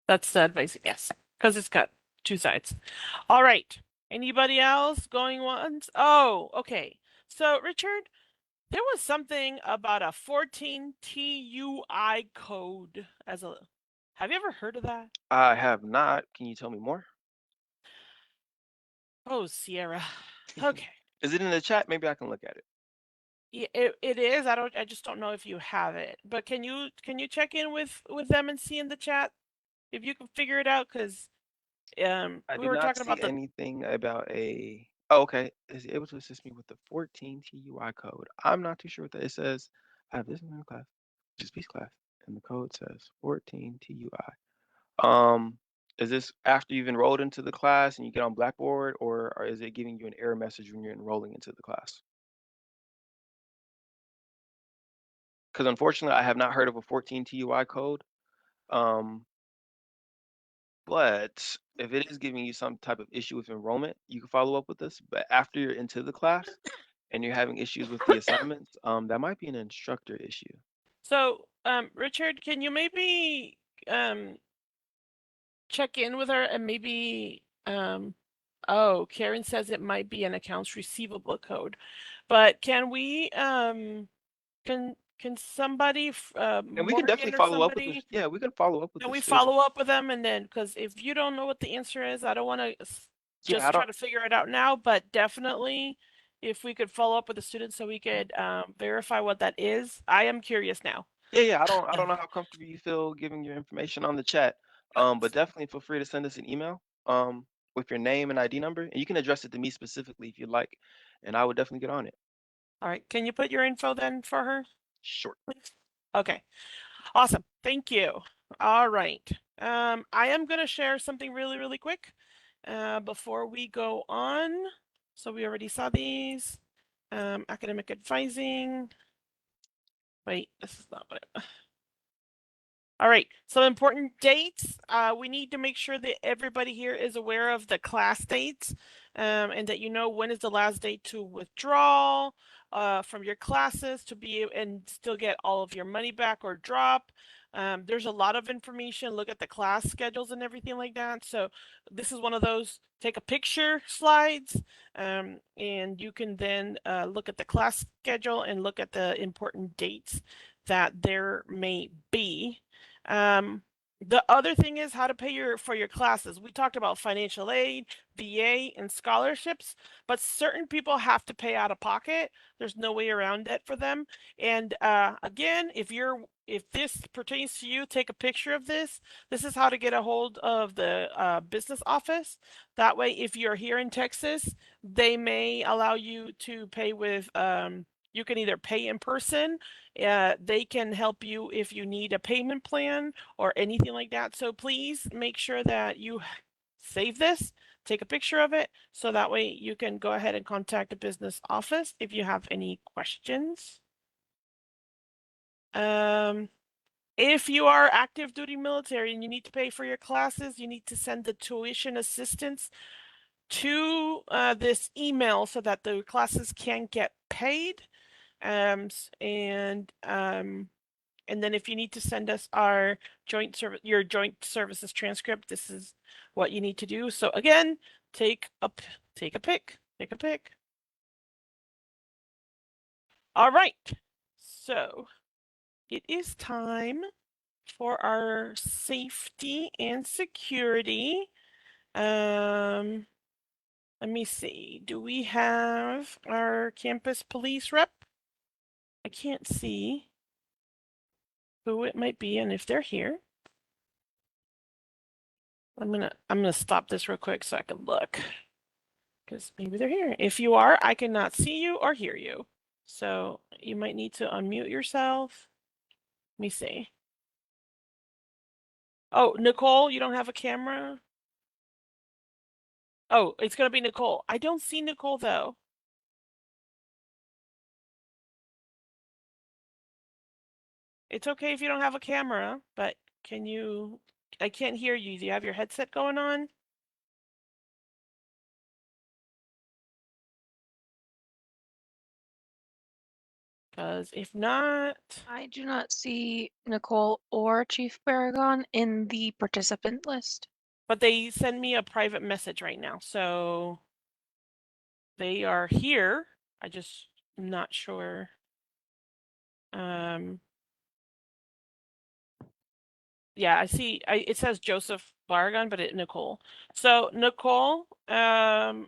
That's the advice, yes, because it's got two sides. All right. Anybody else going once? Oh, okay. So Richard, there was something about a 14 TUI code as a. Have you ever heard of that? I have not. Can you tell me more? Oh, Sierra. Okay. Is it in the chat? Maybe I can look at it. Yeah, it is. I just don't know if you have it. But can you check in with them and see in the chat if you can figure it out? Because I we do were not talking see about the. anything about a. Oh, okay. Is he able to assist me with the 14 TUI code? I'm not too sure what that. It says I have this in class, which is speech class, and the code says 14 TUI. Is this after you've enrolled into the class and you get on Blackboard, or is it giving you an error message when you're enrolling into the class? Because unfortunately, I have not heard of a 14 TUI code. But if it is giving you some type of issue with enrollment, you can follow up with us. But after you're into the class and you're having issues with the assignments, that might be an instructor issue. So, Richard, can you maybe check in with her and maybe oh, Karen says it might be an accounts receivable code. But can we can somebody And we can definitely Morgan or follow up with this. somebody, Yeah, we can follow up with can the we student. follow up with them? And then, because if you don't know what the answer is, I don't want to Yeah, I just try don't. to figure it out now, but definitely if we could follow up with the students so we could verify what that is. I am curious now. Yeah. I don't know how comfortable you feel giving your information on the chat. But definitely feel free to send us an email with your name and ID number, and you can address it to me specifically if you'd like, and I would definitely get on it. All right, can you put your info then for her, Sure. please? Okay, awesome. Thank you. All right. I am going to share something really, really quick before we go on. So we already saw these. Academic advising. Wait, this is not what it. All right, some important dates. We need to make sure that everybody here is aware of the class dates and that you know when is the last date to withdraw from your classes to be and still get all of your money back or drop. There's a lot of information. Look at the class schedules and everything like that. So this is one of those take a picture slides and you can then look at the class schedule and look at the important dates that there may be. The other thing is how to pay for your classes. We talked about financial aid, VA, and scholarships, but certain people have to pay out of pocket. There's no way around it for them. And again, if this pertains to you, take a picture of this. This is how to get a hold of the business office. That way, if you're here in Texas, they may allow you to pay with you can either pay in person. They can help you if you need a payment plan or anything like that. So please make sure that you save this, take a picture of it, so that way you can go ahead and contact the business office if you have any questions. If you are active duty military and you need to pay for your classes, you need to send the tuition assistance to this email so that the classes can get paid. And then if you need to send us our your joint services transcript, this is what you need to do. So again, take a pic. All right. So it is time for our safety and security. Let me see. Do we have our campus police rep? I can't see who it might be and if they're here. I'm gonna stop this real quick so I can look. Because maybe they're here. If you are, I cannot see you or hear you. So you might need to unmute yourself. Let me see. Oh, Nicole, you don't have a camera? Oh, it's gonna be Nicole. I don't see Nicole though. It's okay if you don't have a camera, but can you, I can't hear you. Do you have your headset going on? Because if not, I do not see Nicole or Chief Baragon in the participant list. but they send me a private message right now. So they are here. I just am not sure. Yeah, I see. It says Joseph Baragon, but Nicole. So Nicole, I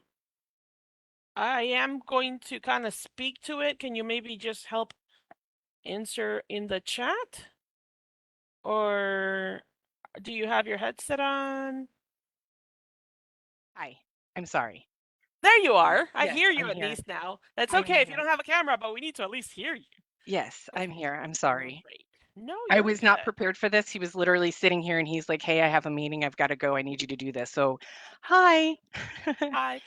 am going to kind of speak to it. Can you maybe just help answer in the chat? Or do you have your headset on? Hi, I'm sorry. There you are. I Yes, hear you I'm at here. least now. That's I'm okay if you here. don't have a camera, but we need to at least hear you. Yes, I'm here. I'm sorry. Great. No, I you're was not good. prepared for this. He was literally sitting here and he's like, "Hey, I have a meeting. I've got to go. I need you to do this." So, hi. Hi.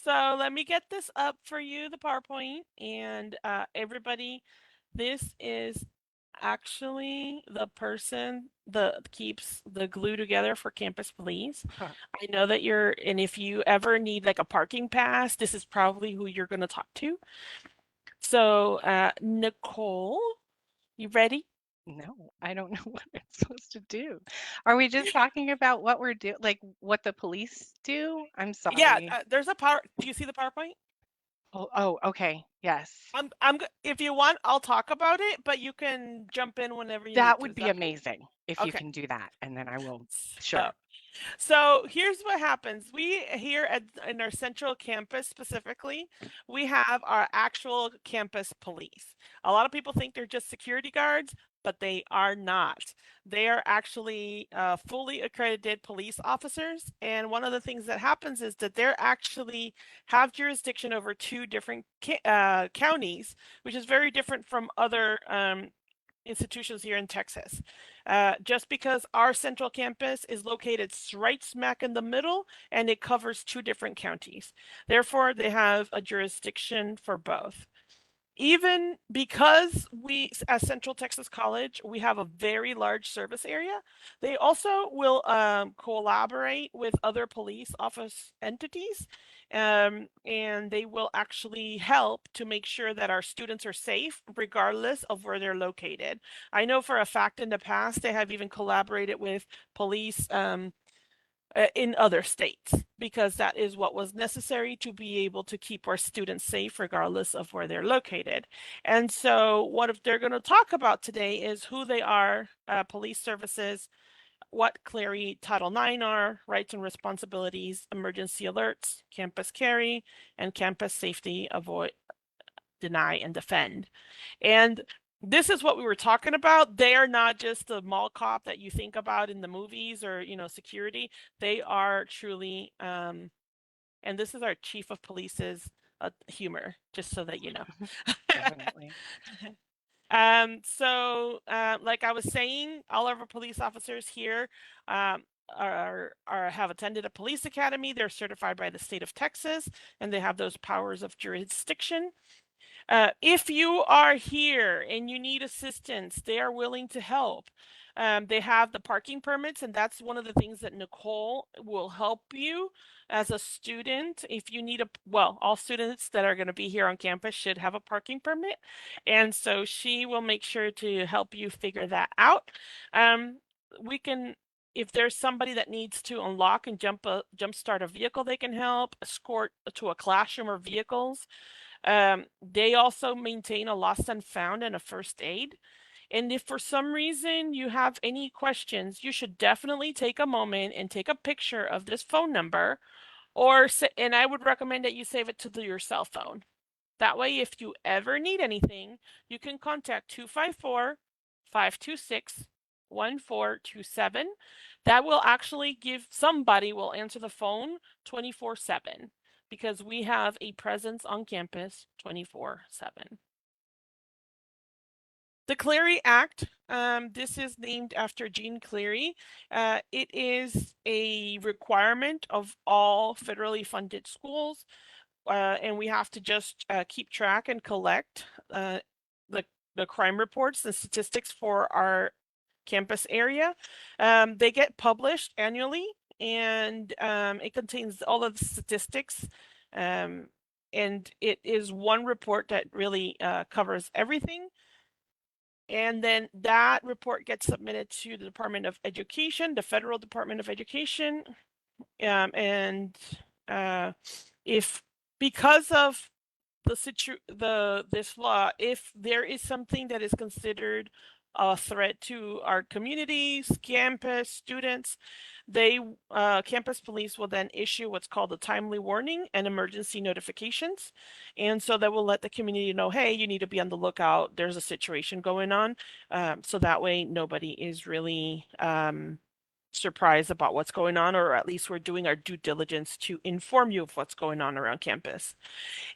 So let me get this up for you, the PowerPoint, and everybody, this is actually the person that keeps the glue together for Campus Police. Huh. I know that and if you ever need like a parking pass, this is probably who you're going to talk to. So, Nicole, you ready? No, I don't know what I'm supposed to do. Are we just talking about what we're doing, like what the police do? I'm Yeah, sorry. there's do you see the PowerPoint? Oh, okay. Yes. If you want, I'll talk about it, but you can jump in whenever you need That to. would Is be that cool? amazing if you Okay. can do that, and then I will. So, Sure. So here's what happens. We here in our central campus specifically, we have our actual campus police. A lot of people think they're just security guards, but they are not. They are actually fully accredited police officers. And one of the things that happens is that they're actually have jurisdiction over two different counties, which is very different from other institutions here in Texas. Just because our central campus is located right smack in the middle and it covers two different counties. Therefore, they have a jurisdiction for both. Even because we, as Central Texas College, we have a very large service area, they also will collaborate with other police office entities, and they will actually help to make sure that our students are safe regardless of where they're located. I know for a fact in the past they have even collaborated with police in other states because that is what was necessary to be able to keep our students safe regardless of where they're located. And so what they're going to talk about today is who they are, police services, what Clery Title IX are, rights and responsibilities, emergency alerts, campus carry, and campus safety, avoid, deny, and defend. And this is what we were talking about. They are not just the mall cop that you think about in the movies or, security. They are truly, and this is our chief of police's humor, just so that you know. Definitely. Like I was saying, all of our police officers here have attended a police academy. They're certified by the state of Texas, and they have those powers of jurisdiction. If you are here and you need assistance, they are willing to help. They have the parking permits, and that's one of the things that Nicole will help you as a student. If you need all students that are going to be here on campus should have a parking permit. And so she will make sure to help you figure that out. If there's somebody that needs to unlock and jumpstart a vehicle, they can help escort to a classroom or vehicles. They also maintain a lost and found and a first aid. And if for some reason you have any questions, you should definitely take a moment and take a picture of this phone number, and I would recommend that you save it to your cell phone. That way, if you ever need anything, you can contact 254-526 1427. That will actually give somebody will answer the phone 24/7 because we have a presence on campus 24/7. The Clery Act, this is named after Jean Clery. It is a requirement of all federally funded schools, and we have to just keep track and collect the crime reports and statistics for our campus area. They get published annually, and it contains all of the statistics. And it is one report that really covers everything. And then that report gets submitted to the Department of Education, the Federal Department of Education. If because of this law, if there is something that is considered a threat to our communities, campus, students, campus police will then issue what's called a timely warning and emergency notifications. And so that will let the community know, hey, you need to be on the lookout. There's a situation going on. So that way nobody is really surprised about what's going on, or at least we're doing our due diligence to inform you of what's going on around campus.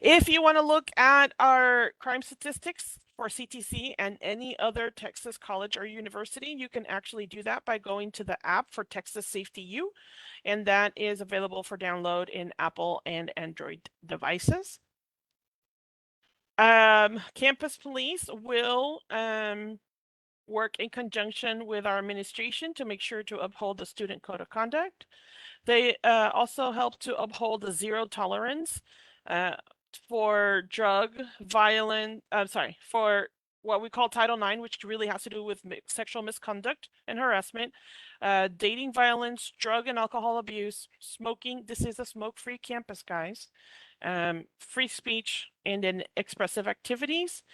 If you want to look at our crime statistics for CTC and any other Texas college or university, you can actually do that by going to the app for Texas Safety U, and that is available for download in Apple and Android devices. Campus police will work in conjunction with our administration to make sure to uphold the student code of conduct. They also help to uphold the zero tolerance for for what we call Title IX, which really has to do with sexual misconduct and harassment, dating violence, drug and alcohol abuse, smoking. This is a smoke-free campus, guys. Free speech, and then expressive activities.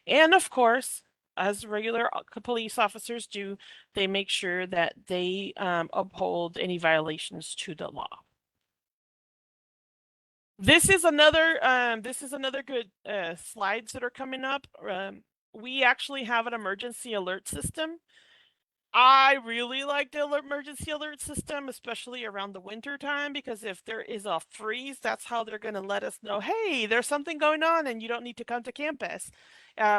And of course, as regular police officers do, they make sure that they uphold any violations to the law. This is another good slides that are coming up. We actually have an emergency alert system. I really like the emergency alert system, especially around the winter time, because if there is a freeze, that's how they're going to let us know, hey, there's something going on and you don't need to come to campus.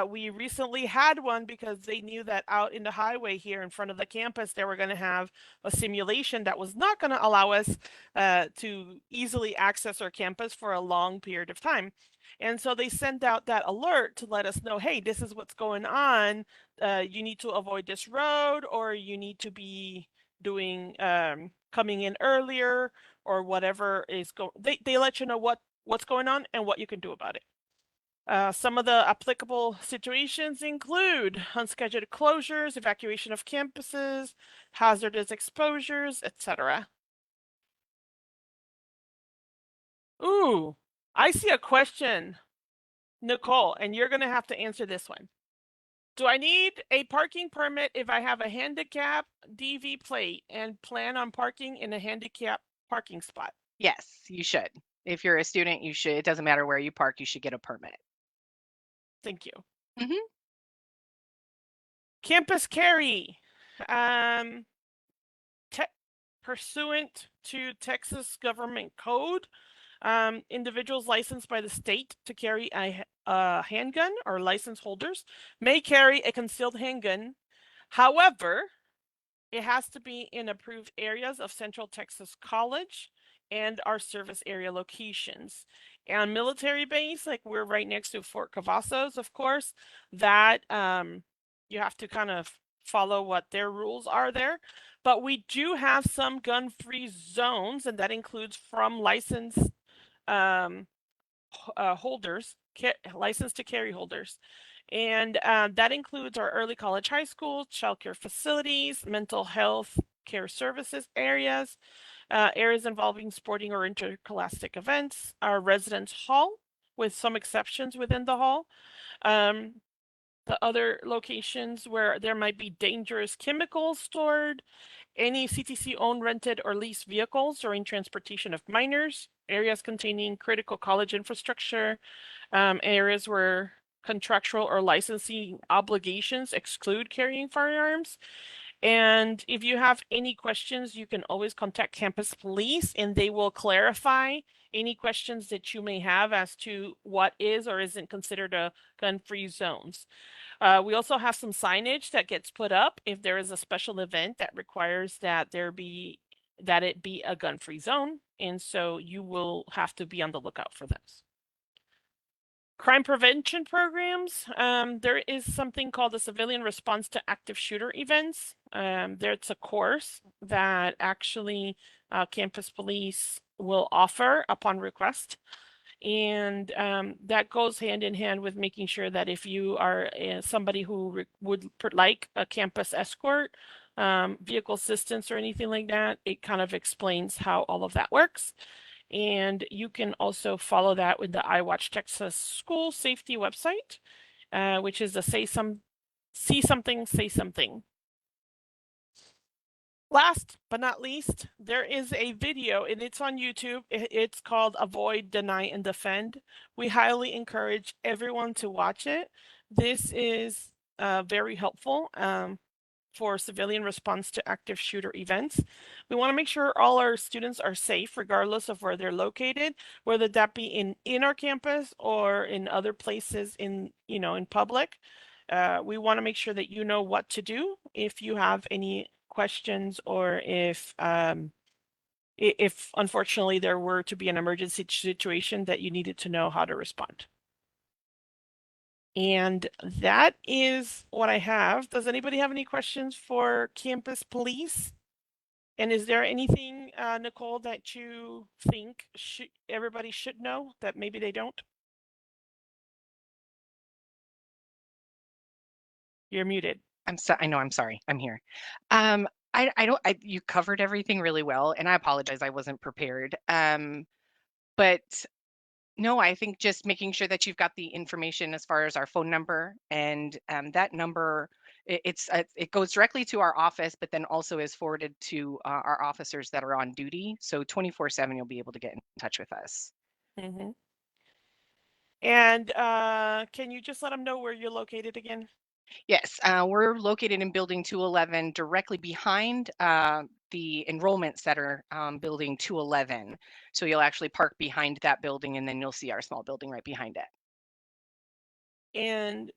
We recently had one because they knew that out in the highway here in front of the campus, they were going to have a simulation that was not going to allow us to easily access our campus for a long period of time. And so they sent out that alert to let us know, hey, this is what's going on. You need to avoid this road, or you need to be doing coming in earlier, or whatever is going. They let you know what's going on and what you can do about it. Some of the applicable situations include unscheduled closures, evacuation of campuses, hazardous exposures, etc. Ooh, I see a question, Nicole, and you're going to have to answer this one. Do I need a parking permit if I have a handicap DV plate and plan on parking in a handicap parking spot? Yes, you should. If you're a student, you should. It doesn't matter where you park, you should get a permit. Thank you. Mhm. Campus carry. Pursuant to Texas government code, individuals licensed by the state to carry a handgun, or license holders, may carry a concealed handgun. However, it has to be in approved areas of Central Texas College and our service area locations. And military base, like we're right next to Fort Cavazos, of course, that you have to kind of follow what their rules are there. But we do have some gun-free zones, and that includes from licensed holders, licensed to carry holders. And that includes our early college high schools, childcare facilities, mental health care services areas, areas involving sporting or interscholastic events, our residence hall, with some exceptions within the hall. The other locations where there might be dangerous chemicals stored, any CTC owned, rented, or leased vehicles during transportation of minors, areas containing critical college infrastructure, areas where contractual or licensing obligations exclude carrying firearms, And if you have any questions, you can always contact campus police and they will clarify any questions that you may have as to what is or isn't considered a gun-free zones. We also have some signage that gets put up if there is a special event that requires that it be a gun-free zone. And so you will have to be on the lookout for those. Crime prevention programs. There is something called the Civilian Response to Active Shooter Events. There's a course that actually campus police will offer upon request. And that goes hand in hand with making sure that if you are somebody who would like a campus escort, vehicle assistance or anything like that, it kind of explains how all of that works. And you can also follow that with the iWatch Texas School Safety website, which is the see something, say something. Last but not least, there is a video and it's on YouTube. It's called Avoid, Deny, and Defend. We highly encourage everyone to watch it. This is very helpful for civilian response to active shooter events. We want to make sure all our students are safe regardless of where they're located, whether that be in our campus or in other places in public. We want to make sure that you know what to do if you have any questions or if unfortunately there were to be an emergency situation that you needed to know how to respond. And that is what I have. Does anybody have any questions for campus police? And is there anything, Nicole, that you think everybody should know that maybe they don't? You're muted. I know, I'm sorry. I'm here. You covered everything really well, and I apologize, I wasn't prepared. But no, I think just making sure that you've got the information as far as our phone number, and that number, it goes directly to our office, but then also is forwarded to our officers that are on duty. So 24/7, you'll be able to get in touch with us. Mm-hmm. And can you just let them know where you're located again? Yes, we're located in Building 211, directly behind the Enrollment Center, Building 211. So you'll actually park behind that building, and then you'll see our small building right behind it. And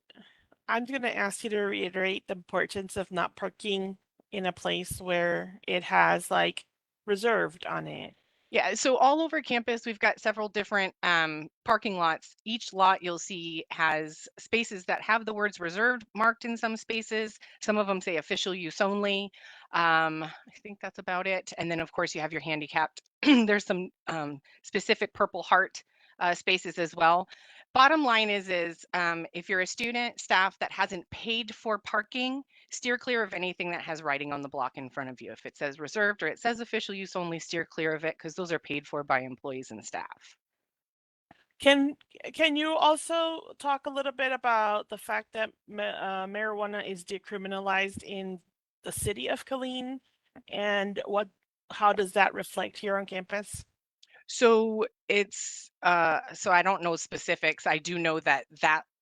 I'm going to ask you to reiterate the importance of not parking in a place where it has like reserved on it. Yeah, so all over campus, we've got several different parking lots. Each lot you'll see has spaces that have the words reserved marked in some spaces. Some of them say official use only. I think that's about it. And then, of course, you have your handicapped. There's some specific Purple Heart spaces as well. Bottom line is if you're a student, staff that hasn't paid for parking, steer clear of anything that has writing on the block in front of you. If it says reserved or it says official use only, steer clear of it because those are paid for by employees and staff. Can you also talk a little bit about the fact that marijuana is decriminalized in the city of Killeen, and how does that reflect here on campus? So it's so I don't know specifics. I do know that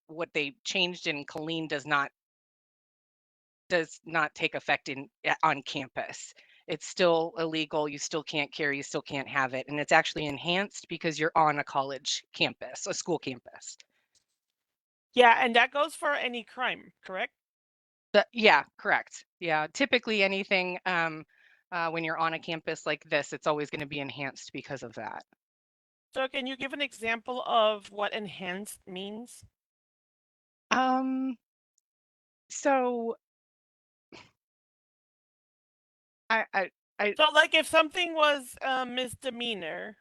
what they changed in Killeen does not take effect on campus. It's still illegal. You still can't carry, you still can't have it. And it's actually enhanced because you're on a college campus, a school campus. Yeah, and that goes for any crime, correct? Yeah, correct. Yeah, typically anything when you're on a campus like this, it's always going to be enhanced because of that. So can you give an example of what enhanced means? So So like if something was a misdemeanor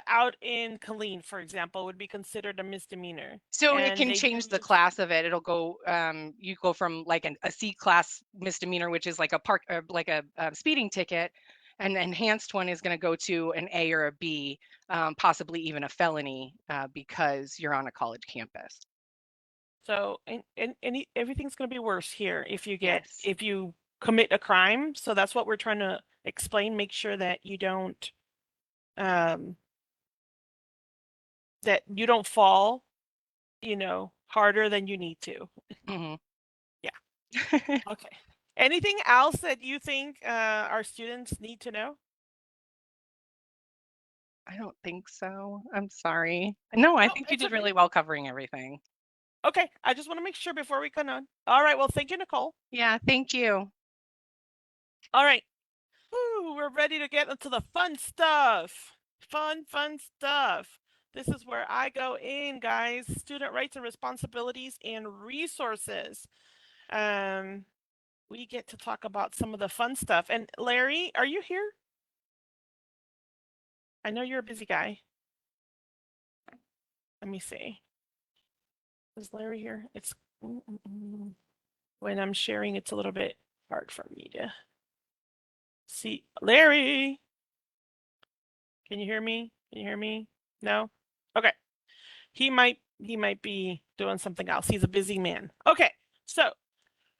out in Killeen, for example, would be considered a misdemeanor. So it can change the class of it. It'll go, you go from like a C class misdemeanor, which is like a speeding ticket. An enhanced one is going to go to an A or a B, possibly even a felony, because you're on a college campus. So everything's going to be worse here if you commit a crime. So that's what we're trying to explain. Make sure that you don't fall, harder than you need to. Mm-hmm. Yeah. Okay. Anything else that you think our students need to know? I don't think so. I'm sorry. No, I No, think you it's did okay. really well covering everything. Okay, I just want to make sure before we come on. All right, well, thank you, Nicole. Yeah, thank you. All right. Woo, we're ready to get into the fun stuff. Fun stuff. This is where I go in, guys. Student rights and responsibilities and resources. We get to talk about some of the fun stuff. And Larry, are you here? I know you're a busy guy. Let me see. Is Larry here? It's when I'm sharing, it's a little bit hard for me to see. Larry, can you hear me? Can you hear me? No? Okay. He might be doing something else. He's a busy man. Okay. So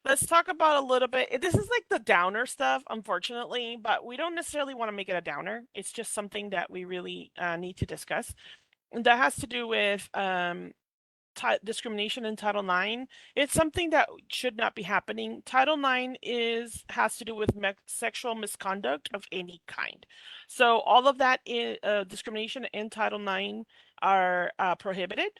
let's talk about a little bit. This is like the downer stuff, unfortunately, but we don't necessarily want to make it a downer. It's just something that we really need to discuss. And that has to do with discrimination in Title IX. It's something that should not be happening. Title IX has to do with sexual misconduct of any kind. So all of that discrimination in Title IX are prohibited.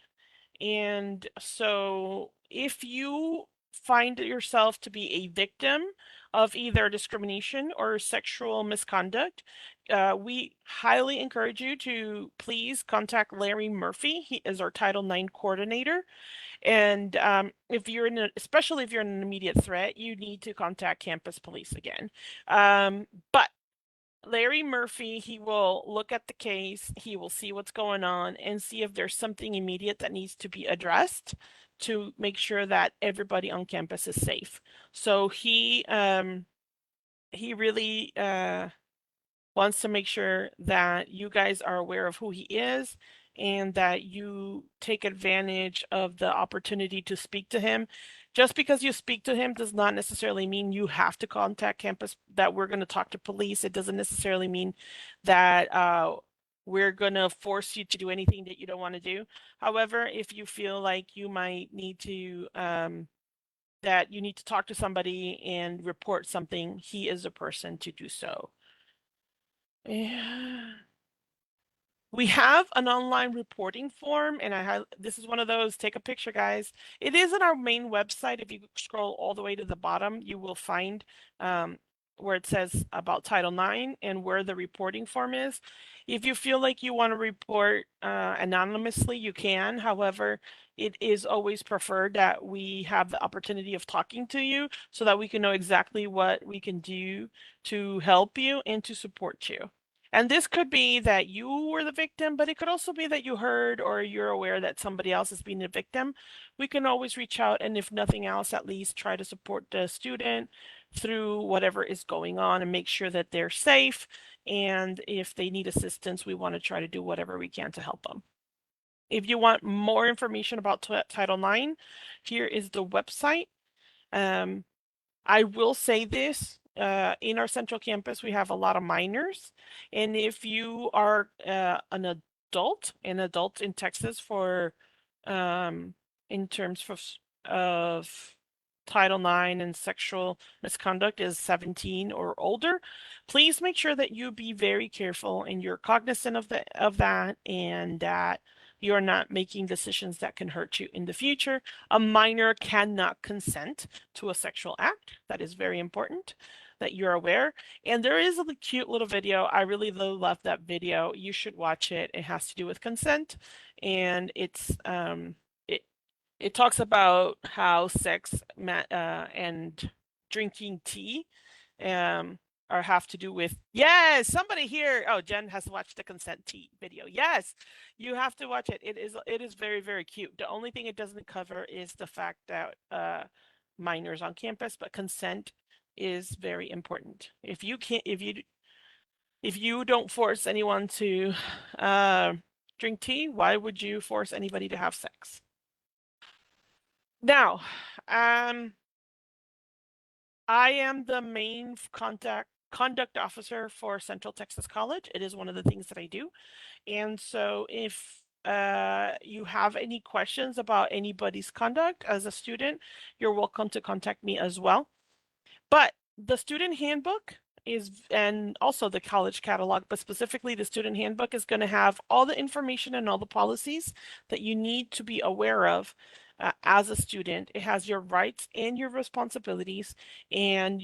And so if you find yourself to be a victim of either discrimination or sexual misconduct, we highly encourage you to please contact Larry Murphy. He is our Title IX coordinator. And if you're especially if you're in an immediate threat, you need to contact campus police again. But Larry Murphy, he will look at the case, he will see what's going on and see if there's something immediate that needs to be addressed to make sure that everybody on campus is safe. So he really wants to make sure that you guys are aware of who he is and that you take advantage of the opportunity to speak to him. Just because you speak to him does not necessarily mean you have to contact campus, that we're going to talk to police. It doesn't necessarily mean that we're going to force you to do anything that you don't want to do. However, if you feel like you might need to that you need to talk to somebody and report something, he is a person to do so. Yeah. We have an online reporting form, and this is one of those, take a picture, guys. It is on our main website. If you scroll all the way to the bottom, you will find where it says about Title IX and where the reporting form is. If you feel like you want to report anonymously, you can. However, it is always preferred that we have the opportunity of talking to you so that we can know exactly what we can do to help you and to support you. And this could be that you were the victim, but it could also be that you heard or you're aware that somebody else is being a victim. We can always reach out and if nothing else, at least try to support the student through whatever is going on and make sure that they're safe. And if they need assistance, we want to try to do whatever we can to help them. If you want more information about Title IX, here is the website. I will say this, in our central campus, we have a lot of minors. And if you are an adult in Texas for, in terms of Title IX and sexual misconduct is 17 or older, please make sure that you be very careful and you're cognizant of that and that you're not making decisions that can hurt you in the future. A minor cannot consent to a sexual act. That is very important that you're aware. And there is a cute little video. I really love that video. You should watch it. It has to do with consent. And it talks about how sex and drinking tea or have to do with, yes, somebody here. Oh, Jen has watched the consent tea video. Yes, you have to watch it. It is very, very cute. The only thing it doesn't cover is the fact that minors on campus, but consent is very important. If you don't force anyone to drink tea, why would you force anybody to have sex? Now, I am the main conduct officer for Central Texas College. It is one of the things that I do. And so if you have any questions about anybody's conduct as a student, you're welcome to contact me as well. But the student handbook and also the college catalog, but specifically the student handbook is going to have all the information and all the policies that you need to be aware of as a student. It has your rights and your responsibilities, and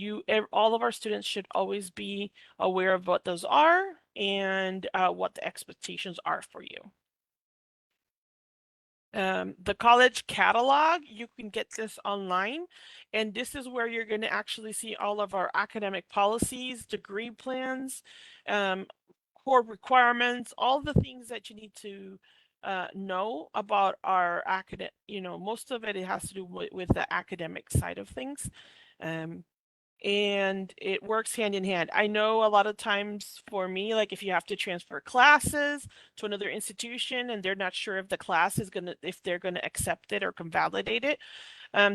all of our students should always be aware of what those are and what the expectations are for you. The college catalog, you can get this online, and this is where you're going to actually see all of our academic policies, degree plans, core requirements, all the things that you need to know about our academic, most of it has to do with the academic side of things. And it works hand in hand. I know a lot of times for me, like if you have to transfer classes to another institution and they're not sure if the class is if they're gonna accept it or can validate it,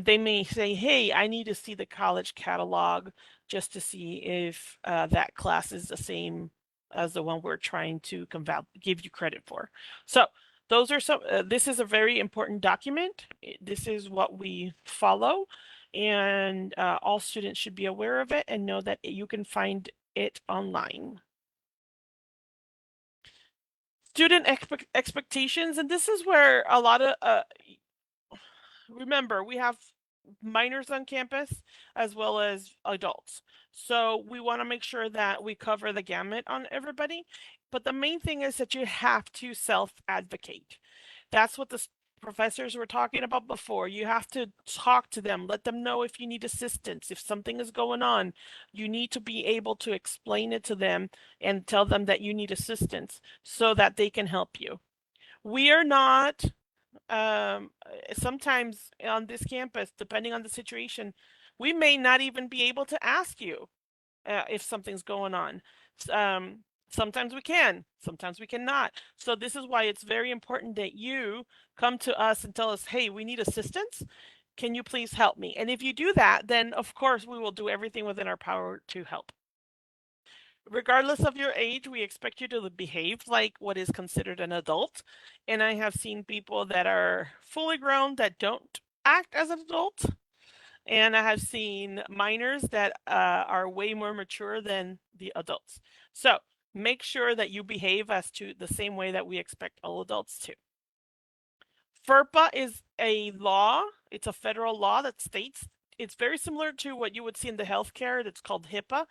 they may say, hey, I need to see the college catalog just to see if that class is the same as the one we're trying to give you credit for. So those are this is a very important document. This is what we follow, and all students should be aware of it and know that you can find it online. Student expectations, and this is where a lot of, remember, we have minors on campus as well as adults. So we want to make sure that we cover the gamut on everybody. But the main thing is that you have to self-advocate. That's what the professors were talking about before. You have to talk to them, let them know if you need assistance, if something is going on. You need to be able to explain it to them and tell them that you need assistance so that they can help you. We are not, sometimes on this campus, depending on the situation, we may not even be able to ask you if something's going on. Sometimes we can, sometimes we cannot. So this is why it's very important that you come to us and tell us, hey, we need assistance. Can you please help me? And if you do that, then of course we will do everything within our power to help. Regardless of your age, we expect you to behave like what is considered an adult. And I have seen people that are fully grown that don't act as an adult. And I have seen minors that are way more mature than the adults. So make sure that you behave as to the same way that we expect all adults to. FERPA is a law. It's a federal law that states, it's very similar to what you would see in the healthcare. That's called HIPAA.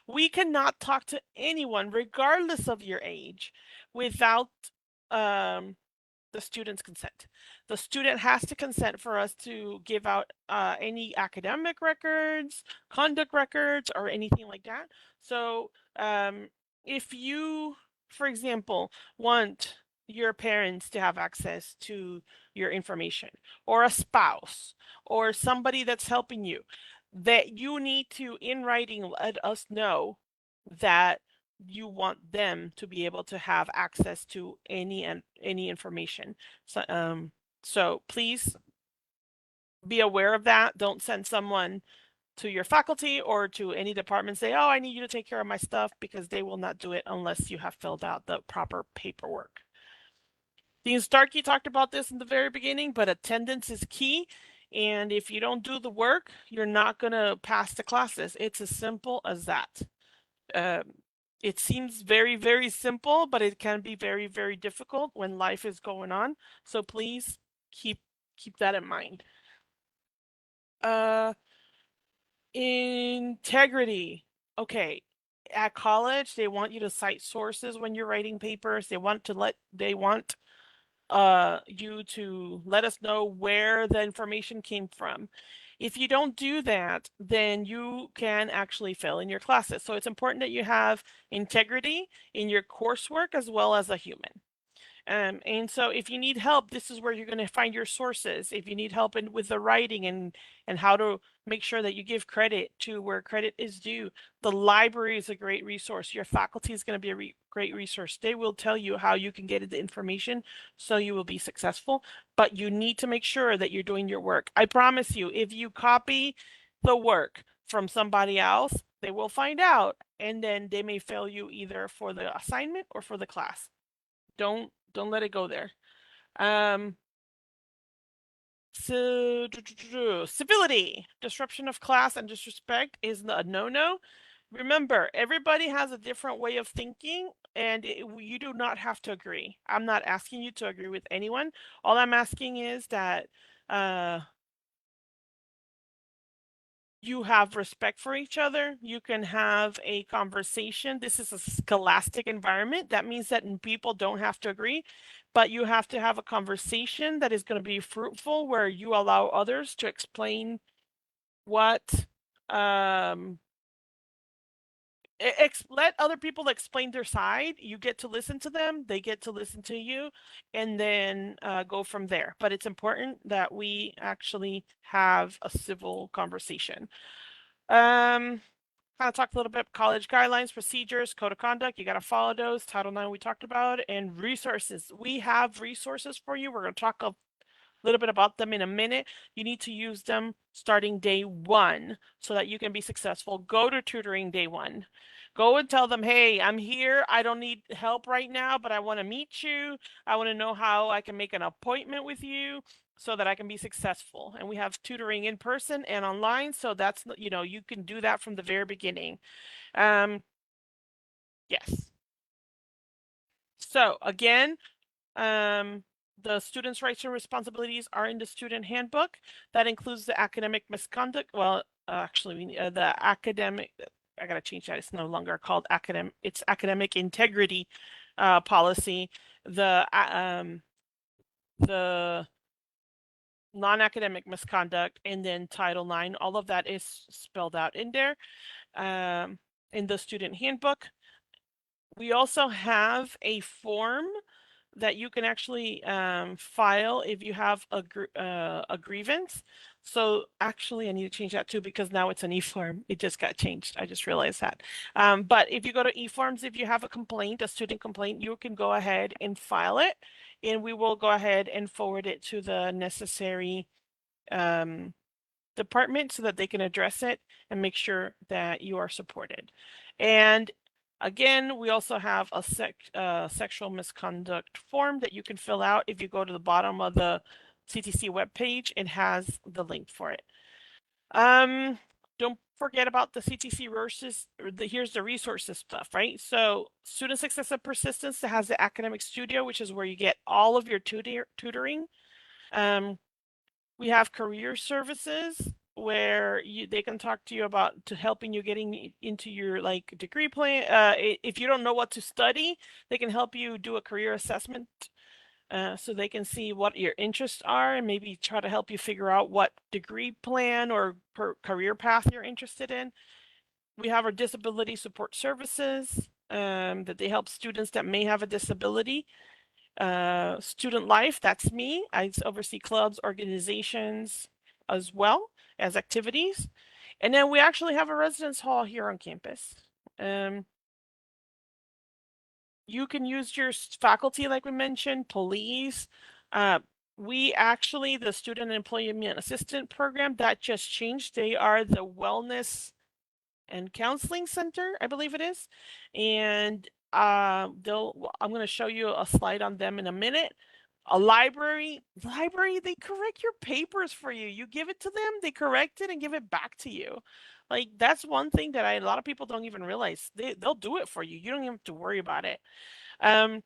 We cannot talk to anyone, regardless of your age, without the student's consent. The student has to consent for us to give out any academic records, conduct records, or anything like that. So if you, for example, want your parents to have access to your information, or a spouse, or somebody that's helping you, that you need to, in writing, let us know that you want them to be able to have access to any information. So please be aware of that. Don't send someone to your faculty or to any department, say, oh, I need you to take care of my stuff, because they will not do it unless you have filled out the proper paperwork. Dean Starkey talked about this in the very beginning, but attendance is key. And if you don't do the work, you're not going to pass the classes. It's as simple as that. It seems very, very simple, but it can be very, very difficult when life is going on. So please keep that in mind. Integrity. Okay. At college, they want you to cite sources when you're writing papers. They want you to let us know where the information came from. If you don't do that, then you can actually fail in your classes. So it's important that you have integrity in your coursework as well as a human. And so if you need help, this is where you're going to find your sources. If you need help with the writing and how to make sure that you give credit to where credit is due, the library is a great resource. Your faculty is going to be a great resource. They will tell you how you can get the information so you will be successful, but you need to make sure that you're doing your work. I promise you, if you copy the work from somebody else, they will find out, and then they may fail you either for the assignment or for the class. Don't let it go there. So, civility, disruption of class and disrespect is a no-no. Remember, everybody has a different way of thinking, and you do not have to agree. I'm not asking you to agree with anyone. All I'm asking is that you have respect for each other. You can have a conversation. This is a scholastic environment. That means that people don't have to agree, but you have to have a conversation that is going to be fruitful, where you allow others to explain what let other people explain their side. You get to listen to them, they get to listen to you, and then go from there. But it's important that we actually have a civil conversation. Kind of talked a little bit college guidelines, procedures, code of conduct. You got to follow those. Title IX we talked about, and resources. We have resources for you. We're going to talk a little bit about them in a minute. You need to use them starting day one so that you can be successful. Go to tutoring day one. Go and tell them, hey, I'm here. I don't need help right now, but I want to meet you. I want to know how I can make an appointment with you so that I can be successful. And we have tutoring in person and online. So that's, you can do that from the very beginning. Yes. So again, the students' rights and responsibilities are in the student handbook. That includes the academic misconduct. Well, actually, the academic, I got to change that. It's no longer called academic. It's academic integrity policy. The non-academic misconduct, and then Title IX. All of that is spelled out in there in the student handbook. We also have a form that you can actually file if you have a grievance. So actually, I need to change that too, because now it's an e-form. It just got changed. I just realized that. But if you go to e-forms, if you have a complaint, a student complaint, you can go ahead and file it, and we will go ahead and forward it to the necessary department so that they can address it and make sure that you are supported. And again, we also have a sexual misconduct form that you can fill out. If you go to the bottom of the CTC webpage, it has the link for it. Don't forget about the CTC resources. Here's the resources stuff, right? So student success and persistence that has the academic studio, which is where you get all of your tutoring. We have career services where they can talk to you about helping you getting into your degree plan. If you don't know what to study, they can help you do a career assessment so they can see what your interests are and maybe try to help you figure out what degree plan or career path you're interested in. We have our disability support services that they help students that may have a disability. Student life, that's me. I oversee clubs, organizations, as well as activities. And then we actually have a residence hall here on campus. You can use your faculty, like we mentioned, police. We actually, the Student Employment Assistant Program, that just changed. They are the Wellness and Counseling Center, I believe it is. And I'm going to show you a slide on them in a minute. A library, they correct your papers for you. You give it to them, they correct it and give it back to you. Like, that's one thing that a lot of people don't even realize. They'll do it for you. You don't even have to worry about it. And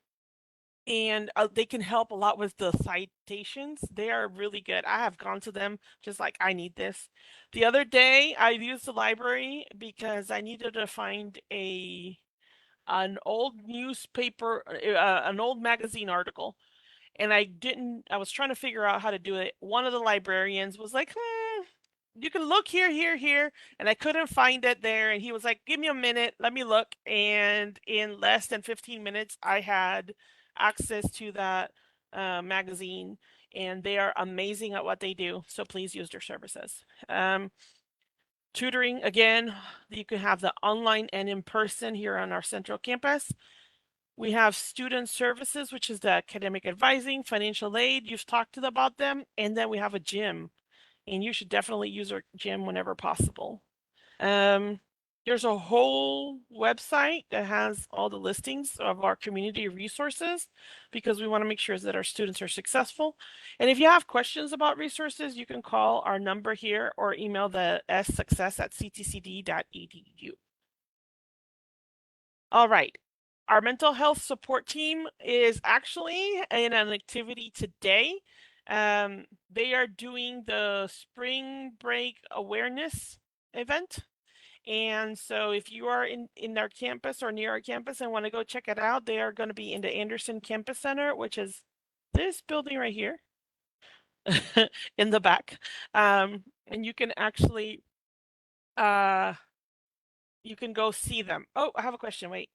they can help a lot with the citations. They are really good. I have gone to them just like, I need this. The other day, I used the library because I needed to find an old newspaper, an old magazine article. And I was trying to figure out how to do it. One of the librarians was like, you can look here, here, here. And I couldn't find it there. And he was like, give me a minute, let me look. And in less than 15 minutes, I had access to that magazine. And they are amazing at what they do. So please use their services. Tutoring, again, you can have the online and in person here on our central campus. We have student services, which is the academic advising, financial aid. You've talked about them. And then we have a gym. And you should definitely use our gym whenever possible. There's a whole website that has all the listings of our community resources because we want to make sure that our students are successful. And if you have questions about resources, you can call our number here or email the ssuccess@ctcd.edu. All right. Our mental health support team is actually in an activity today. They are doing the spring break awareness event. And so if you are in our campus or near our campus and want to go check it out, they are going to be in the Anderson Campus Center, which is this building right here in the back. And you can actually, you can go see them. Oh, I have a question. Wait.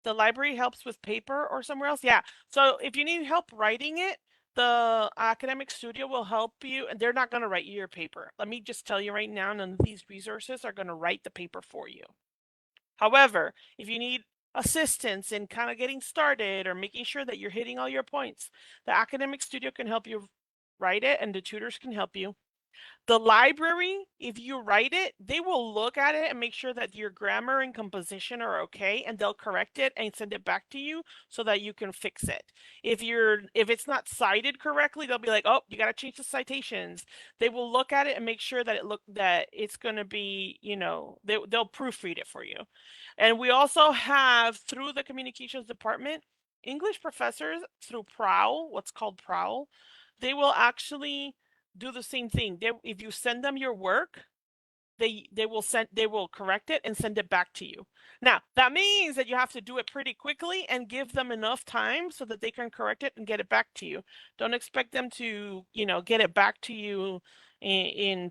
The library helps with paper or somewhere else? Yeah. So if you need help writing it, the academic studio will help you, and they're not going to write you your paper. Let me just tell you right now, none of these resources are going to write the paper for you. However, if you need assistance in kind of getting started or making sure that you're hitting all your points, the academic studio can help you write it, and the tutors can help you. The library, if you write it, they will look at it and make sure that your grammar and composition are okay, and they'll correct it and send it back to you so that you can fix it. If it's not cited correctly, they'll be like, "Oh, you got to change the citations." They will look at it and make sure that it's going to be, they'll proofread it for you. And we also have, through the communications department, English professors through Prowl, what's called Prowl, they will actually do the same thing. If you send them your work, they will correct it and send it back to you. Now, that means that you have to do it pretty quickly and give them enough time so that they can correct it and get it back to you. Don't expect them to, get it back to you in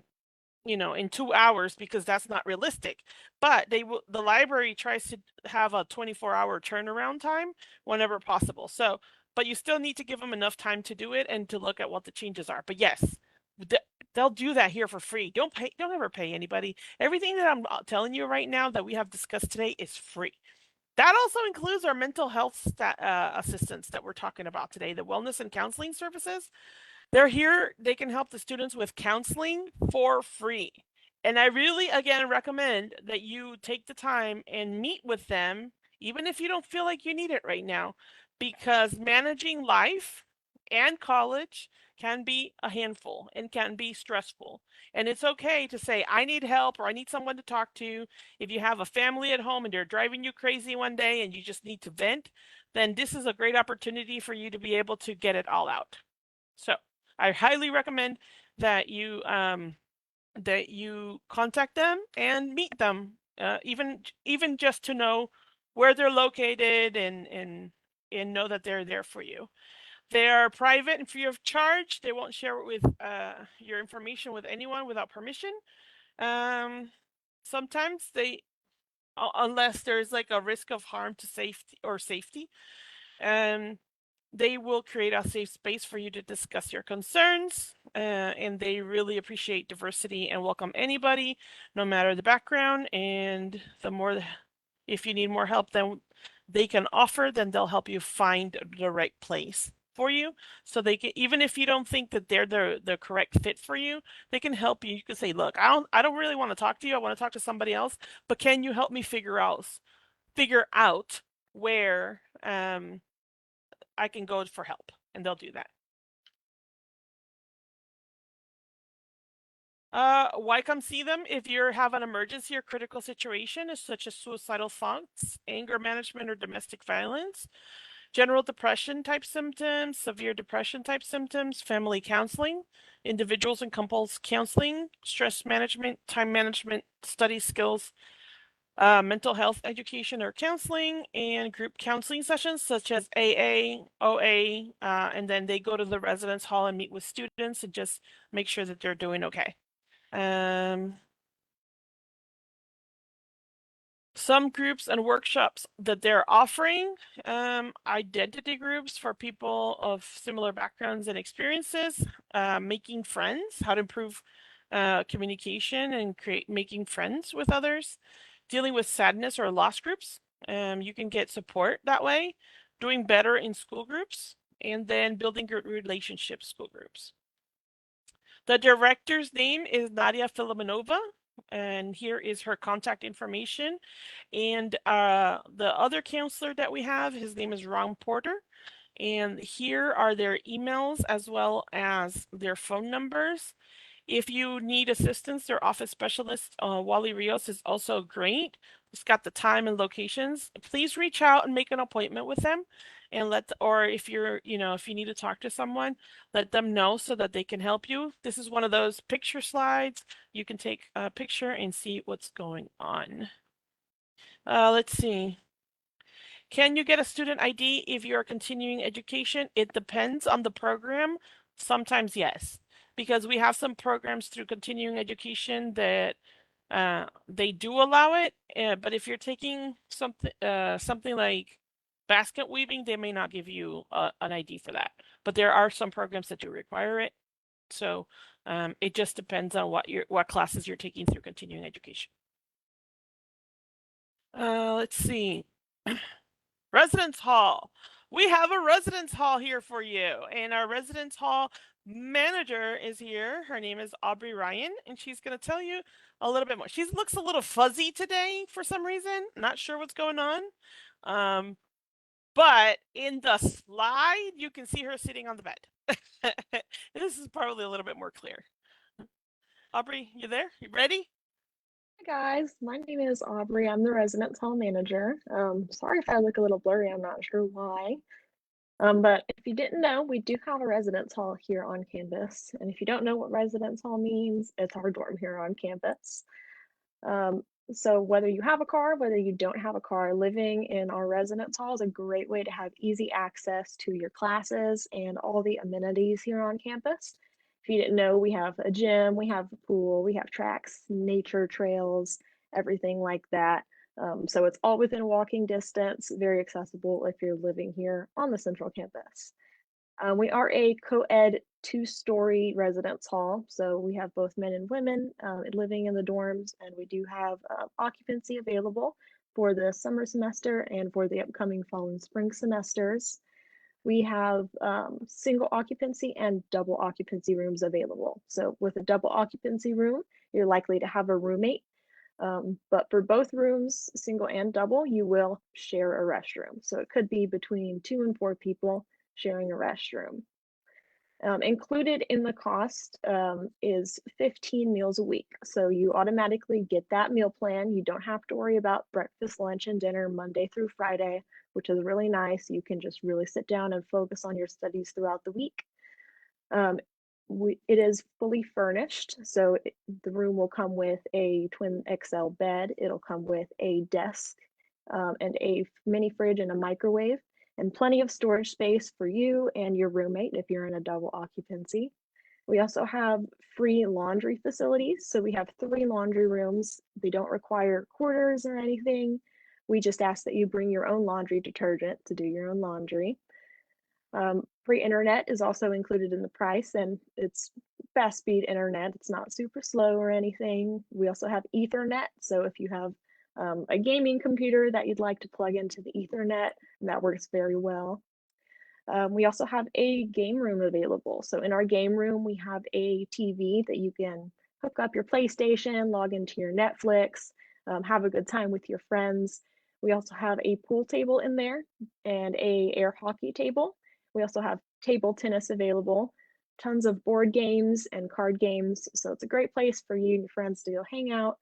2 hours, because that's not realistic. But the library tries to have a 24-hour turnaround time whenever possible. So, but you still need to give them enough time to do it and to look at what the changes are. But yes, they'll do that here for free. Don't ever pay anybody. Everything that I'm telling you right now that we have discussed today is free. That also includes our mental health assistance that we're talking about today, the wellness and counseling services. They're here. They can help the students with counseling for free. And I really, again, recommend that you take the time and meet with them, even if you don't feel like you need it right now, because managing life and college can be a handful and can be stressful. And it's okay to say, I need help, or I need someone to talk to. If you have a family at home and they're driving you crazy one day and you just need to vent, then this is a great opportunity for you to be able to get it all out. So I highly recommend that you contact them and meet them, even just to know where they're located and know that they're there for you. They are private and free of charge. They won't share it with your information with anyone without permission. Sometimes unless there's like a risk of harm to safety. They will create a safe space for you to discuss your concerns, and they really appreciate diversity and welcome anybody, no matter the background. And if you need more help than they can offer, then they'll help you find the right place for you. So they can, even if you don't think that they're the correct fit for you, they can help you. You can say, "Look, I don't really want to talk to you. I want to talk to somebody else. But can you help me figure out where I can go for help?" And they'll do that. Why come see them? If you have an emergency or critical situation, such as suicidal thoughts, anger management, or domestic violence, general depression type symptoms, severe depression type symptoms, family counseling, individuals and couples counseling, stress management, time management, study skills, mental health education or counseling, and group counseling sessions such as AA, OA, and then they go to the residence hall and meet with students and just make sure that they're doing okay. Some groups and workshops that they're offering, identity groups for people of similar backgrounds and experiences, making friends, how to improve communication and making friends with others, dealing with sadness or loss groups. You can get support that way, doing better in school groups, and then building good relationships school groups. The director's name is Nadia Filimonova. and here is her contact information. And the other counselor that we have, his name is Ron Porter. And here are their emails as well as their phone numbers. If you need assistance, their office specialist, Wally Rios, is also great. He's got the time and locations. Please reach out and make an appointment with them, and or if you're, if you need to talk to someone, let them know so that they can help you. This is one of those picture slides. You can take a picture and see what's going on. Let's see. Can you get a student ID if you're continuing education? It depends on the program. Sometimes yes, because we have some programs through continuing education that they do allow it. But if you're taking something like basket weaving, they may not give you an ID for that. But there are some programs that do require it. So it just depends on what classes you're taking through continuing education. Let's see. Residence Hall. We have a residence hall here for you, and our residence hall manager is here. Her name is Aubrey Ryan, and she's going to tell you a little bit more. She looks a little fuzzy today for some reason. Not sure what's going on. But in the slide, you can see her sitting on the bed. This is probably a little bit more clear. Aubrey, you there? You ready? Hi guys, my name is Aubrey. I'm the residence hall manager. Sorry if I look a little blurry, I'm not sure why. But if you didn't know, we do have a residence hall here on campus. And if you don't know what residence hall means, it's our dorm here on campus. So whether you have a car, whether you don't have a car, living in our residence hall is a great way to have easy access to your classes and all the amenities here on campus. If you didn't know, we have a gym, we have a pool, we have tracks, nature trails, everything like that. So it's all within walking distance, very accessible if you're living here on the central campus. We are a co-ed 2-story residence hall, so we have both men and women living in the dorms, and we do have occupancy available for the summer semester and for the upcoming fall and spring semesters. We have single occupancy and double occupancy rooms available. So with a double occupancy room, you're likely to have a roommate. But for both rooms, single and double, you will share a restroom. So it could be between 2 and 4 people sharing a restroom. Included in the cost is 15 meals a week. So you automatically get that meal plan. You don't have to worry about breakfast, lunch, and dinner Monday through Friday, which is really nice. You can just really sit down and focus on your studies throughout the week. It is fully furnished, so the room will come with a twin XL bed. It'll come with a desk and a mini fridge and a microwave, and plenty of storage space for you and your roommate if you're in a double occupancy. We also have free laundry facilities. So we have 3 laundry rooms. They don't require quarters or anything. We just ask that you bring your own laundry detergent to do your own laundry. Free internet is also included in the price, and it's fast speed internet. It's not super slow or anything. We also have Ethernet. So if you have a gaming computer that you'd like to plug into the Ethernet, that works very well. We also have a game room available. So in our game room, we have a TV that you can hook up your PlayStation, log into your Netflix, have a good time with your friends. We also have a pool table in there and a air hockey table. We also have table tennis available, tons of board games and card games. So it's a great place for you and your friends to go hang out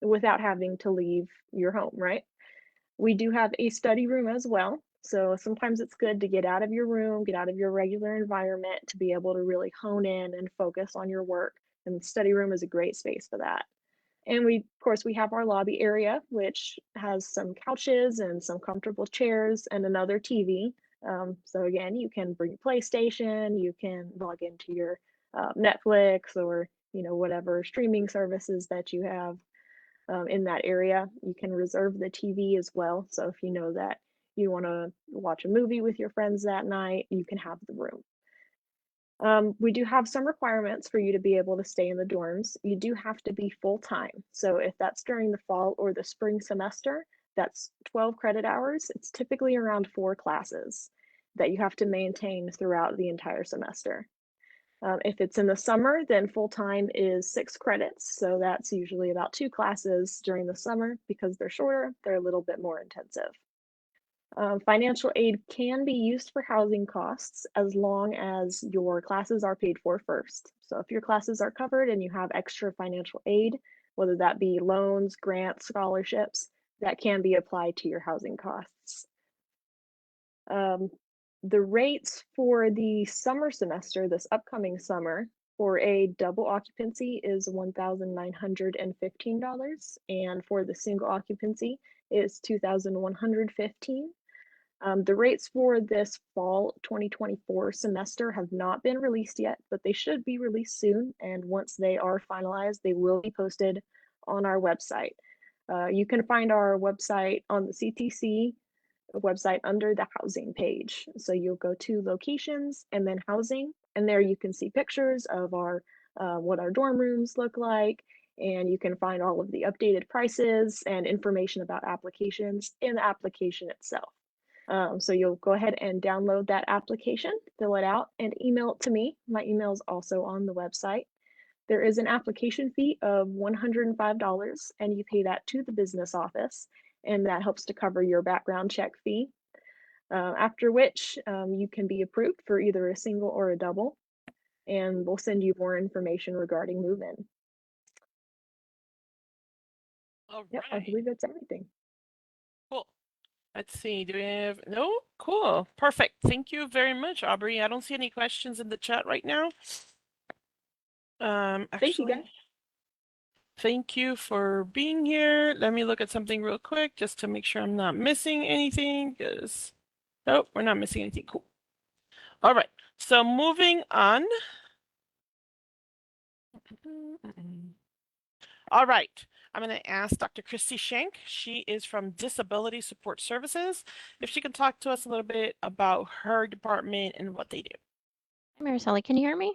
without having to leave your home, right? We do have a study room as well. So sometimes it's good to get out of your room, get out of your regular environment to be able to really hone in and focus on your work. And the study room is a great space for that. And of course, we have our lobby area, which has some couches and some comfortable chairs and another TV. So again, you can bring your PlayStation, you can log into your Netflix or whatever streaming services that you have in that area. You can reserve the TV as well. So if you know that you want to watch a movie with your friends that night, you can have the room. We do have some requirements for you to be able to stay in the dorms. You do have to be full-time. So if that's during the fall or the spring semester, that's 12 credit hours. It's typically around 4 classes that you have to maintain throughout the entire semester. If it's in the summer, then full-time is 6 credits. So that's usually about 2 classes during the summer. Because they're shorter, they're a little bit more intensive. Financial aid can be used for housing costs as long as your classes are paid for first. So if your classes are covered and you have extra financial aid, whether that be loans, grants, scholarships, that can be applied to your housing costs. The rates for the summer semester, this upcoming summer, for a double occupancy is $1,915, and for the single occupancy is $2,115. The rates for this fall 2024 semester have not been released yet, but they should be released soon. And once they are finalized, they will be posted on our website. You can find our website on the CTC website under the housing page. So you'll go to locations and then housing, and there you can see pictures of our what our dorm rooms look like, and you can find all of the updated prices and information about applications in the application itself. So you'll go ahead and download that application, fill it out, and email it to me. My email is also on the website. There is an application fee of $105, and you pay that to the business office, and that helps to cover your background check fee. After which you can be approved for either a single or a double, and we'll send you more information regarding move-in. All Yep, I right. believe that's everything. Cool. Let's see. Do we have no? Cool. Perfect. Thank you very much, Aubrey. I don't see any questions in the chat right now. Thank you, Actually, guys. thank you for being here. Let me look at something real quick just to make sure I'm not missing anything. Because nope, we're not missing anything. Cool. All right. So moving on. All right. I'm going to ask Dr. Christy Schenk. She is from Disability Support Services. If she can talk to us a little bit about her department and what they do. Hi, Mariceli, can you hear me?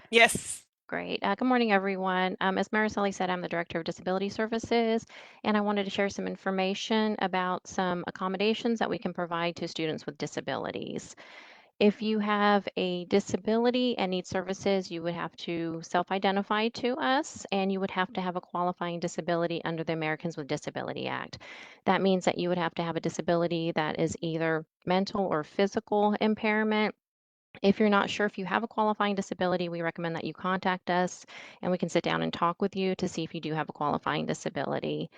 Yes. Great. Good morning, everyone. As Mariceli said, I'm the Director of Disability Services, and I wanted to share some information about some accommodations that we can provide to students with disabilities. If you have a disability and need services, you would have to self-identify to us, and you would have to have a qualifying disability under the Americans with Disability Act. That means that you would have to have a disability that is either mental or physical impairment. If you're not sure if you have a qualifying disability, we recommend that you contact us and we can sit down and talk with you to see if you do have a qualifying disability.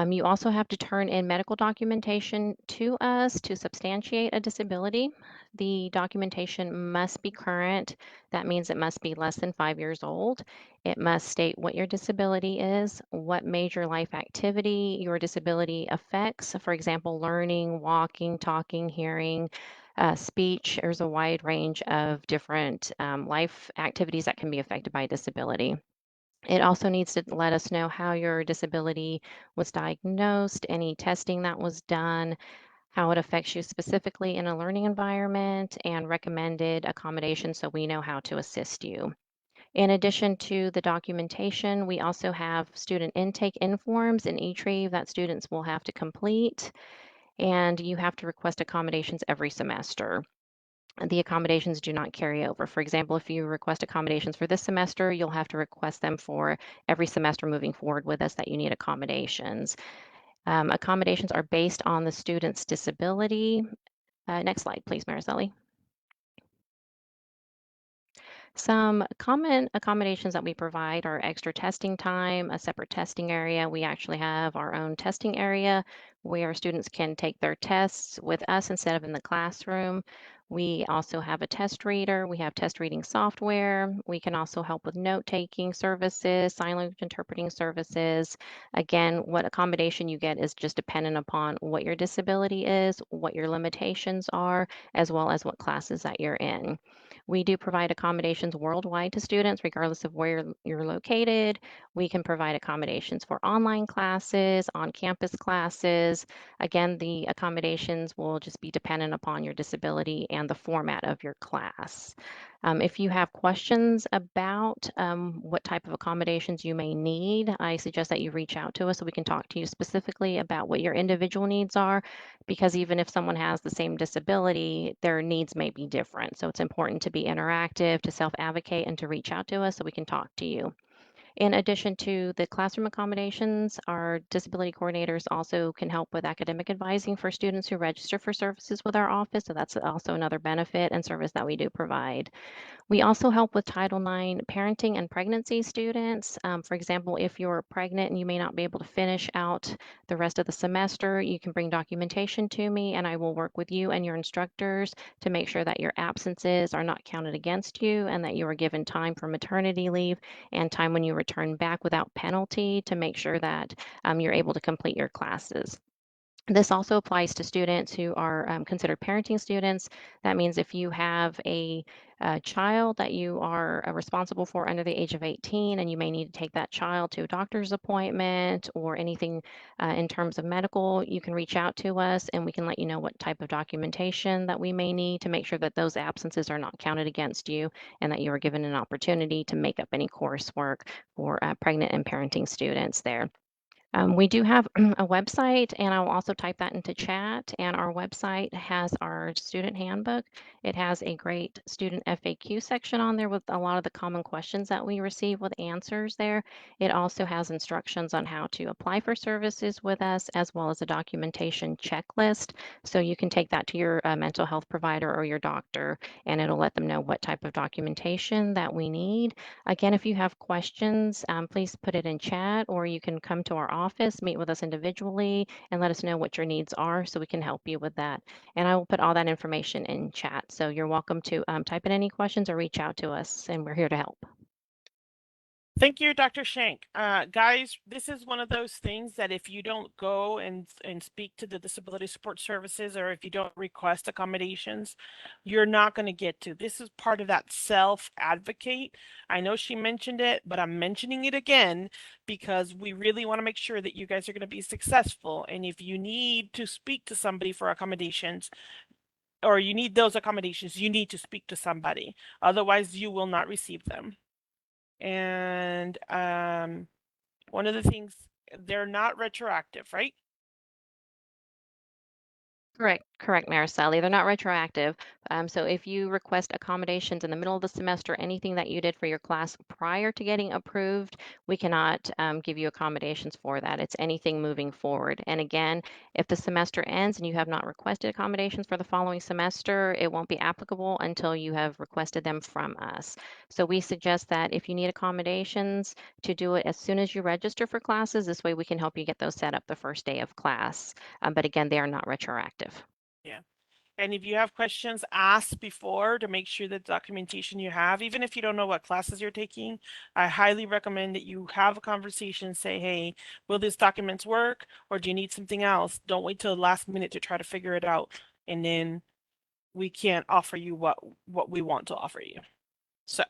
You also have to turn in medical documentation to us to substantiate a disability. The documentation must be current. That means it must be less than 5 years old. It must state what your disability is, what major life activity your disability affects. For example, learning, walking, talking, hearing, speech. There's a wide range of different life activities that can be affected by disability. It also needs to let us know how your disability was diagnosed, any testing that was done, how it affects you specifically in a learning environment, and recommended accommodations so we know how to assist you. In addition to the documentation, we also have student intake informs and e-retrieve that students will have to complete, and you have to request accommodations every semester. The accommodations do not carry over. For example, if you request accommodations for this semester, you'll have to request them for every semester moving forward with us that you need accommodations. Accommodations are based on the student's disability. Next slide, please, Mariceli. Some common accommodations that we provide are extra testing time, a separate testing area. We actually have our own testing area where students can take their tests with us instead of in the classroom. We also have a test reader. We have test reading software. We can also help with note-taking services, sign language interpreting services. Again, what accommodation you get is just dependent upon what your disability is, what your limitations are, as well as what classes that you're in. We do provide accommodations worldwide to students, regardless of where you're located. We can provide accommodations for online classes, on-campus classes, services. Again, the accommodations will just be dependent upon your disability and the format of your class. If you have questions about what type of accommodations you may need, I suggest that you reach out to us so we can talk to you specifically about what your individual needs are, because even if someone has the same disability, their needs may be different. So it's important to be interactive, to self-advocate, and to reach out to us so we can talk to you. In addition to the classroom accommodations, our disability coordinators also can help with academic advising for students who register for services with our office. So that's also another benefit and service that we do provide. We also help with Title IX parenting and pregnancy students. For example, if you're pregnant and you may not be able to finish out the rest of the semester, you can bring documentation to me and I will work with you and your instructors to make sure that your absences are not counted against you and that you are given time for maternity leave and time when you return back without penalty to make sure that you're able to complete your classes. This also applies to students who are considered parenting students. That means if you have a child that you are responsible for under the age of 18 and you may need to take that child to a doctor's appointment or anything in terms of medical, you can reach out to us and we can let you know what type of documentation that we may need to make sure that those absences are not counted against you and that you are given an opportunity to make up any coursework for pregnant and parenting students there. We do have a website, and I'll also type that into chat. And our website has our student handbook. It has a great student FAQ section on there with a lot of the common questions that we receive with answers there. It also has instructions on how to apply for services with us, as well as a documentation checklist. So you can take that to your mental health provider or your doctor, and it'll let them know what type of documentation that we need. Again, if you have questions, please put it in chat, or you can come to our office, meet with us individually, and let us know what your needs are so we can help you with that. And I will put all that information in chat. So you're welcome to type in any questions or reach out to us, and we're here to help. Thank you, Dr. Shank. Guys, this is one of those things that if you don't go and speak to the disability support services, or if you don't request accommodations, you're not going to get to. This is part of that self-advocate. I know she mentioned it, but I'm mentioning it again because we really want to make sure that you guys are going to be successful. And if you need to speak to somebody for accommodations, or you need those accommodations, you need to speak to somebody. Otherwise, you will not receive them. And one of the things, they're not retroactive, right? Correct, Mariceli. They're not retroactive. So if you request accommodations in the middle of the semester, anything that you did for your class prior to getting approved, we cannot give you accommodations for that. It's anything moving forward. And again, if the semester ends and you have not requested accommodations for the following semester, it won't be applicable until you have requested them from us. So we suggest that if you need accommodations, to do it as soon as you register for classes. This way we can help you get those set up the first day of class. But again, they are not retroactive. Yeah. And if you have questions, ask before to make sure that documentation you have, even if you don't know what classes you're taking, I highly recommend that you have a conversation, say, hey, will these documents work? Or do you need something else? Don't wait till the last minute to try to figure it out. And then we can't offer you what we want to offer you. So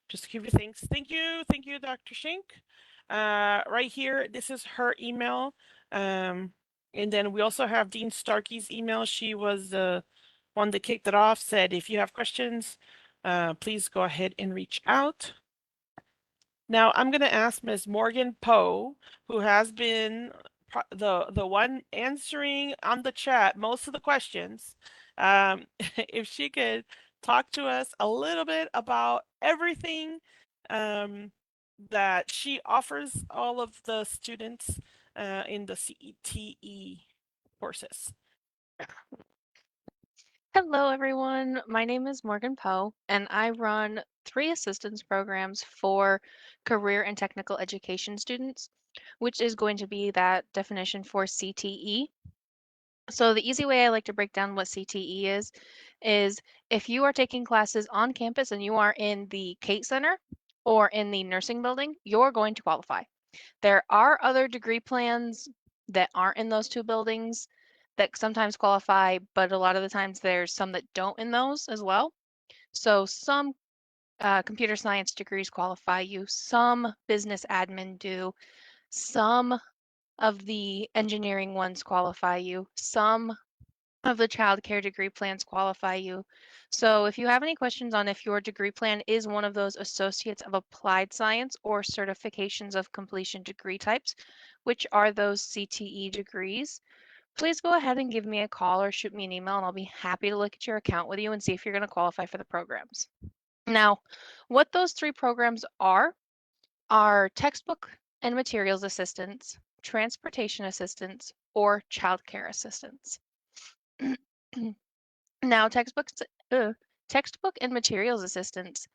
just to give you thanks. Thank you, Dr. Shink. Right here, this is her email. And then we also have Dean Starkey's email. She was the one that kicked it off, said, if you have questions, please go ahead and reach out. Now I'm going to ask Ms. Morgan Poe, who has been the one answering on the chat most of the questions, if she could talk to us a little bit about everything that she offers all of the students in the CTE courses. Hello, everyone. My name is Morgan Poe, and I run 3 assistance programs for career and technical education students, which is going to be that definition for CTE. So the easy way I like to break down what CTE is if you are taking classes on campus and you are in the Kate Center or in the nursing building, you're going to qualify. There are other degree plans that aren't in those 2 buildings that sometimes qualify, but a lot of the times there's some that don't in those as well. So some computer science degrees qualify you, some business admin do, some of the engineering ones qualify you. Some of the childcare degree plans qualify you. So if you have any questions on if your degree plan is one of those associates of applied science or certifications of completion degree types, which are those CTE degrees, please go ahead and give me a call or shoot me an email, and I'll be happy to look at your account with you and see if you're going to qualify for the programs. Now, what those 3 programs are textbook and materials assistance, transportation assistance, or childcare assistance. Now, textbook and materials assistance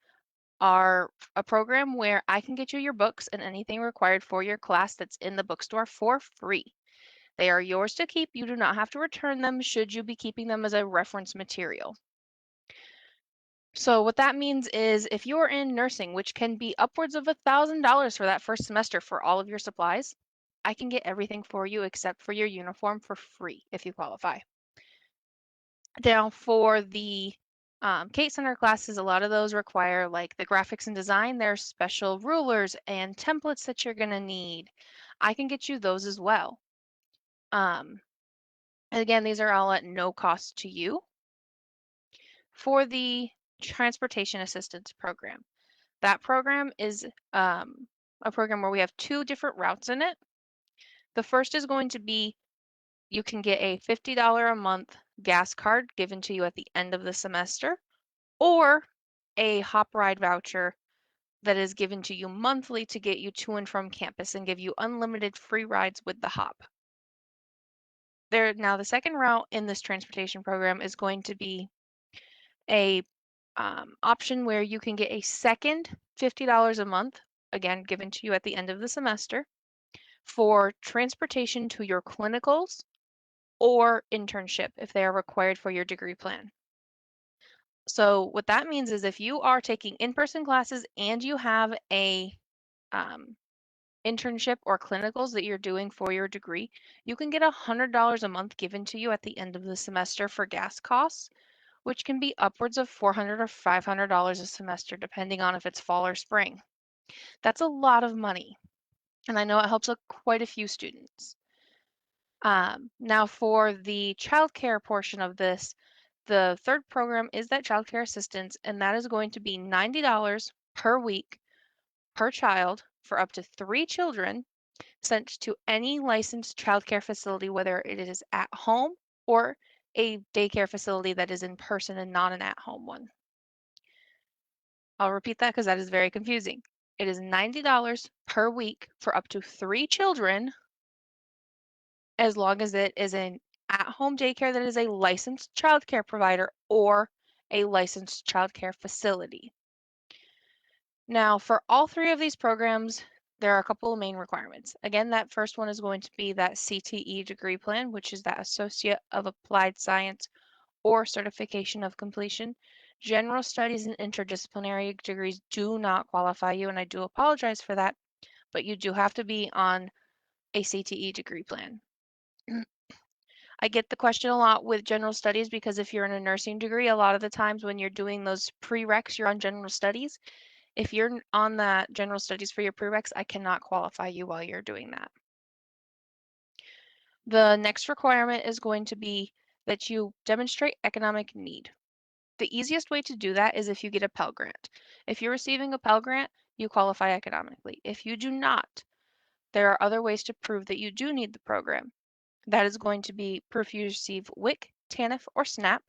are a program where I can get you your books and anything required for your class that's in the bookstore for free. They are yours to keep. You do not have to return them should you be keeping them as a reference material. So what that means is if you're in nursing, which can be upwards of $1,000 for that first semester for all of your supplies, I can get everything for you except for your uniform for free if you qualify. Now for the Kate Center classes, a lot of those require like the graphics and design. There's special rulers and templates that you're gonna need. I can get you those as well. Again, these are all at no cost to you. For the transportation assistance program, that program is a program where we have 2 different routes in it. The first is going to be you can get a $50 a month gas card given to you at the end of the semester, or a hop ride voucher that is given to you monthly to get you to and from campus and give you unlimited free rides with the hop. Now, the second route in this transportation program is going to be a option where you can get a second $50 a month, again, given to you at the end of the semester, for transportation to your clinicals or internship if they are required for your degree plan. So what that means is if you are taking in-person classes and you have a internship or clinicals that you're doing for your degree, you can get $100 a month given to you at the end of the semester for gas costs, which can be upwards of $400 or $500 a semester, depending on if it's fall or spring. That's a lot of money, and I know it helps quite a few students. Now for the childcare portion of this, the third program is that childcare assistance, and that is going to be $90 per week per child for up to 3 children sent to any licensed childcare facility, whether it is at home or a daycare facility that is in person and not an at-home one. I'll repeat that because that is very confusing. It is $90 per week for up to 3 children, as long as it is an at-home daycare that is a licensed childcare provider or a licensed childcare facility. Now, for all 3 of these programs, there are a couple of main requirements. Again, that first one is going to be that CTE degree plan, which is that Associate of Applied Science or Certification of Completion. General studies and interdisciplinary degrees do not qualify you, and I do apologize for that, but you do have to be on a CTE degree plan. I get the question a lot with general studies because if you're in a nursing degree, a lot of the times when you're doing those prereqs, you're on general studies. If you're on that general studies for your prereqs, I cannot qualify you while you're doing that. The next requirement is going to be that you demonstrate economic need. The easiest way to do that is if you get a Pell Grant. If you're receiving a Pell Grant, you qualify economically. If you do not, there are other ways to prove that you do need the program. That is going to be proof you receive WIC, TANF, or SNAP,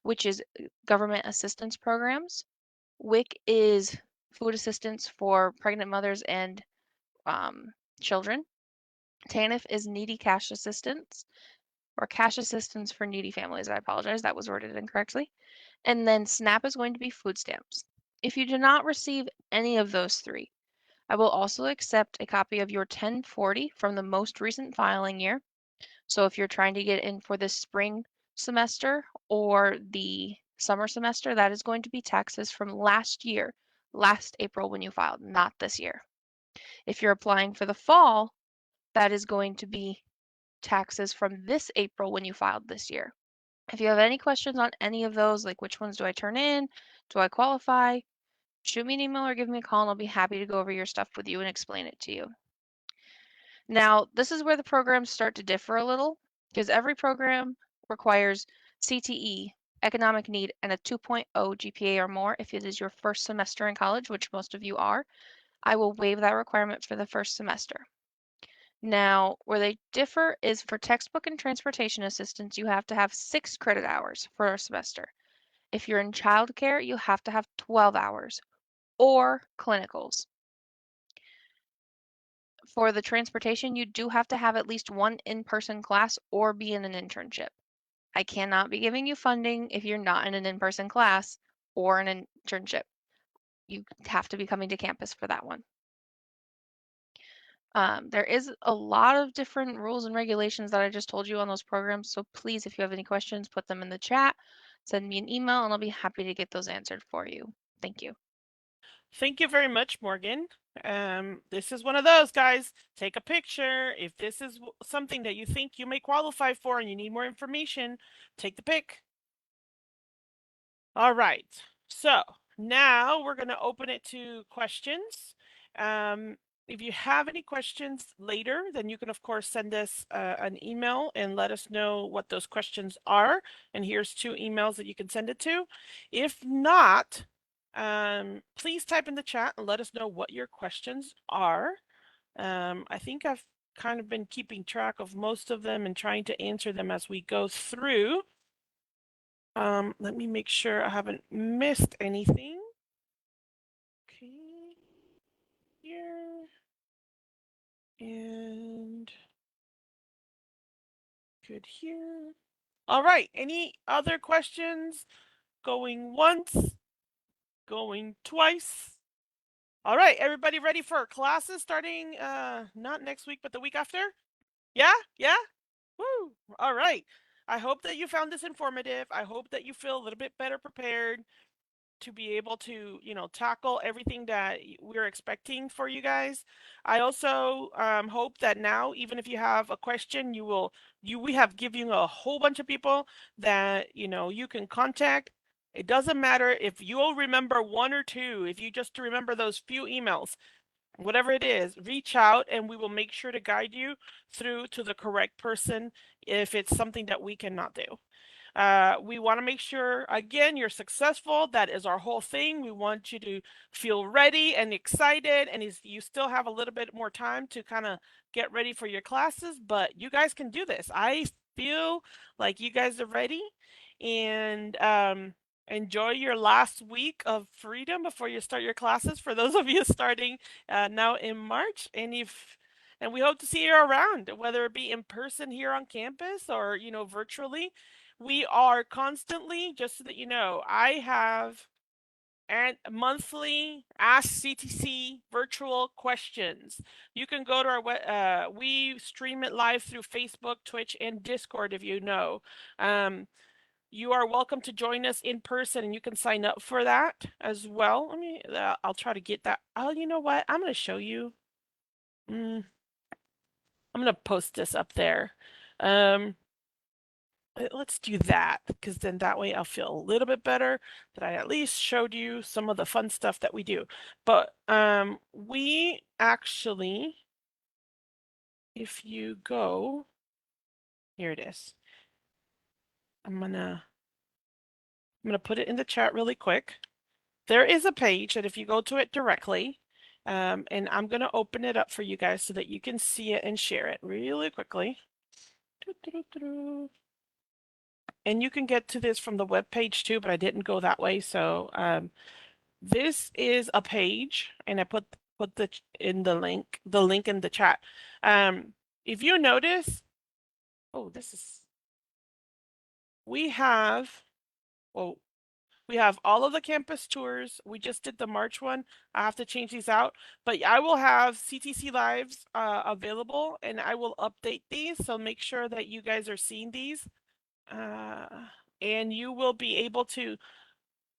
which is government assistance programs. WIC is food assistance for pregnant mothers and children. TANF is needy cash assistance, or cash assistance for needy families. I apologize, that was worded incorrectly. And then SNAP is going to be food stamps. If you do not receive any of those 3, I will also accept a copy of your 1040 from the most recent filing year. So if you're trying to get in for the spring semester or the summer semester, that is going to be taxes from last year, last April when you filed, not this year. If you're applying for the fall, that is going to be taxes from this April when you filed this year. If you have any questions on any of those, like which ones do I turn in, do I qualify, shoot me an email or give me a call and I'll be happy to go over your stuff with you and explain it to you. Now, this is where the programs start to differ a little because every program requires CTE, economic need, and a 2.0 GPA or more if it is your first semester in college, which most of you are. I will waive that requirement for the first semester. Now, where they differ is for textbook and transportation assistance, you have to have 6 credit hours for a semester. If you're in childcare, you have to have 12 hours or clinicals. For the transportation, you do have to have at least one in-person class or be in an internship. I cannot be giving you funding if you're not in an in-person class or an internship. You have to be coming to campus for that one. There is a lot of different rules and regulations that I just told you on those programs. So please, if you have any questions, put them in the chat, send me an email, and I'll be happy to get those answered for you. Thank you. Thank you very much, Morgan. This is one of those, guys. Take a picture. If this is something that you think you may qualify for and you need more information, take the pic. All right. So now we're going to open it to questions. If you have any questions later, then you can, of course, send us an email and let us know what those questions are. And here's 2 emails that you can send it to. If not, please type in the chat and let us know what your questions are. I think I've kind of been keeping track of most of them and trying to answer them as we go through. Let me make sure I haven't missed anything. Okay. Here. And good here. All right. Any other questions? Going once, going twice. All right, everybody ready for classes starting not next week, but the week after? Yeah? Yeah? Woo! All right. I hope that you found this informative. I hope that you feel a little bit better prepared to be able to, tackle everything that we're expecting for you guys. I also hope that now, even if you have a question, we have given you a whole bunch of people that, you can contact. It doesn't matter if you'll remember 1 or 2, if you just remember those few emails, whatever it is, reach out and we will make sure to guide you through to the correct person if it's something that we cannot do. We want to make sure, again, you're successful. That is our whole thing. We want you to feel ready and excited, and you still have a little bit more time to kind of get ready for your classes, but you guys can do this. I feel like you guys are ready, and enjoy your last week of freedom before you start your classes for those of you starting now in March. And we hope to see you around, whether it be in person here on campus or, virtually. We are constantly, just so that you know, I have and monthly Ask CTC virtual questions. You can go to our we stream it live through Facebook, Twitch, and Discord if you know. You are welcome to join us in person, and you can sign up for that as well. I'll try to get that. Oh, you know what? I'm going to show you. I'm going to post this up there. Let's do that, because then that way I'll feel a little bit better that I at least showed you some of the fun stuff that we do. But we actually, if you go, here it is. I'm gonna put it in the chat really quick. There is a page that if you go to it directly, and I'm gonna open it up for you guys so that you can see it and share it really quickly. And you can get to this from the web page too, but I didn't go that way. So this is a page, and I put the link in the chat. If you notice, we have all of the campus tours. We just did the March one. I have to change these out, but I will have CTC Lives available, and I will update these. So make sure that you guys are seeing these. And you will be able to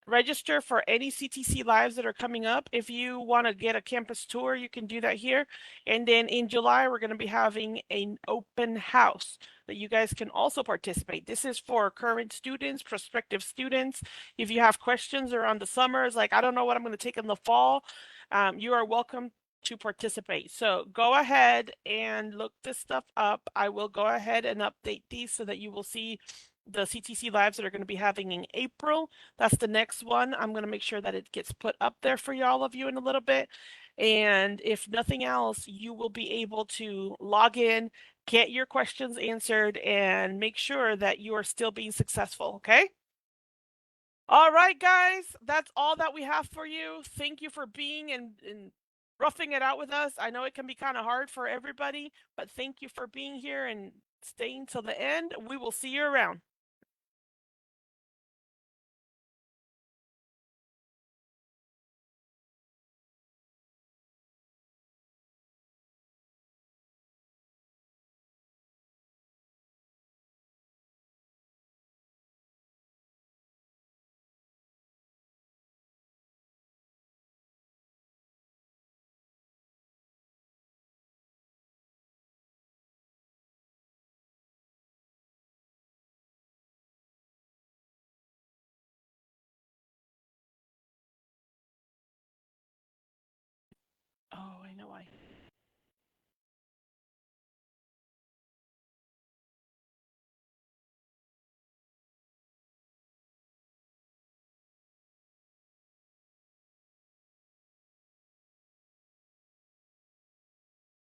register for any CTC Lives that are coming up. If you want to get a campus tour, you can do that here. And then in July, we're going to be having an open house that you guys can also participate. This is for current students, prospective students. If you have questions around the summers, like I don't know what I'm going to take in the fall, you are welcome to participate. So go ahead and look this stuff up. I will go ahead and update these so that you will see the CTC lives that are going to be having in April. That's the next one. I'm going to make sure that it gets put up there for all of you in a little bit. And if nothing else, you will be able to log in, get your questions answered, and make sure that you are still being successful, okay? All right, guys, that's all that we have for you. Thank you for being and roughing it out with us. I know it can be kind of hard for everybody, but thank you for being here and staying till the end. We will see you around. Oh, I know why.